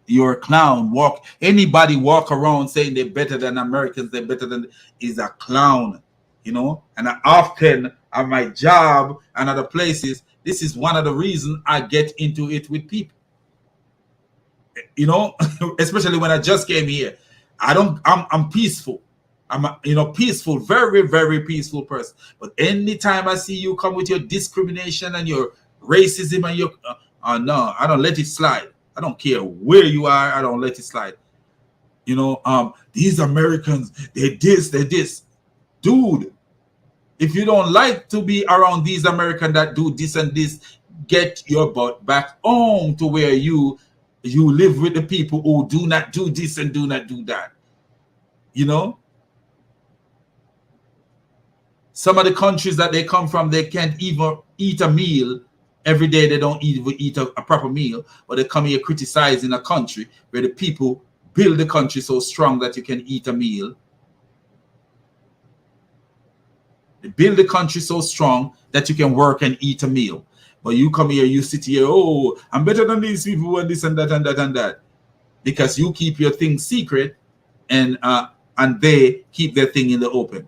You're a clown. Anybody walk around saying they're better than Americans, they're better than, is a clown. And I often at my job and other places, this is one of the reasons I get into it with people. Especially when I just came here. I'm peaceful. I'm a peaceful, very, very peaceful person. But anytime I see you come with your discrimination and your racism and your no, I don't let it slide. I don't care where you are, I don't let it slide. These Americans, they're this. Dude, if you don't like to be around these Americans that do this and this, get your butt back home to where you live with the people who do not do this and do not do that. Some of the countries that they come from, they can't even eat a meal every day. They don't even eat a proper meal, but they come here criticizing a country where the people build the country so strong that you can eat a meal. They build the country so strong that you can work and eat a meal. But you come here, you sit here, oh, I'm better than these people and this and that and that and that. Because you keep your thing secret and they keep their thing in the open.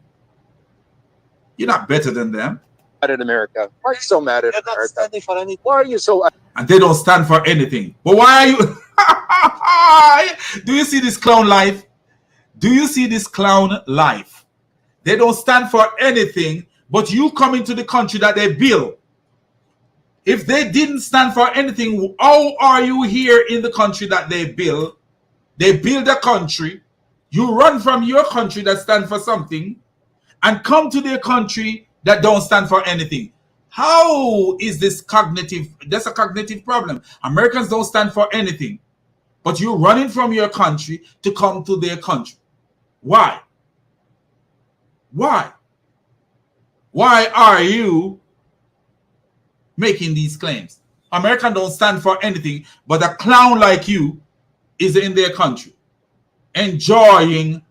You're not better than them. Mad at America. Why are you so mad at They're not America? standing for anything. Why are you so? And they don't stand for anything. But why are you? Do you see this clown life? Do you see this clown life? They don't stand for anything, but you come into the country that they build. If they didn't stand for anything, how are you here in the country that they build? They build a country. You run from your country that stands for something and come to their country that don't stand for anything. How is this cognitive? That's a cognitive problem. Americans don't stand for anything, but you're running from your country to come to their country. Why? Why? Why are you making these claims? Americans don't stand for anything, but a clown like you is in their country, enjoying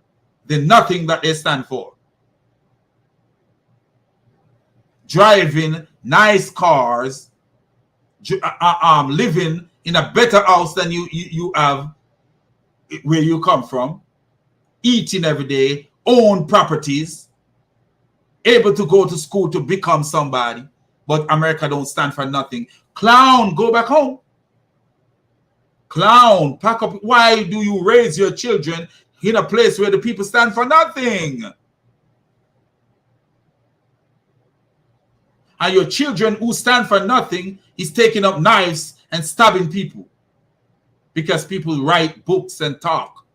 the nothing that they stand for. Driving nice cars, living in a better house than you have where you come from, eating every day, own properties, able to go to school to become somebody. But America don't stand for nothing. Clown, go back home. Clown, pack up. Why do you raise your children in a place where the people stand for nothing? And your children who stand for nothing is taking up knives and stabbing people because people write books and talk.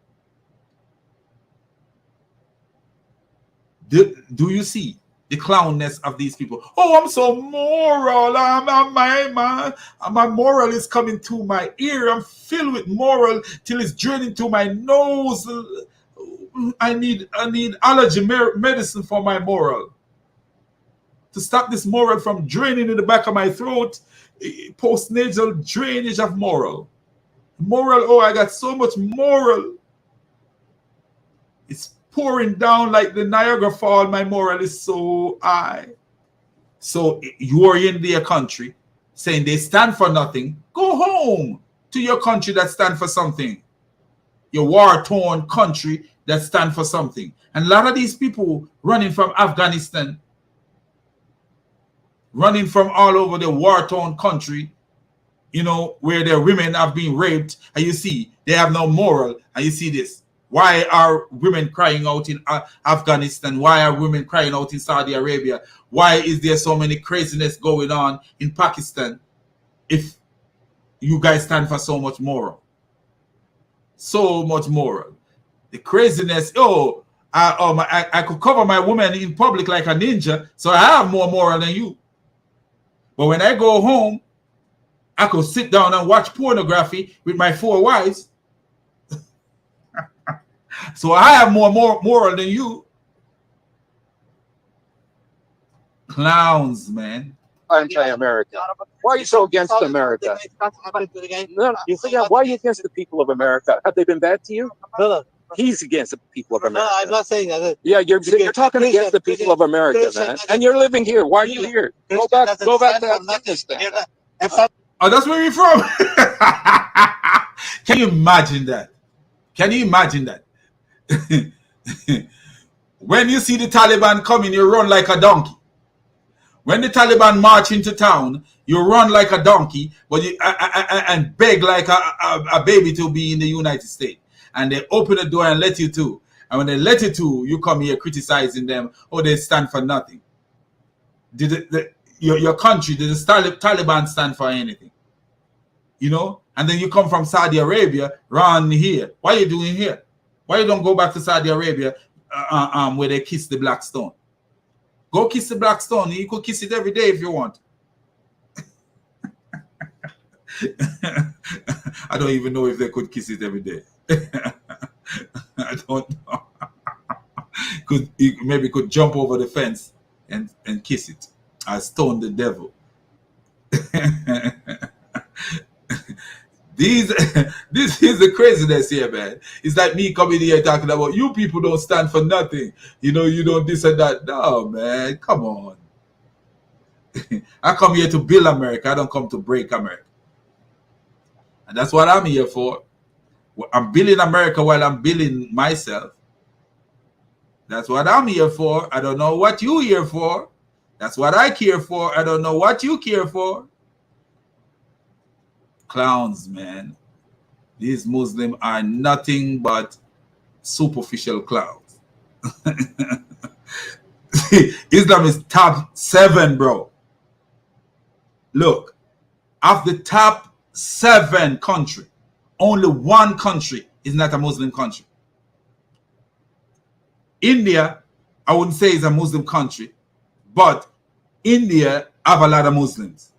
Do you see the clownness of these people? Oh, I'm so moral. My moral is coming to my ear. I'm filled with moral till it's draining to my nose. I need allergy medicine for my moral. To stop this moral from draining in the back of my throat, postnasal drainage of moral. Moral, oh, I got so much moral. It's pouring down like the Niagara Fall. My moral is so high. So you are in their country saying they stand for nothing. Go home to your country that stand for something. Your war-torn country that stand for something. And a lot of these people running from Afghanistan, running from all over the war-torn country, you know, where their women have been raped, and you see they have no moral, and you see this. Why are women crying out in Afghanistan? Why are women crying out in Saudi Arabia? Why is there so many craziness going on in Pakistan if you guys stand for so much moral? So much moral. The craziness, I could cover my woman in public like a ninja, so I have more moral than you. But when I go home, I could sit down and watch pornography with my 4 wives. So I have more moral than you. Clowns, man. Anti-American. Why are you so against America? No, you think, why are you against the people of America? Have they been bad to you? No. He's against the people of America. No, I'm not saying that. Yeah, you're talking against the people of America, man. And you're living here. Why are you here? Go back to Afghanistan. Oh, that's where you're from. Can you imagine that? Can you imagine that? When you see the Taliban coming, you run like a donkey. When the Taliban march into town, you run like a donkey, but you and beg like a baby to be in the United States. And they open the door and let you to. And when they let you to, you come here criticizing them. Oh, they stand for nothing. Your country, did the Taliban stand for anything? You know? And then you come from Saudi Arabia, run here. What are you doing here? Why you don't go back to Saudi Arabia where they kiss the black stone? Go kiss the black stone. You could kiss it every day if you want. I don't even know if they could kiss it every day. I don't know. Maybe could jump over the fence and kiss it. I stone the devil. This is the craziness here, man. It's like me coming here talking about you people don't stand for nothing. You know, you don't this and that. No, man, come on. I come here to build America. I don't come to break America. And that's what I'm here for. I'm building America while I'm building myself. That's what I'm here for. I don't know what you're here for. That's what I care for. I don't know what you care for. Clowns, man. These Muslims are nothing but superficial clowns. Islam is top 7, bro. Look, of the top 7 countries, only 1 country is not a Muslim country. India, I wouldn't say is a Muslim country, but India have a lot of Muslims.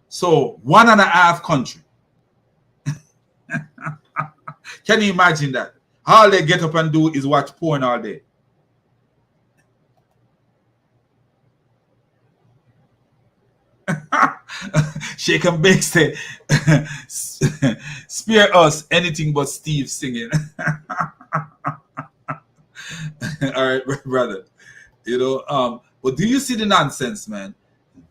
So 1.5 country. Can you imagine that? All they get up and do is watch porn all day. Shake and bake say, spare us anything but Steve singing. All right, brother. You know, but do you see the nonsense, man?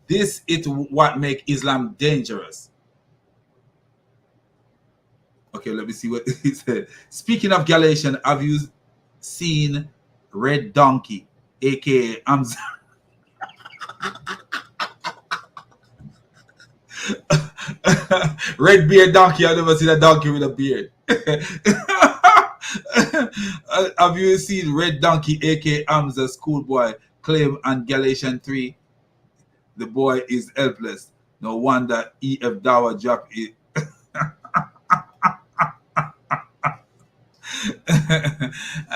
This is what make Islam dangerous. Okay, let me see what he said. Speaking of Galatian, have you seen Red Donkey, aka Hamza? Red beard donkey. I've never seen a donkey with a beard. Have you seen Red Donkey, aka Hamza, schoolboy, claim on Galatians 3? The boy is helpless. No wonder E.F. Dower dropped it.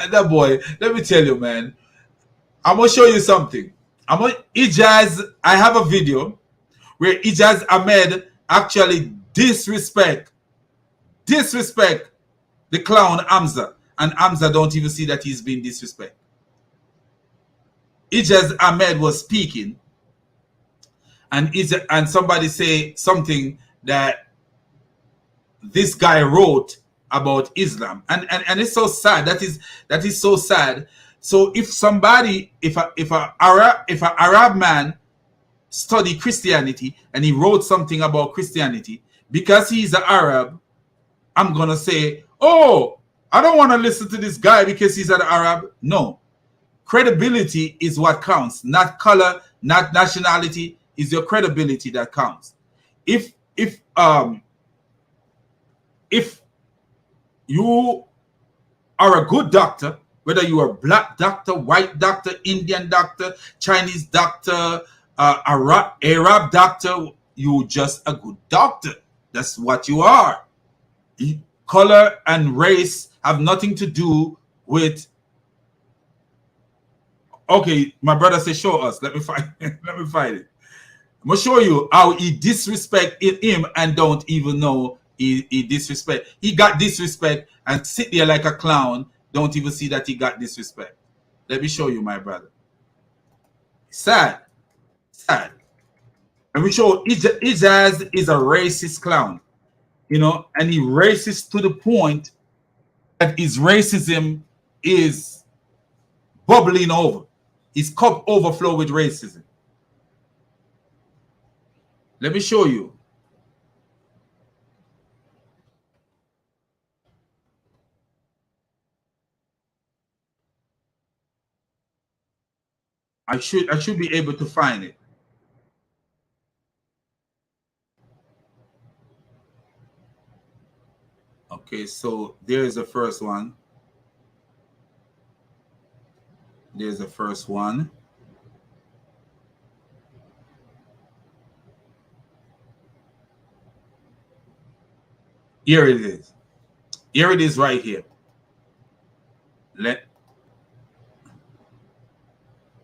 That boy, let me tell you, man. I'm gonna show you something. I have a video where Ijaz Ahmed actually disrespect the clown Hamza. and Hamza don't even see that he's being disrespected. Ijaz Ahmed was speaking, and somebody say something that this guy wrote about Islam, and it's so sad. That is so sad. So if somebody, if a Arab man study Christianity and he wrote something about Christianity, because he's an Arab, I'm gonna say, oh, I don't want to listen to this guy because he's an Arab. No, credibility is what counts, not color, not nationality. Is your credibility that counts. If you are a good doctor, whether you are black doctor, white doctor, Indian doctor, Chinese doctor, Arab doctor, you just a good doctor. That's what you are. Color and race have nothing to do with. Okay, my brother says, show us. Let me find it. Let me find it. I'm gonna show you how he disrespect him and don't even know he disrespect. He got disrespect and sit there like a clown. Don't even see that he got disrespect. Let me show you, my brother. Sad. Sad. And we show Ijaz is a racist clown, you know, and he racist to the point that his racism is bubbling over. His cup overflow with racism. Let me show you. I should be able to find it. Okay, so there's the first one. There's the first one. Here it is. Here it is right here.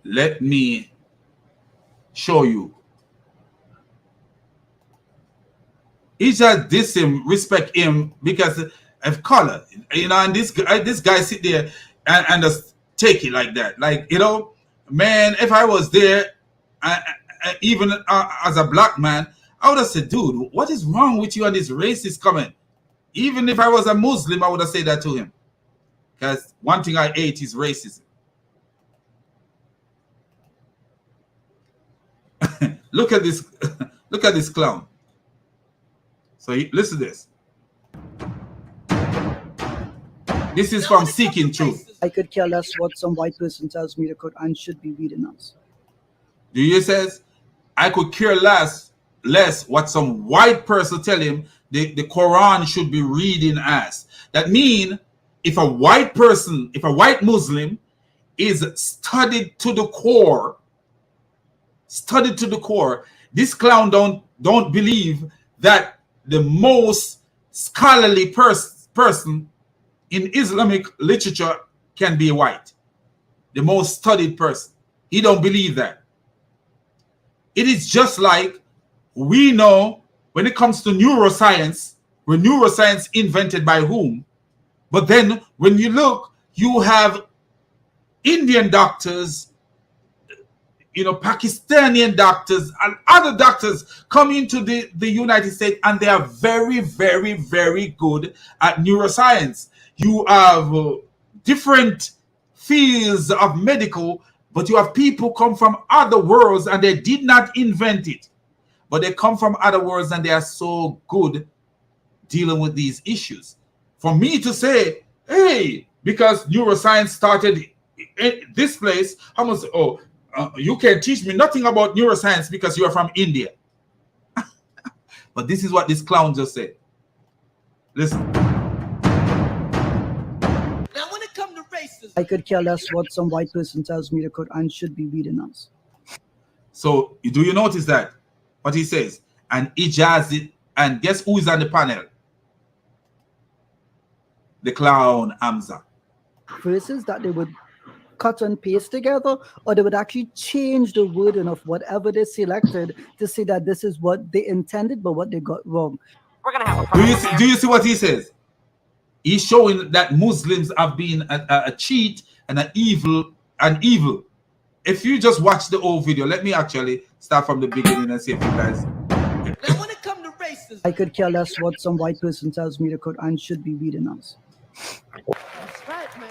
Let me show you. He just diss him, respect him because of color, you know. And this guy sit there and just take it like that, like, you know, man. If I was there, even as a black man, I would have said, dude, what is wrong with you and this racist comment? Even if I was a Muslim, I would have said that to him, because one thing I hate is racism. Look at this. Look at this clown. So listen to this. This is from Seeking Truth. I could care less what some white person tells me the Quran should be reading us. Do you says I could care less what some white person tell him the Quran should be reading as. That mean if a white person, if a white Muslim is studied to the core, this clown don't believe that the most scholarly person in Islamic literature can be white. The most studied person. He don't believe that. It is just like we know when it comes to neuroscience, when neuroscience invented by whom? But then when you look, you have Indian doctors, you know, Pakistani doctors and other doctors come into the United States, and they are very, very, very good at neuroscience. You have different fields of medical, but you have people come from other worlds and they did not invent it. But they come from other worlds and they are so good dealing with these issues. For me to say, hey, because neuroscience started in this place, I must say, oh, you can teach me nothing about neuroscience because you are from India. But this is what this clown just said. Listen. Now, when it comes to racism, I could care less what some white person tells me the Quran should be reading us. So, do you notice that? What he says? And Ijaz, and guess who is on the panel? The clown Hamza. Phrases that they would cut and paste together, or they would actually change the wording of whatever they selected to say that this is what they intended, but what they got wrong. We're gonna have a problem. Do you see what he says? He's showing that Muslims have been a cheat and an evil. If you just watch the whole video, let me actually start from the beginning and see if you guys. Now, when it comes to racism, I could care less what some white person tells me the Quran should be reading us. that's right, man.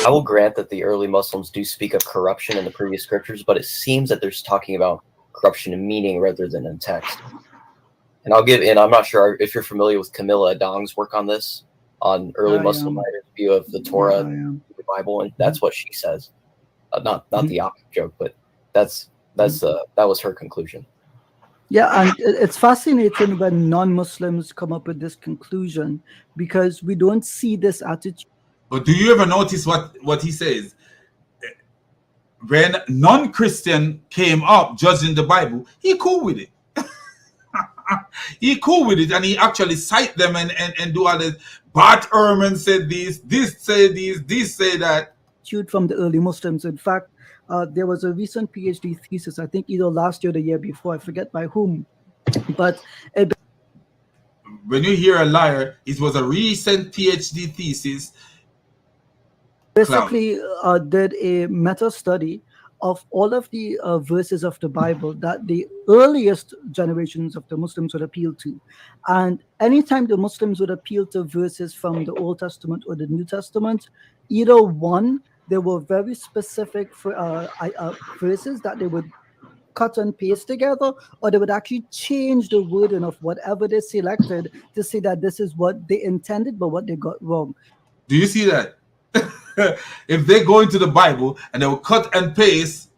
I will grant that the early Muslims do speak of corruption in the previous scriptures, but it seems that they're talking about corruption in meaning rather than in text. And I'm not sure if you're familiar with Camilla Adong's work on this, on early Muslim writers' view of the Torah and the Bible, and that's what she says. Not the opposite joke, but that was her conclusion. Yeah, and it's fascinating when non-Muslims come up with this conclusion, because we don't see this attitude. But do you ever notice what he says? When non-Christian came up judging the Bible, he cool with it. He cool with it, and he actually cite them and do all this. Bart Ehrman said this say this say that. From the early Muslims. In fact, there was a recent PhD thesis, I think either last year or the year before, I forget by whom, but when you hear a liar, it was a recent PhD thesis. Basically did a meta study of all of the verses of the Bible that the earliest generations of the Muslims would appeal to. And anytime the Muslims would appeal to verses from the Old Testament or the New Testament, either one, there were very specific verses that they would cut and paste together, or they would actually change the wording of whatever they selected to say that this is what they intended, but what they got wrong. Do you see that? If they go into the Bible and they will cut and paste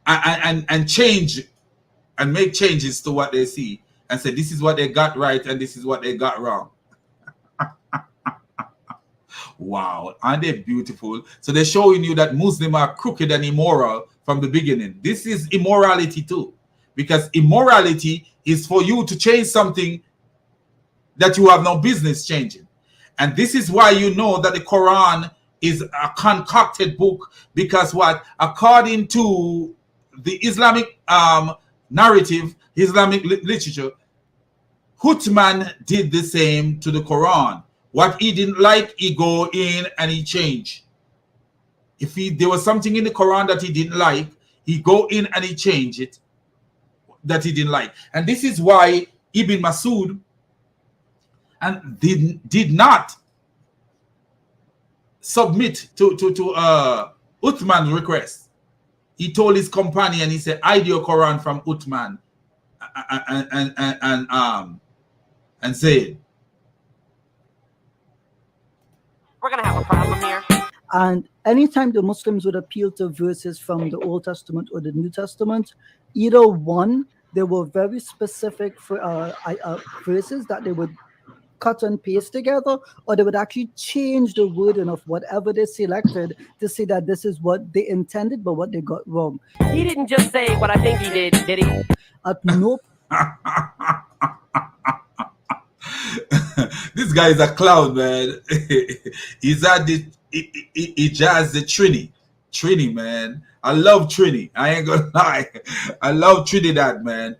and change and make changes to what they see and say this is what they got right and this is what they got wrong. Wow, aren't they beautiful? So they're showing you that Muslims are crooked and immoral from the beginning. This is immorality too, because immorality is for you to change something that you have no business changing. And this is why you know that the Quran is a concocted book, because what? According to the Islamic narrative, Islamic literature, Uthman did the same to the Quran. What he didn't like, he go in and he change. If there was something in the Quran that he didn't like, he go in and he change it that he didn't like. And this is why Ibn Masud and did not submit to Uthman's request. He told his companion, he said, hide your Quran from Uthman and say, We're gonna have a problem here. And anytime the Muslims would appeal to verses from the Old Testament or the New Testament, either one, there were very specific verses that they would cut and paste together, or they would actually change the wording of whatever they selected to say that this is what they intended, but what they got wrong. He didn't just say what I think he did he? At no This guy is a clown, man. He's at he jazz the Trini, man. I love Trini. I ain't gonna lie. I love Trinidad, man.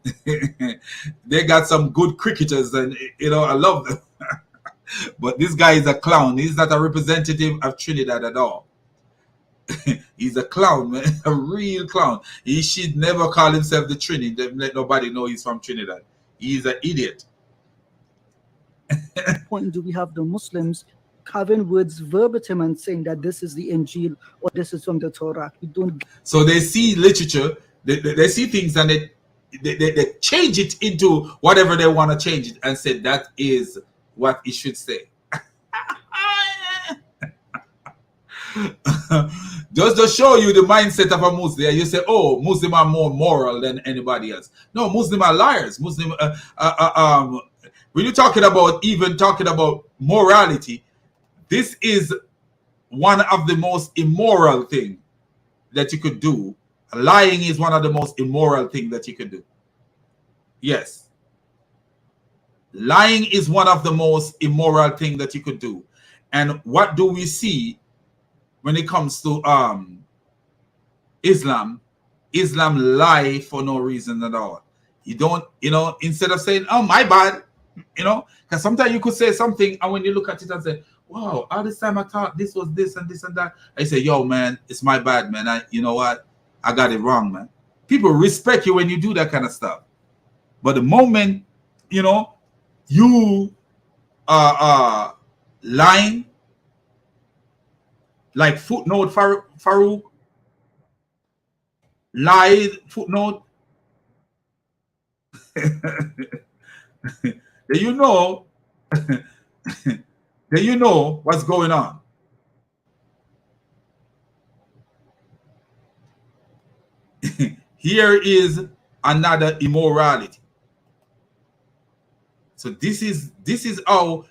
They got some good cricketers, and I love them. But this guy is a clown. He's not a representative of Trinidad at all. He's a clown, man. A real clown. He should never call himself the Trini. Let nobody know he's from Trinidad. He's an idiot. point do we have the Muslims having words verbatim and saying that this is the Injil or this is from the Torah? We don't. So they see literature, they see things, and they change it into whatever they want to change it and say that is what it should say. Just to show you the mindset of a Muslim. You say, oh, Muslims are more moral than anybody else. No, Muslims are liars. When you're talking about morality, this is one of the most immoral things that you could do. Lying is one of the most immoral things that you could do. Yes. Lying is one of the most immoral things that you could do. And what do we see when it comes to Islam? Islam lie for no reason at all. You don't, instead of saying, oh, my bad, You know, because sometimes you could say something, and when you look at it and say, wow, all this time I thought this was this and this and that. I say, yo, man, it's my bad, man. You know what? I got it wrong, man. People respect you when you do that kind of stuff. But the moment, you know, you lying, like footnote Farouk, lied footnote, then you know, then you know what's going on. Here is another immorality. So this is how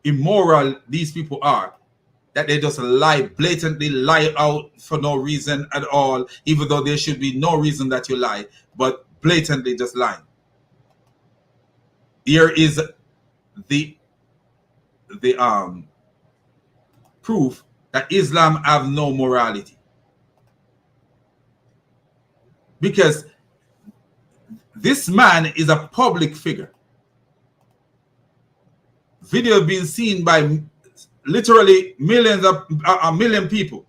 immoral these people are, that they just lie, blatantly lie out for no reason at all, even though there should be no reason that you lie, but blatantly just lying. Here is the proof that Islam have no morality, because this man is a public figure. Video being seen by literally millions of a million people,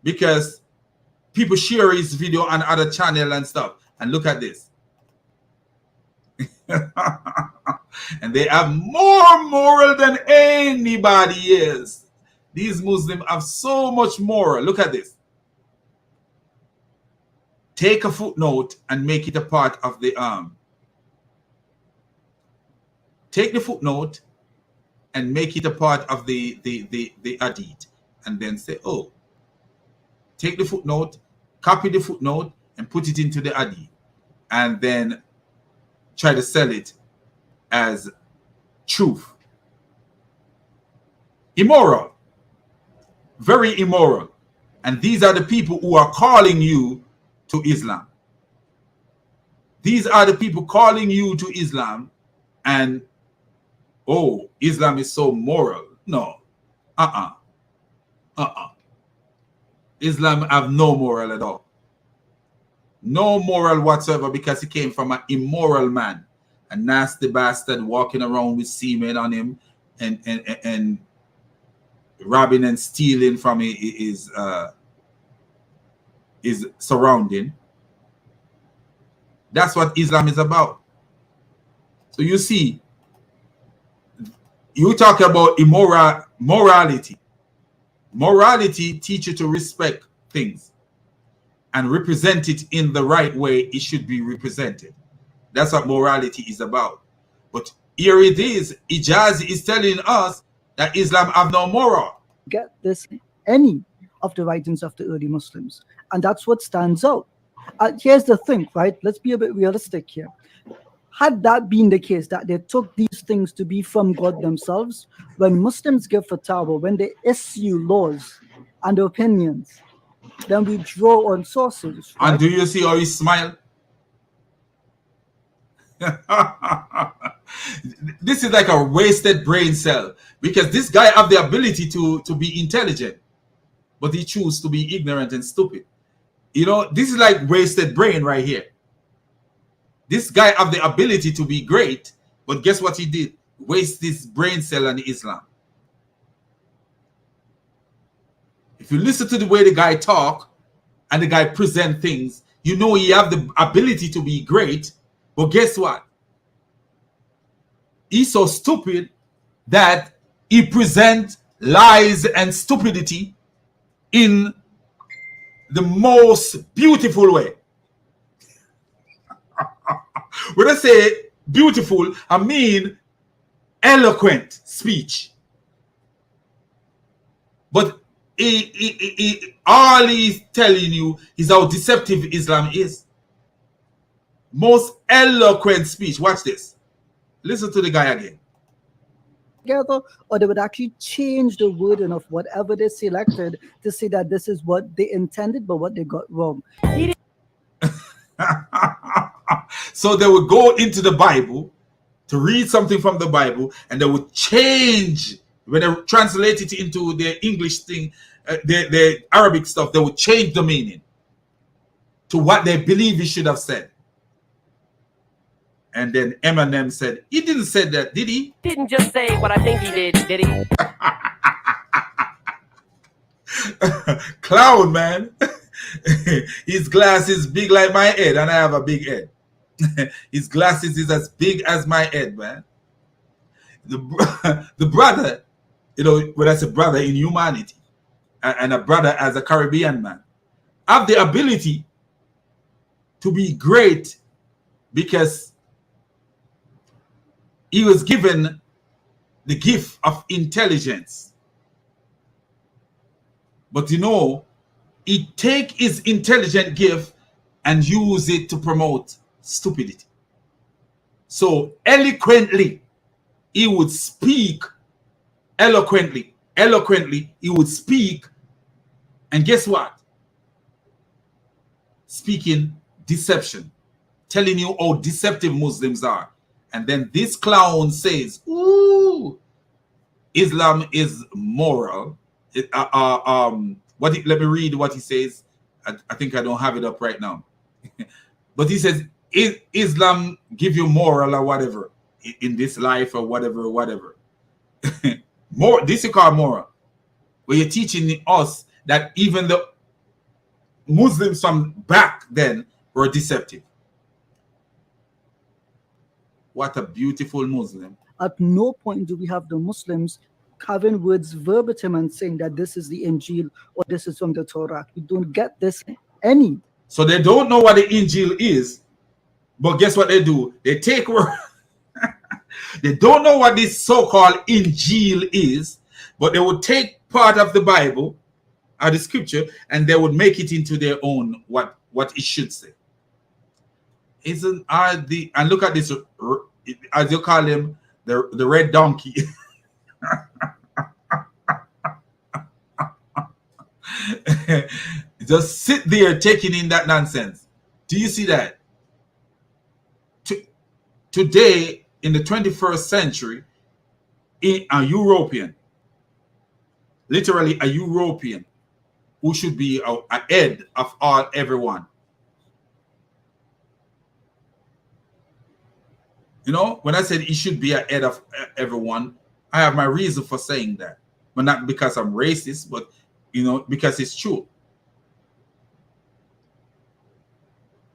because people share his video on other channel and stuff. And look at this. And they have more moral than anybody else. These Muslims have so much moral. Look at this. Take a footnote and make it a part of the take the footnote and make it a part of the hadith, and then say, oh, take the footnote, copy the footnote, and put it into the hadith, and then try to sell it as truth. Immoral. Very immoral. And these are the people who are calling you to Islam. These are the people calling you to Islam, and oh, Islam is so moral. No. Islam have no moral at all. No moral whatsoever, because he came from an immoral man, a nasty bastard walking around with semen on him and robbing and stealing from his surrounding. That's what Islam is about. So you see, you talk about morality. Morality teaches you to respect things and represent it in the right way it should be represented. That's what morality is about. But here it is, Ijaz is telling us that Islam have no moral. Get this, any of the writings of the early Muslims. And that's what stands out. Here's the thing, right? Let's be a bit realistic here. Had that been the case, that they took these things to be from God themselves, when Muslims give fatwa, when they issue laws and opinions, then we draw on sources. Right? And do you see how he smiled? This is like a wasted brain cell, because this guy have the ability to be intelligent, but he chooses to be ignorant and stupid. You know, this is like wasted brain right here. This guy have the ability to be great, but guess what he did? Waste this brain cell on Islam. If you listen to the way the guy talk and the guy present things, you know he have the ability to be great, but guess what? He's so stupid that he present lies and stupidity in the most beautiful way. When I say beautiful, I mean eloquent speech. But all he's telling you is how deceptive Islam is. Most eloquent speech. Watch this. Listen to the guy again. Together, or they would actually change the wording of whatever they selected to say that this is what they intended, but what they got wrong. So they would go into the Bible to read something from the Bible, and they would change, when they translate it into their English thing, their Arabic stuff, they would change the meaning to what they believe he should have said. And then Eminem said, he didn't say that, did he? Didn't just say what I think he did he? Clown, man. His glass is big like my head, and I have a big head. His glasses is as big as my head, man. The brother, you know, when I say brother in humanity, and a brother as a Caribbean man, have the ability to be great because he was given the gift of intelligence. But you know, he take his intelligent gift and use it to promote stupidity. So eloquently, he would speak eloquently. Eloquently, he would speak. And guess what? Speaking deception, telling you how deceptive Muslims are. And then this clown says, ooh, Islam is moral. Let me read what he says. I think I don't have it up right now. But he says, Islam give you moral or whatever in this life or whatever. More, this you call moral. Where you're teaching us that even the Muslims from back then were deceptive. What a beautiful Muslim. At no point do we have the Muslims having words verbatim and saying that this is the Injil or this is from the Torah. We don't get this any. So they don't know what the Injil is, but guess what they do? They take they don't know what this so-called Injil is, but they would take part of the Bible or the scripture and they would make it into their own what it should say. And look at this, as you call him, the red donkey. Just sit there taking in that nonsense. Do you see that? Today, in the 21st century, a European, literally a European, who should be a head of everyone. You know, when I said he should be a head of everyone, I have my reason for saying that. But not because I'm racist, but, you know, because it's true.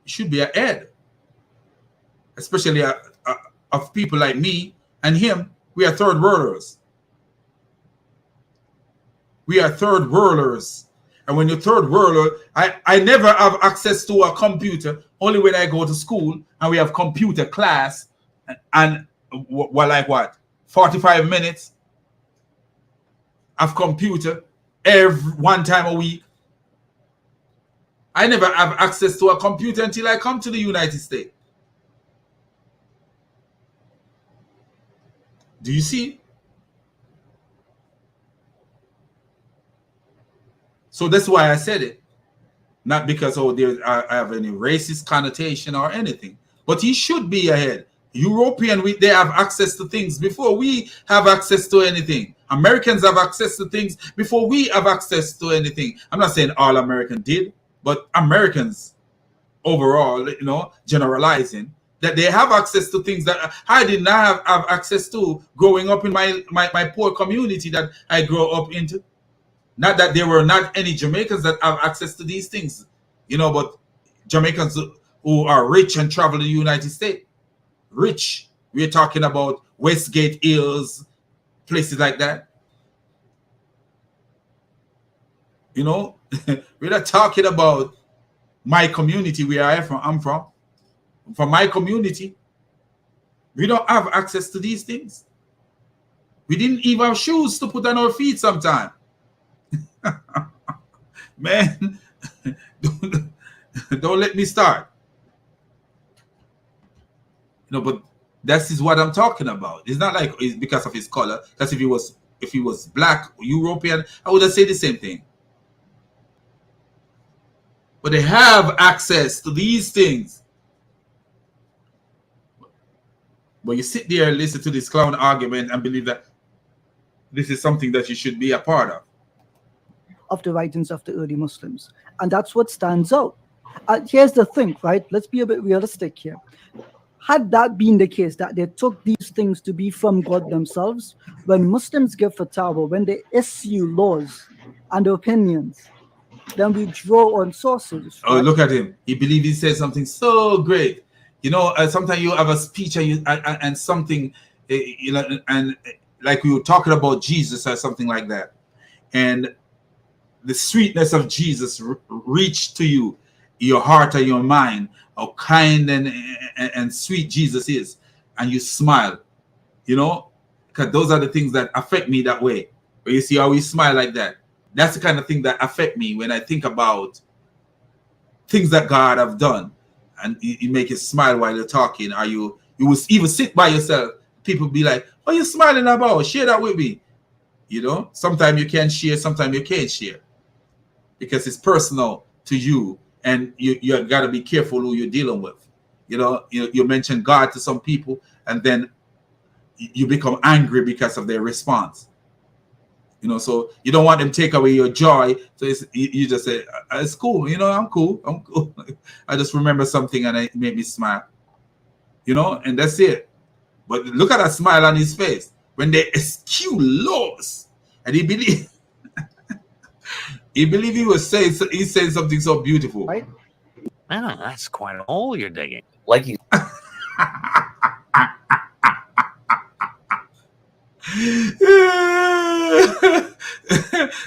He should be a head. Especially of people like me and him. We are third worlders. We are third worlders. And when you're third worlder, I never have access to a computer, only when I go to school and we have computer class and like what? 45 minutes of computer one time a week. I never have access to a computer until I come to the United States. Do you see? So that's why I said it. Not because I have any racist connotation or anything. But he should be ahead. European, they have access to things before we have access to anything. Americans have access to things before we have access to anything. I'm not saying all Americans did, but Americans overall, you know, generalizing, that they have access to things that I did not have access to growing up in my poor community that I grew up into. Not that there were not any Jamaicans that have access to these things, you know, but Jamaicans who are rich and travel to the United States. Rich. We're talking about Westgate Hills, places like that. You know, we're not talking about my community where I'm from. From my community, we don't have access to these things. We didn't even have shoes to put on our feet sometimes. Man, don't let me start. You know, but that is what I'm talking about. It's not like it's because of his color. That's if he was black or European, I would have said the same thing. But they have access to these things. But you sit there and listen to this clown argument and believe that this is something that you should be a part of the writings of the early Muslims. And that's what stands out. Here's the thing, right? Let's be a bit realistic here. had that been the case, that they took these things to be from God themselves, when Muslims give fatwa, when they issue laws and opinions, then we draw on sources. Oh, Right? look at him. He believes he said something so great. You know, sometimes you have a speech and something, you know, and like we were talking about Jesus or something like that. And the sweetness of Jesus reached to you, your heart or your mind, how kind and sweet Jesus is. And you smile, you know, because those are the things that affect me that way. But you see how we smile like that. That's the kind of thing that affect me when I think about things that God have done, and you make you smile while you're talking. Or you will even sit by yourself. People be like, "What are you smiling about? Share that with me." You know, sometimes you can share, sometimes you can't share, because it's personal to you, and you got to be careful who you're dealing with. You know, you mention God to some people, and then you become angry because of their response. You know, so you don't want them to take away your joy. So you just say, it's cool. You know, I'm cool. I just remember something and it made me smile. You know, and that's it. But look at that smile on his face when they eschew laws. And he believed he was saying, he said something so beautiful. Right? Ah, that's quite a hole you're digging. Like you.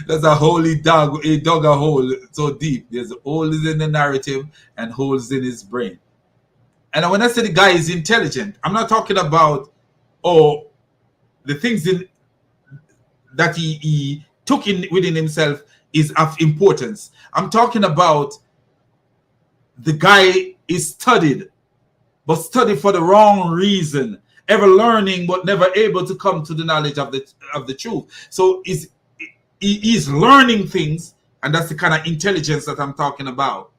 That's a holy dog. He dug a hole so deep. There's holes in the narrative and holes in his brain. And when I say the guy is intelligent, I'm not talking about the things that he took in within himself is of importance. I'm talking about the guy is studied, but studied for the wrong reason. Ever learning, but never able to come to the knowledge of the truth. So he's learning things, and that's the kind of intelligence that I'm talking about.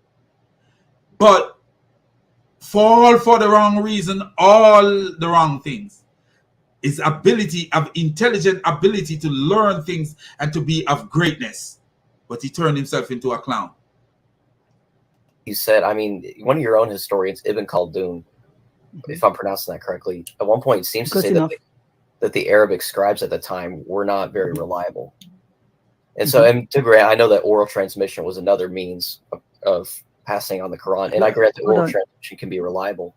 But fall for the wrong reason, all the wrong things. His ability of intelligent ability to learn things and to be of greatness, but he turned himself into a clown. You said, I mean, one of your own historians, Ibn Khaldun, if I'm pronouncing that correctly, at one point seems to say that the Arabic scribes at the time were not very reliable. And so, and to grant, I know that oral transmission was another means of passing on the Quran, and I grant that oral transmission can be reliable.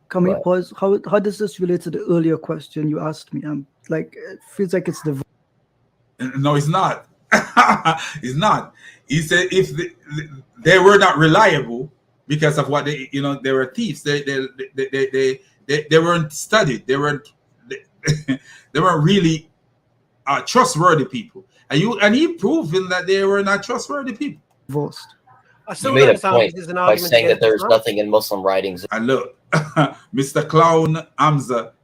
Can we pause? How does this relate to the earlier question you asked me? Like, it feels like it's the... No, it's not. It's not. He said if they were not reliable because of what they, you know, they were thieves. They weren't studied. They weren't really trustworthy people. And he proven that they were not trustworthy people. Divorced. You made a point by saying that there's nothing in Muslim writings. And look, Mr. Clown Hamza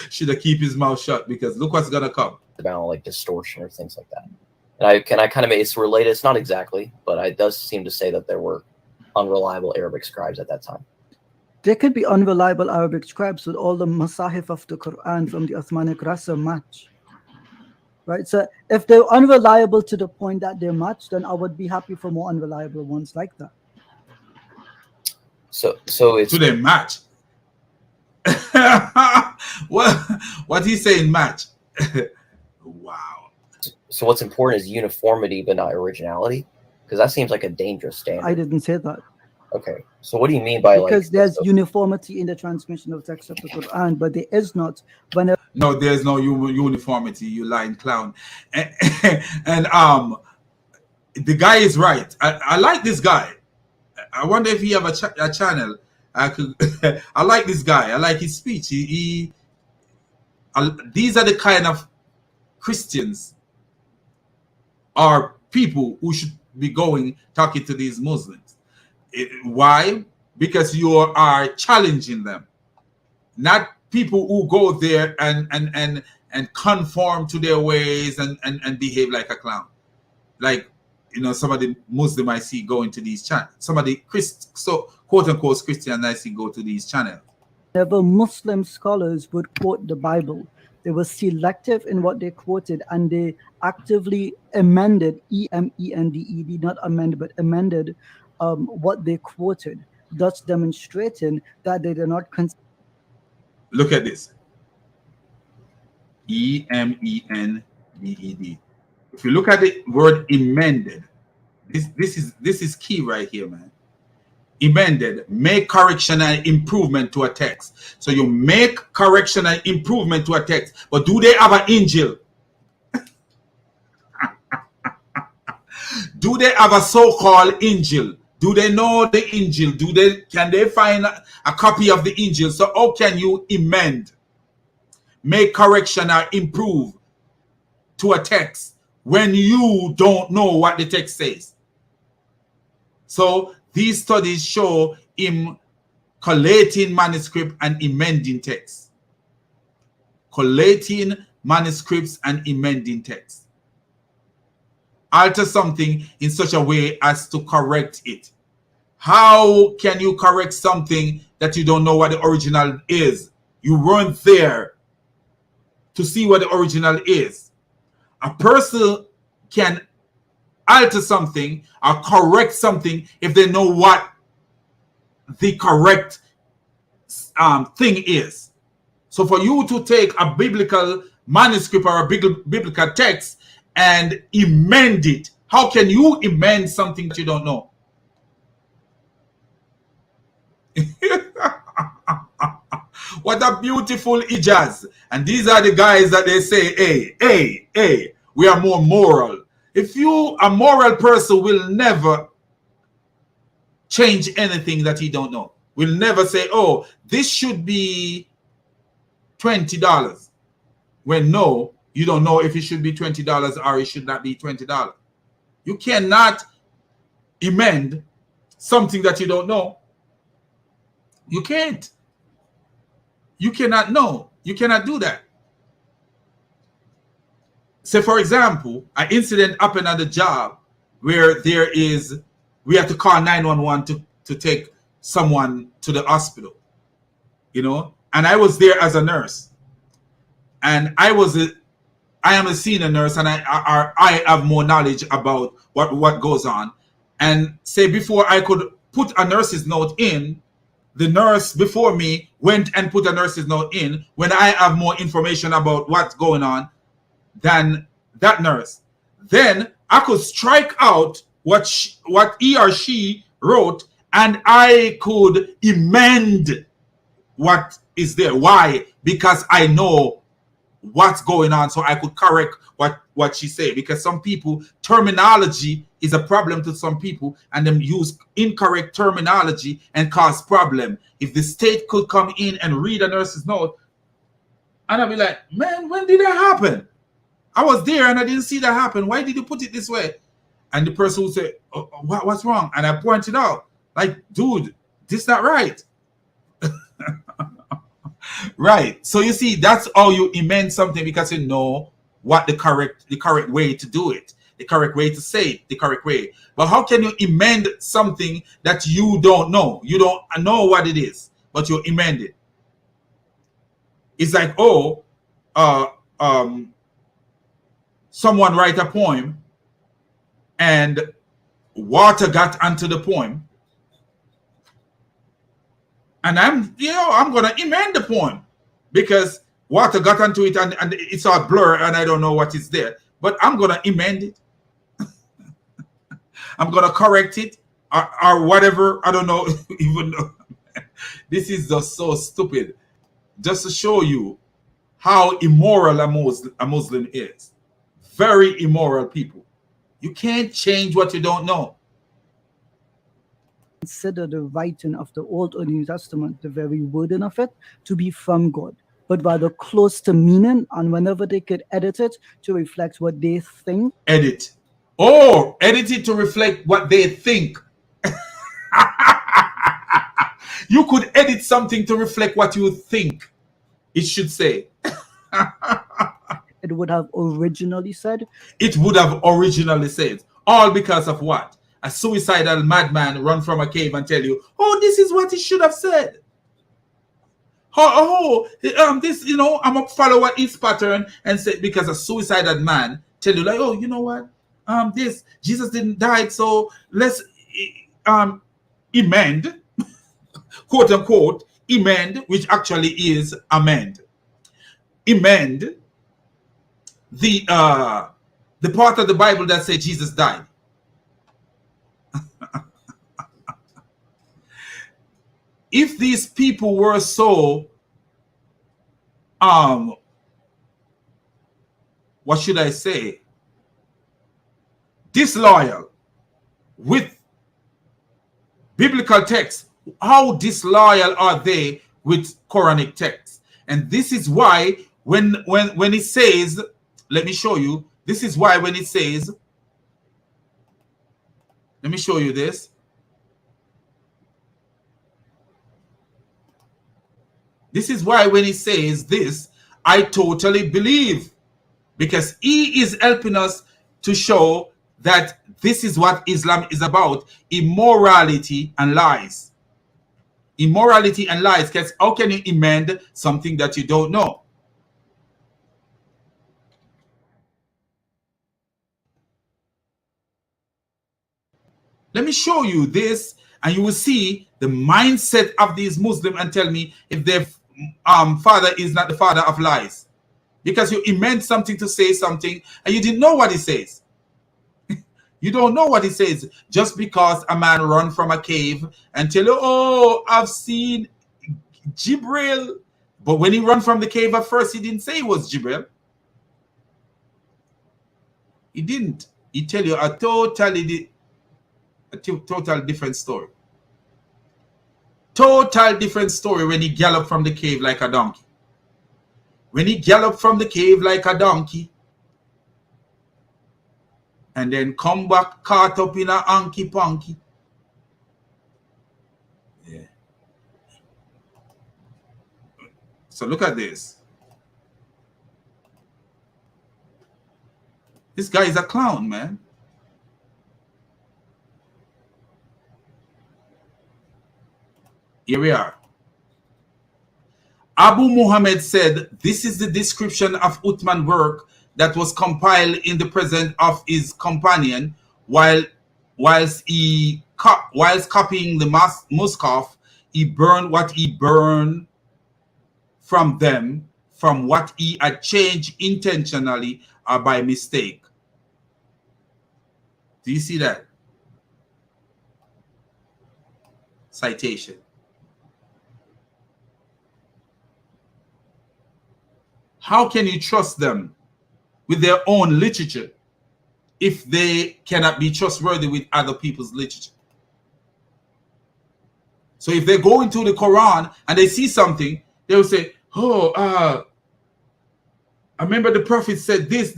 should have keep his mouth shut, because look what's gonna come. About like distortion or things like that. And I kind of make it's related. It's not exactly, but it does seem to say that there were unreliable Arabic scribes at that time. There could be unreliable Arabic scribes with all the masahif of the Quran from the Uthmanic Rasa match. Right? So if they're unreliable to the point that they match, then I would be happy for more unreliable ones like that. So it's... Do they match? What he's saying match? Wow. So what's important is uniformity, but not originality? Because that seems like a dangerous standard. I didn't say that. Okay. So what do you mean by because there's uniformity in the transmission of text of the Quran, but there is not. No, there's no uniformity, you lying clown. And the guy is right. I like this guy. I wonder if he have a channel. I like this guy. I like his speech. These are the kind of Christians or people who should be talking to these Muslims. Why? Because you are challenging them, not people who go there and conform to their ways and behave like a clown. Like, you know, some of the Muslim I see going to these channels. Some of the quote unquote Christian I see go to these channels. Whenever Muslim scholars would quote the Bible, they were selective in what they quoted, and they actively amended, E-M-E-N-D-E-D, not amended, but amended what they quoted. thus demonstrating that they did not Look at this. E-M-E-N-D-E-D. If you look at the word amended, this is key right here, man. Amended, make correction and improvement to a text. So you make correction and improvement to a text, but do they have an angel? Do they have a so-called angel? Do they know the angel? Can they find a copy of the angel? So how can you amend, make correction or improve to a text when you don't know what the text says? So these studies show him collating manuscript and amending text. Collating manuscripts and amending text. Alter something in such a way as to correct it. How can you correct something that you don't know what the original is? You weren't there to see what the original is. A person can alter something or correct something if they know what the correct thing is. So for you to take a biblical manuscript or a biblical text and amend it, how can you amend something that you don't know? What a beautiful ijaz. And these are the guys that they say, hey, we are more moral. If you, a moral person, will never change anything that he don't know. Will never say, oh, this should be $20. When no, you don't know if it should be $20 or it should not be $20. You cannot amend something that you don't know. You can't. You cannot know. You cannot do that. So, for example, an incident happened at the job where we have to call 911 to take someone to the hospital, you know, and I was there as a nurse, and I am a senior nurse, and I have more knowledge about what goes on. And say before I could put a nurse's note in, the nurse before me went and put a nurse's note in when I have more information about what's going on than that nurse. Then I could strike out what he or she wrote, and I could amend what is there. Why? Because I know what's going on, so I could correct what she said. Because some people, terminology is a problem to some people, and them use incorrect terminology and cause problem. If the state could come in and read a nurse's note, and I'd be like, man, when did that happen? I was there and I didn't see that happen. Why did you put it this way? And the person would say, oh, what's wrong? And I pointed out, like, dude, this not right. Right. So you see, that's how you amend something, because you know what the correct way to do it, the correct way to say it, the correct way. But how can you amend something that you don't know? You don't know what it is, but you amend it. It's like, someone write a poem and water got onto the poem, and I'm gonna amend the poem because water got onto it and it's all blur and I don't know what is there, but I'm gonna amend it. I'm gonna correct it or whatever. I don't know. Even though this is just so stupid, just to show you how immoral a Muslim is. Very immoral people. You can't change what you don't know. Consider the writing of the Old or New Testament, the very wording of it, to be from God, but rather close to meaning, and whenever they could edit it to reflect what they think. Edit it to reflect what they think. You could edit something to reflect what you think it should say. It would have originally said. It would have originally said. All because of what? A suicidal madman run from a cave and tell you, oh, this is what it should have said. This, I'm a follow his pattern and say, because a suicidal man tell you like, oh, you know what? Jesus didn't die, so let's amend. quote unquote, emend, which actually is amend. Emend the part of the Bible that says Jesus died. If these people were so what should I say, disloyal with biblical texts, how disloyal are they with Quranic texts? And this is why when it says, let me show you, this is why when it says, let me show you this. This is why when he says this, I totally believe, because he is helping us to show that this is what Islam is about, immorality and lies. Immorality and lies, because how can you amend something that you don't know? Let me show you this, and you will see the mindset of these Muslims and tell me if their father is not the father of lies. Because you amend something to say something, and you didn't know what he says. You don't know what he says. Just because a man run from a cave and tell you, oh, I've seen Jibril. But when he run from the cave at first, he didn't say it was Jibril. He didn't. He tell you a total different story. Total different story when he galloped from the cave like a donkey. When he galloped from the cave like a donkey, and then come back caught up in a hanky panky. Yeah. So look at this. This guy is a clown, man. Here we are. Abu Muhammad said, this is the description of Uthman's work that was compiled in the presence of his companion whilst copying the Mus'haf. He burned what he burned from them, from what he had changed intentionally or by mistake. Do you see that? Citation. How can you trust them with their own literature if they cannot be trustworthy with other people's literature? So if they go into the Quran and they see something, they will say, oh, I remember the Prophet said this,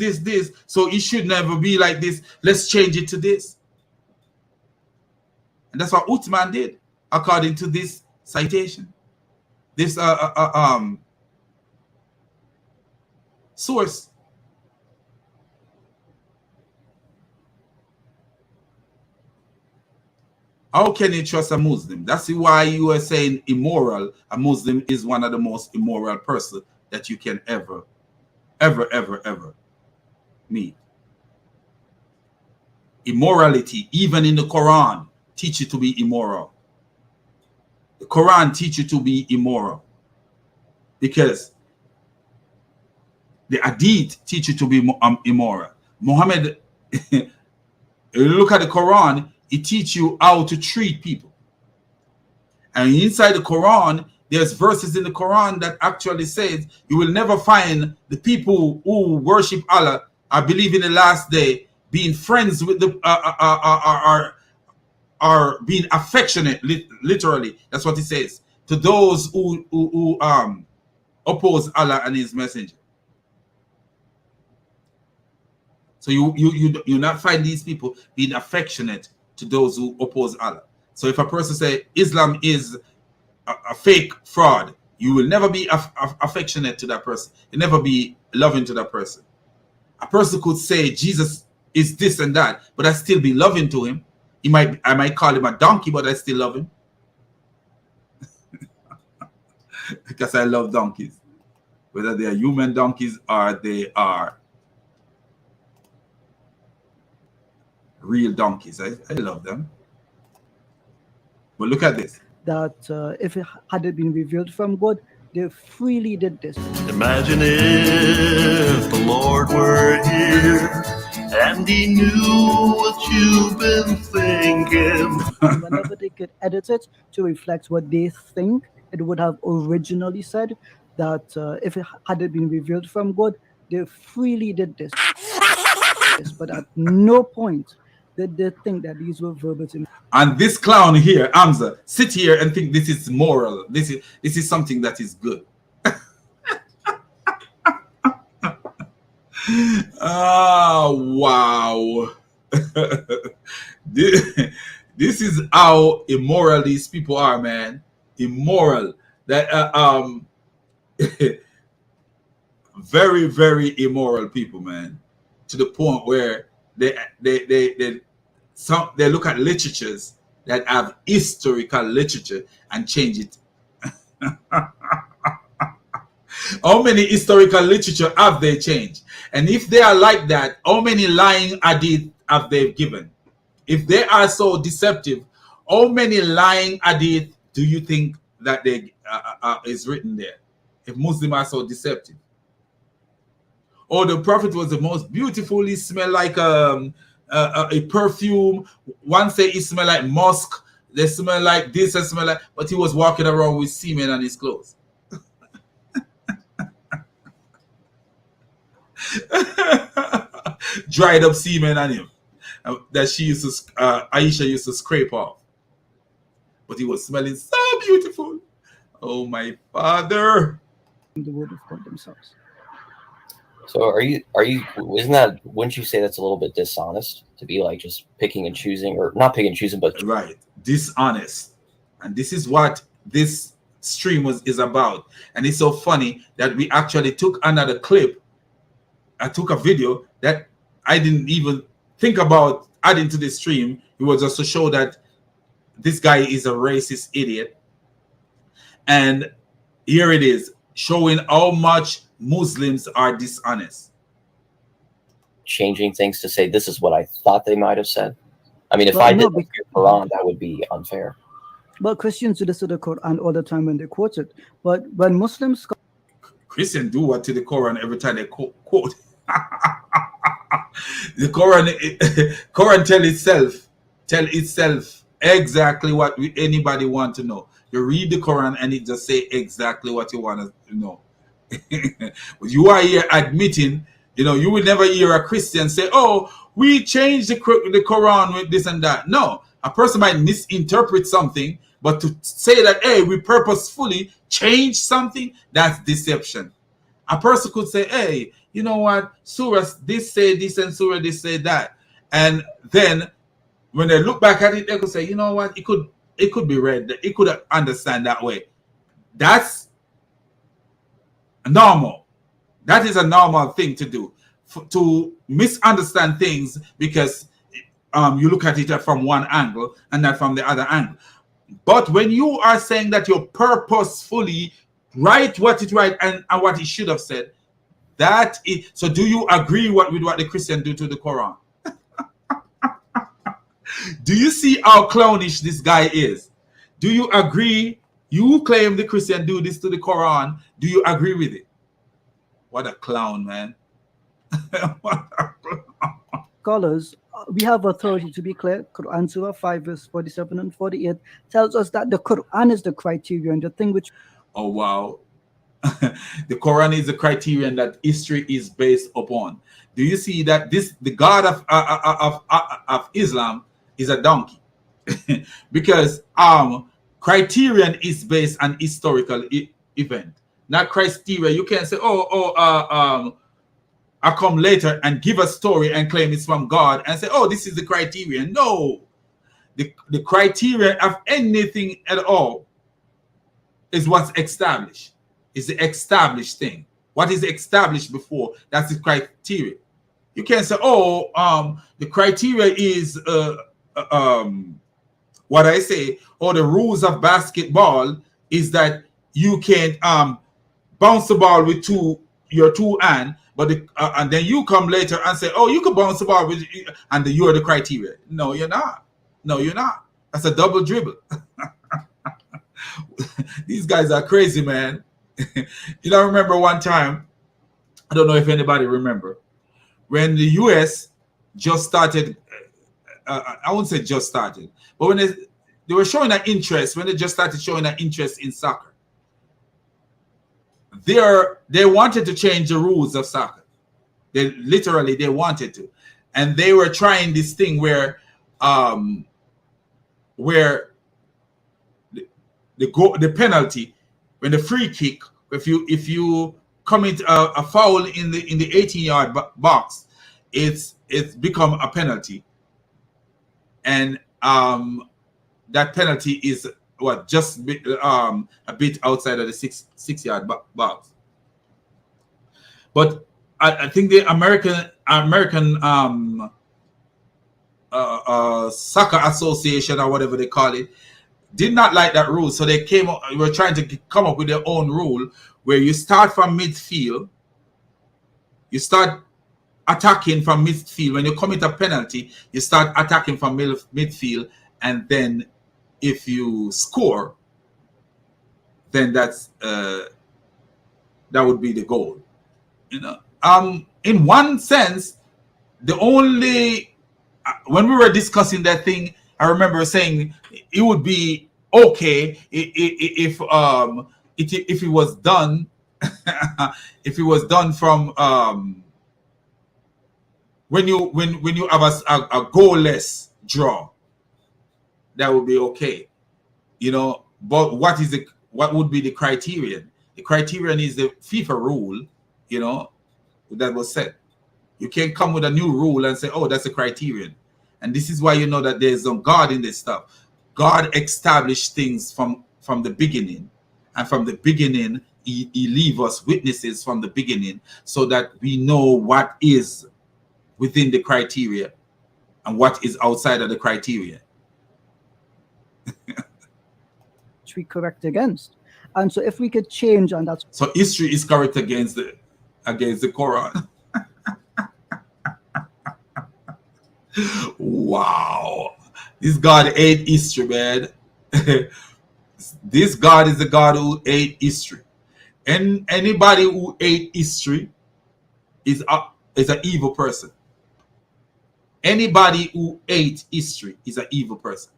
so it should never be like this. Let's change it to this. And that's what Uthman did, according to this citation. This source. How can you trust a Muslim? That's why you are saying immoral. A Muslim is one of the most immoral person that you can ever meet. Immorality, even in the Quran, teach you to be immoral. The Quran teach you to be immoral because the Hadith teach you to be immoral. Muhammad, look at the Quran, it teach you how to treat people. And inside the Quran, there's verses in the Quran that actually says you will never find the people who worship Allah or believe in the last day being friends with the are being affectionate, literally. That's what it says, to those who oppose Allah and his messenger. So you not find these people being affectionate to those who oppose Allah. So if a person say Islam is a fake fraud, you will never be affectionate to that person. You never be loving to that person. A person could say Jesus is this and that, but I still be loving to him. I might call him a donkey, but I still love him. Because I love donkeys. Whether they are human donkeys or they are real donkeys. I love them. But look at this. that if it had it been revealed from God, they freely did this. Imagine if the Lord were here and he knew what you've been thinking. And whenever they could edit it to reflect what they think it would have originally said, that if it had it been revealed from God, they freely did this. But at no point did they think that these were verbatim. And this clown here, Amza, sit here and think this is moral. This is something that is good. Oh, wow. This is how immoral these people are, man. Immoral. That very, very immoral people, man. To the point where they look at literatures that have historical literature and change it. How many historical literature have they changed? And if they are like that, how many lying hadith have they given? If they are so deceptive, how many lying hadith do you think that they is written there? If Muslims are so deceptive. Oh, the Prophet was the most beautiful. He smelled like a perfume. One say he smelled like musk. They smell like this and smell like, but he was walking around with semen on his clothes. Dried up semen on him that she used to Aisha used to scrape off, but he was smelling so beautiful. Oh my father. The word of God themselves. So isn't that, wouldn't you say that's a little bit dishonest to be like just picking and choosing, or not picking and choosing, but right, dishonest. And this is what this stream is about. And it's so funny that we actually took another clip. I took a video that I didn't even think about adding to the stream. It was just to show that this guy is a racist idiot. And here it is, showing how much Muslims are dishonest. changing things to say this is what I thought they might have said. I mean, if Well, I no, did the Quran, that would be unfair. Well, Christians do this to the Quran all the time when they quote it. But when Muslims... Christians do what to the Quran every time they quote. The Quran tell itself exactly what anybody want to know. You read the Quran and it just say exactly what you want to know. But you are here admitting, you know, you will never hear a Christian say, oh, we changed the Quran with this and that. No, a person might misinterpret something, but to say that, hey, we purposefully changed something, that's deception. A person could say, hey, you know what, Surah this say this and Surah this say that. And then when they look back at it, they could say, you know what, it could be read, it could understand that way. That's normal. That is a normal thing to do, to misunderstand things because you look at it from one angle and not from the other angle. But when you are saying that you purposefully write what it right and what it should have said, that is, so do you agree with what the Christian do to the Quran? Do you see how clownish this guy is? Do you agree? You claim the Christian do this to the Quran. Do you agree with it? What a clown, man. What a clown. Scholars, we have authority to be clear. Quran Surah 5 verse 47 and 48 tells us that the Quran is the criterion, the thing which... Oh, wow. The Quran is the criterion that history is based upon. Do you see that the God of Islam is a donkey? Because criterion is based on historical event, not criteria. You can't say, I come later and give a story and claim it's from God and say, oh, this is the criterion. No, the criteria of anything at all is what's established. Is the established thing. What is established before? That's the criteria. You can't say, oh, the criteria is what I say, or the rules of basketball is that you can bounce the ball with your two hands, but and then you come later and say, oh, you can bounce the ball with, and you are the criteria. No, you're not. No, you're not. That's a double dribble. These guys are crazy, man. You know, I remember one time, I don't know if anybody remember, when the US just started, I won't say just started, but when they were showing an interest, when they just started showing an interest in soccer, they wanted to change the rules of soccer. They wanted to. And they were trying this thing where the penalty, when the free kick, if you commit a foul in the 18-yard box, it's become a penalty, and that penalty is what, just a bit outside of the 6-yard box. But I think the American Soccer Association, or whatever they call it, did not like that rule, so they were trying to come up with their own rule where you start from midfield, you start attacking from midfield. When you commit a penalty, you start attacking from midfield, and then if you score, then that would be the goal. You know, in one sense, the only when we were discussing that thing, I remember saying it would be okay if it was done if it was done from when you have a goalless draw, that would be okay, you know. But what would be the criterion? The criterion is the FIFA rule, you know, that was set. You can't come with a new rule and say, oh, that's a criterion. And this is why you know that there's some God in this stuff. God established things from the beginning. And from the beginning, he leave us witnesses from the beginning so that we know what is within the criteria and what is outside of the criteria. Which we correct against. And so if we could change, and that's... So history is correct against the Quran. Wow. This God ate history, man. This God is the God who ate history. And anybody who ate history is an evil person. Anybody who ate history is an evil person.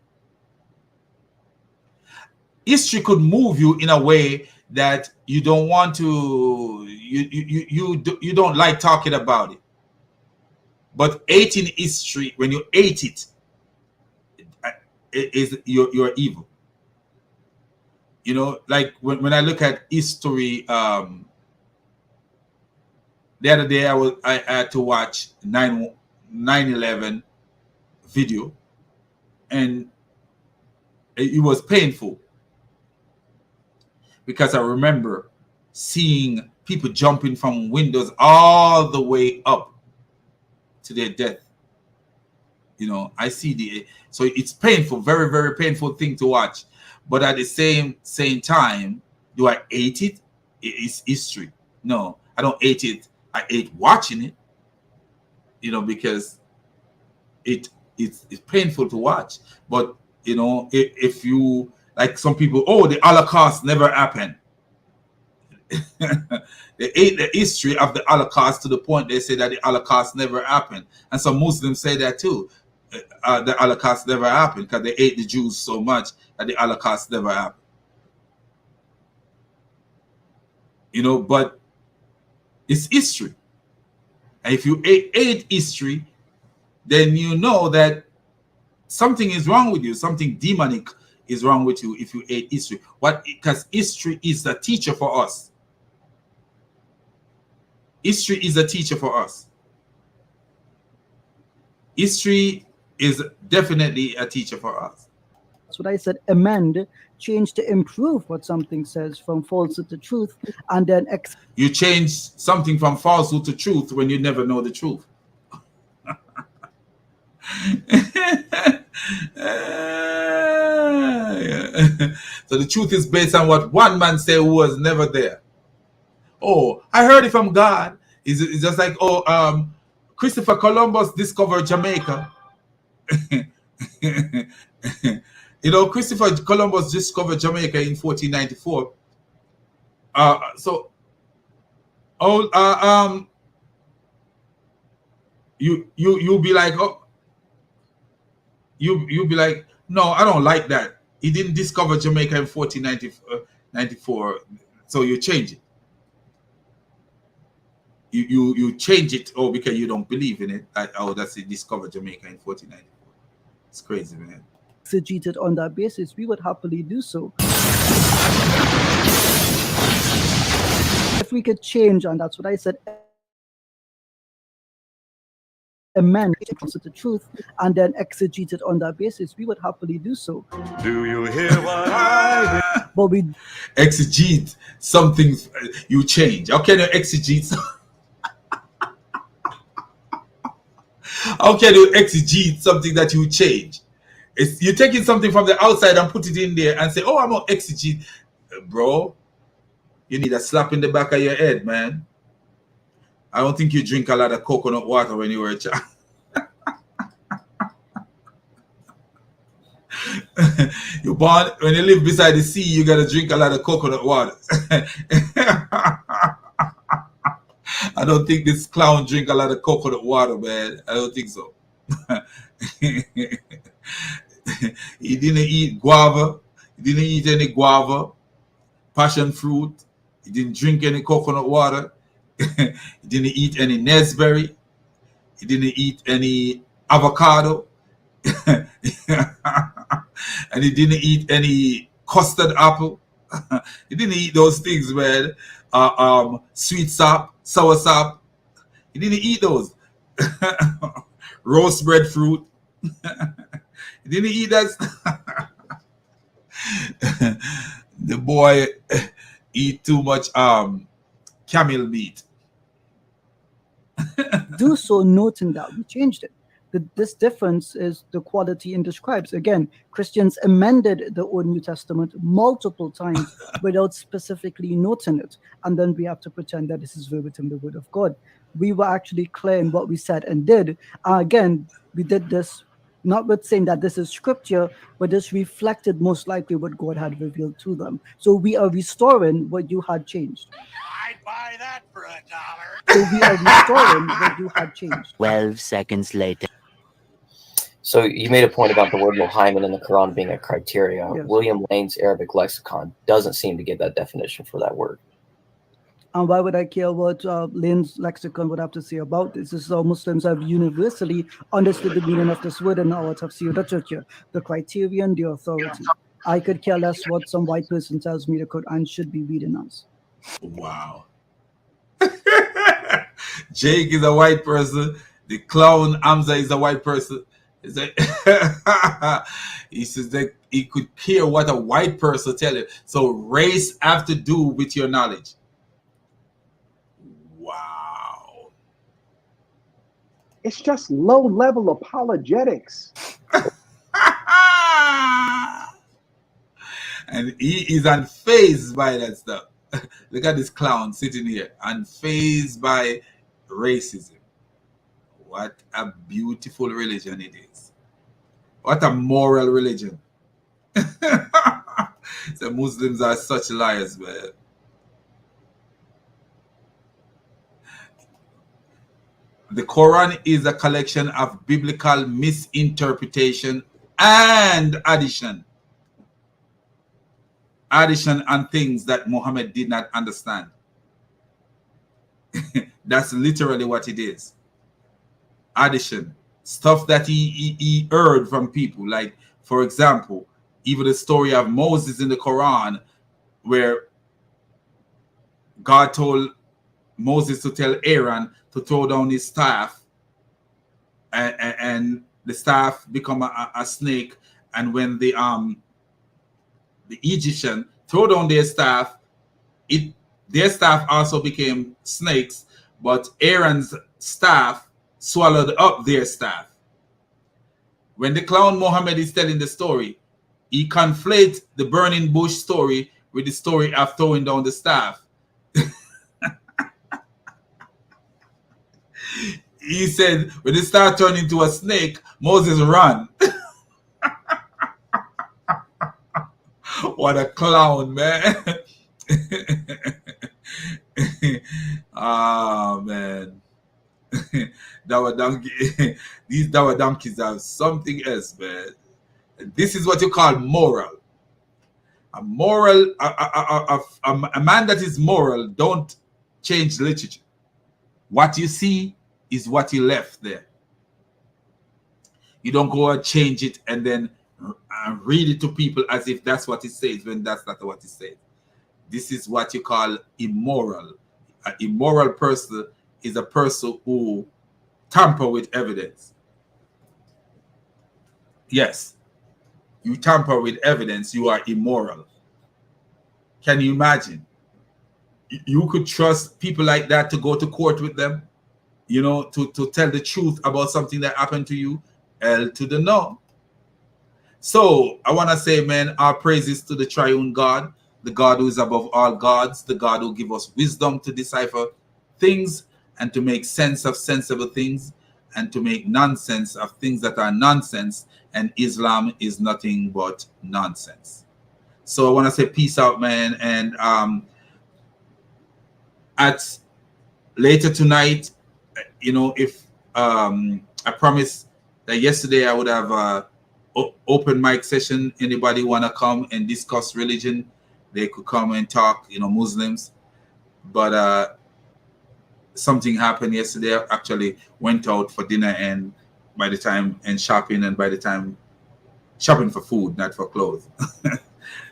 History could move you in a way that you don't want to, you don't like talking about it. But hating history, when you hate it, you're evil. You know, like when I look at history, the other day I had to watch 9/11 video, and it was painful because I remember seeing people jumping from windows all the way up to their death. You know, I see so it's painful, very, very painful thing to watch. But at the same time, do I hate it? It's history. No, I don't hate it. I hate watching it. You know, because it's painful to watch. But you know, if you, like some people, oh, the Holocaust never happened. They hate the history of the Holocaust to the point they say that the Holocaust never happened. And some Muslims say that too. The Holocaust never happened because they hate the Jews so much that the Holocaust never happened. You know, but it's history. And if you hate history, then you know that something is wrong with you. Something demonic is wrong with you if you hate history. Because history is a teacher for us. History is a teacher for us. History is definitely a teacher for us. That's what I said. Amend, change to improve what something says from falsehood to truth, and then you change something from falsehood to truth when you never know the truth. So the truth is based on what one man said who was never there. Oh, I heard it from God. It's just like, oh, Christopher Columbus discovered Jamaica. You know, Christopher Columbus discovered Jamaica in 1494. You'll be like, oh, you'll be like, no, I don't like that. He didn't discover Jamaica in 1494, so you change it. You change it, oh, because you don't believe in it. Like, oh, that's it. Discovered Jamaica in 1494. It's crazy, man. Exegeted on that basis, we would happily do so. If we could change, and that's what I said, amend the truth and then exegete it on that basis, we would happily do so. Do you hear what I hear? But we exegete something you change. How can you exegete? How can you exegete something that you change? You're taking something from the outside and put it in there and say, oh, I'm gonna exegete. Bro, you need a slap in the back of your head, man. I don't think you drink a lot of coconut water when you were a child. You born when you live beside the sea, you gotta drink a lot of coconut water. I don't think this clown drink a lot of coconut water, man. I don't think so. He didn't eat guava. He didn't eat any guava, passion fruit. He didn't drink any coconut water. He didn't eat any Nesberry. He didn't eat any avocado. And he didn't eat any custard apple. He didn't eat those things, man. Sweet sap, sour sap. He didn't eat those. Roast breadfruit. He didn't eat that. The boy eat too much camel meat. do so noting that we changed it. This difference is the quality in the scribes. Again, Christians amended the Old New Testament multiple times without specifically noting it. And then we have to pretend that this is verbatim the word of God. We were actually clear in what we said and did. Again, we did this not with saying that this is scripture, but this reflected most likely what God had revealed to them. So we are restoring what you had changed. I'd buy that for $1. So we are restoring what you had changed. 12 seconds later. So you made a point about the word Muhammad in the Quran being a criteria. Yes. William Lane's Arabic lexicon doesn't seem to give that definition for that word. And why would I care what Lane's lexicon would have to say about this? This is how Muslims have universally understood the meaning of this word in our tafsir literature, the criterion, the authority. I could care less what some white person tells me the Quran should be reading as. Wow. Jake is a white person. The clown Hamza is a white person. He says that he could care what a white person tell you. So race have to do with your knowledge. Wow. It's just low-level apologetics. And he is unfazed by that stuff. Look at this clown sitting here, unfazed by racism. What a beautiful religion it is. What a moral religion. The Muslims are such liars, man. The Quran is a collection of biblical misinterpretation and addition. Addition and things that Muhammad did not understand. That's literally what it is. Addition, stuff that he heard from people. Like, for example, even the story of Moses in the Quran, where God told Moses to tell Aaron to throw down his staff, and the staff become a snake. And when the Egyptian throw down their staff, their staff also became snakes, but Aaron's staff swallowed up their staff. When the clown Muhammad is telling the story, he conflates the burning bush story with the story of throwing down the staff. He said when the staff turned into a snake, Moses ran. What a clown, man. Ah, man. Dawa donkey. These Dawa donkeys have something else, man. This is what you call moral. A moral, a man that is moral don't change literature. What you see is what you left there. You don't go and change it and then read it to people as if that's what it says when that's not what it says. This is what you call immoral. An immoral person is a person who tamper with evidence. Yes, you tamper with evidence, you are immoral. Can you imagine? You could trust people like that to go to court with them, you know, to tell the truth about something that happened to you? Hell to the no. So I want to say, man, our praises to the triune God, the God who is above all gods, the God who gives us wisdom to decipher things and to make sense of sensible things and to make nonsense of things that are nonsense. And Islam is nothing but nonsense. So I want to say peace out, man. And at later tonight, you know, if I promised that yesterday I would have a open mic session. Anybody want to come and discuss religion, they could come and talk, you know, Muslims. But something happened yesterday. I actually went out for dinner and by the time and shopping, and by the time shopping for food, not for clothes,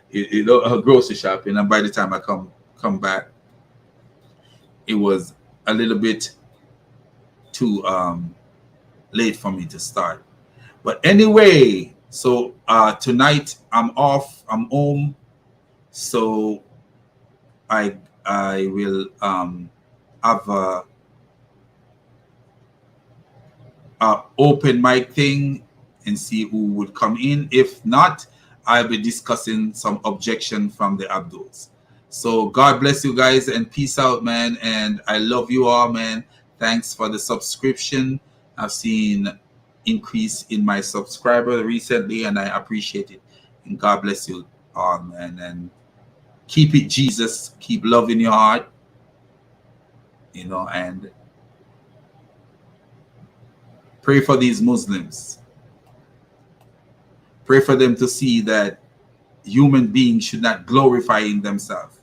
you know, grocery shopping. And by the time I come back, it was a little bit too late for me to start. But anyway, so tonight I'm off, I'm home, so I will have a open mic thing and see who would come in. If not, I'll be discussing some objection from the Abduls. So God bless you guys and peace out, man. And I love you all, man. Thanks for the subscription. I've seen increase in my subscriber recently and I appreciate it. And God bless you all, man. And keep it Jesus. Keep love in your heart. You know, and pray for these Muslims. Pray for them to see that human beings should not glorify in themselves.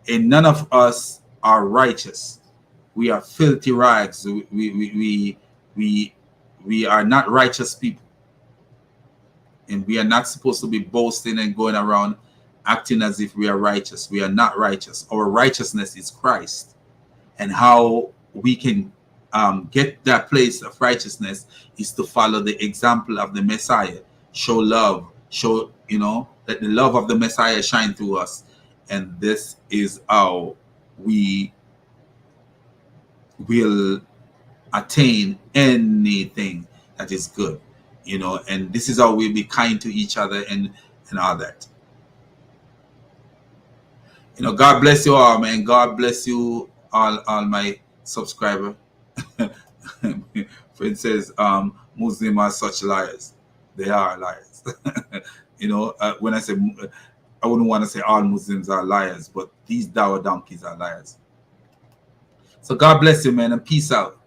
And none of us are righteous. We are filthy rags. We are not righteous people. And we are not supposed to be boasting and going around acting as if we are righteous. We are not righteous. Our righteousness is Christ. And how we can get that place of righteousness is to follow the example of the Messiah. Show love. Show, you know, let the love of the Messiah shine through us. And this is how we will attain anything that is good, you know, and this is how we'll be kind to each other and all that. You know, God bless you all, man. God bless you all my subscriber. Friend says, Muslims are such liars. They are liars. You know, when I say, I wouldn't want to say all Muslims are liars, but these Dawa donkeys are liars. So God bless you, man, and peace out.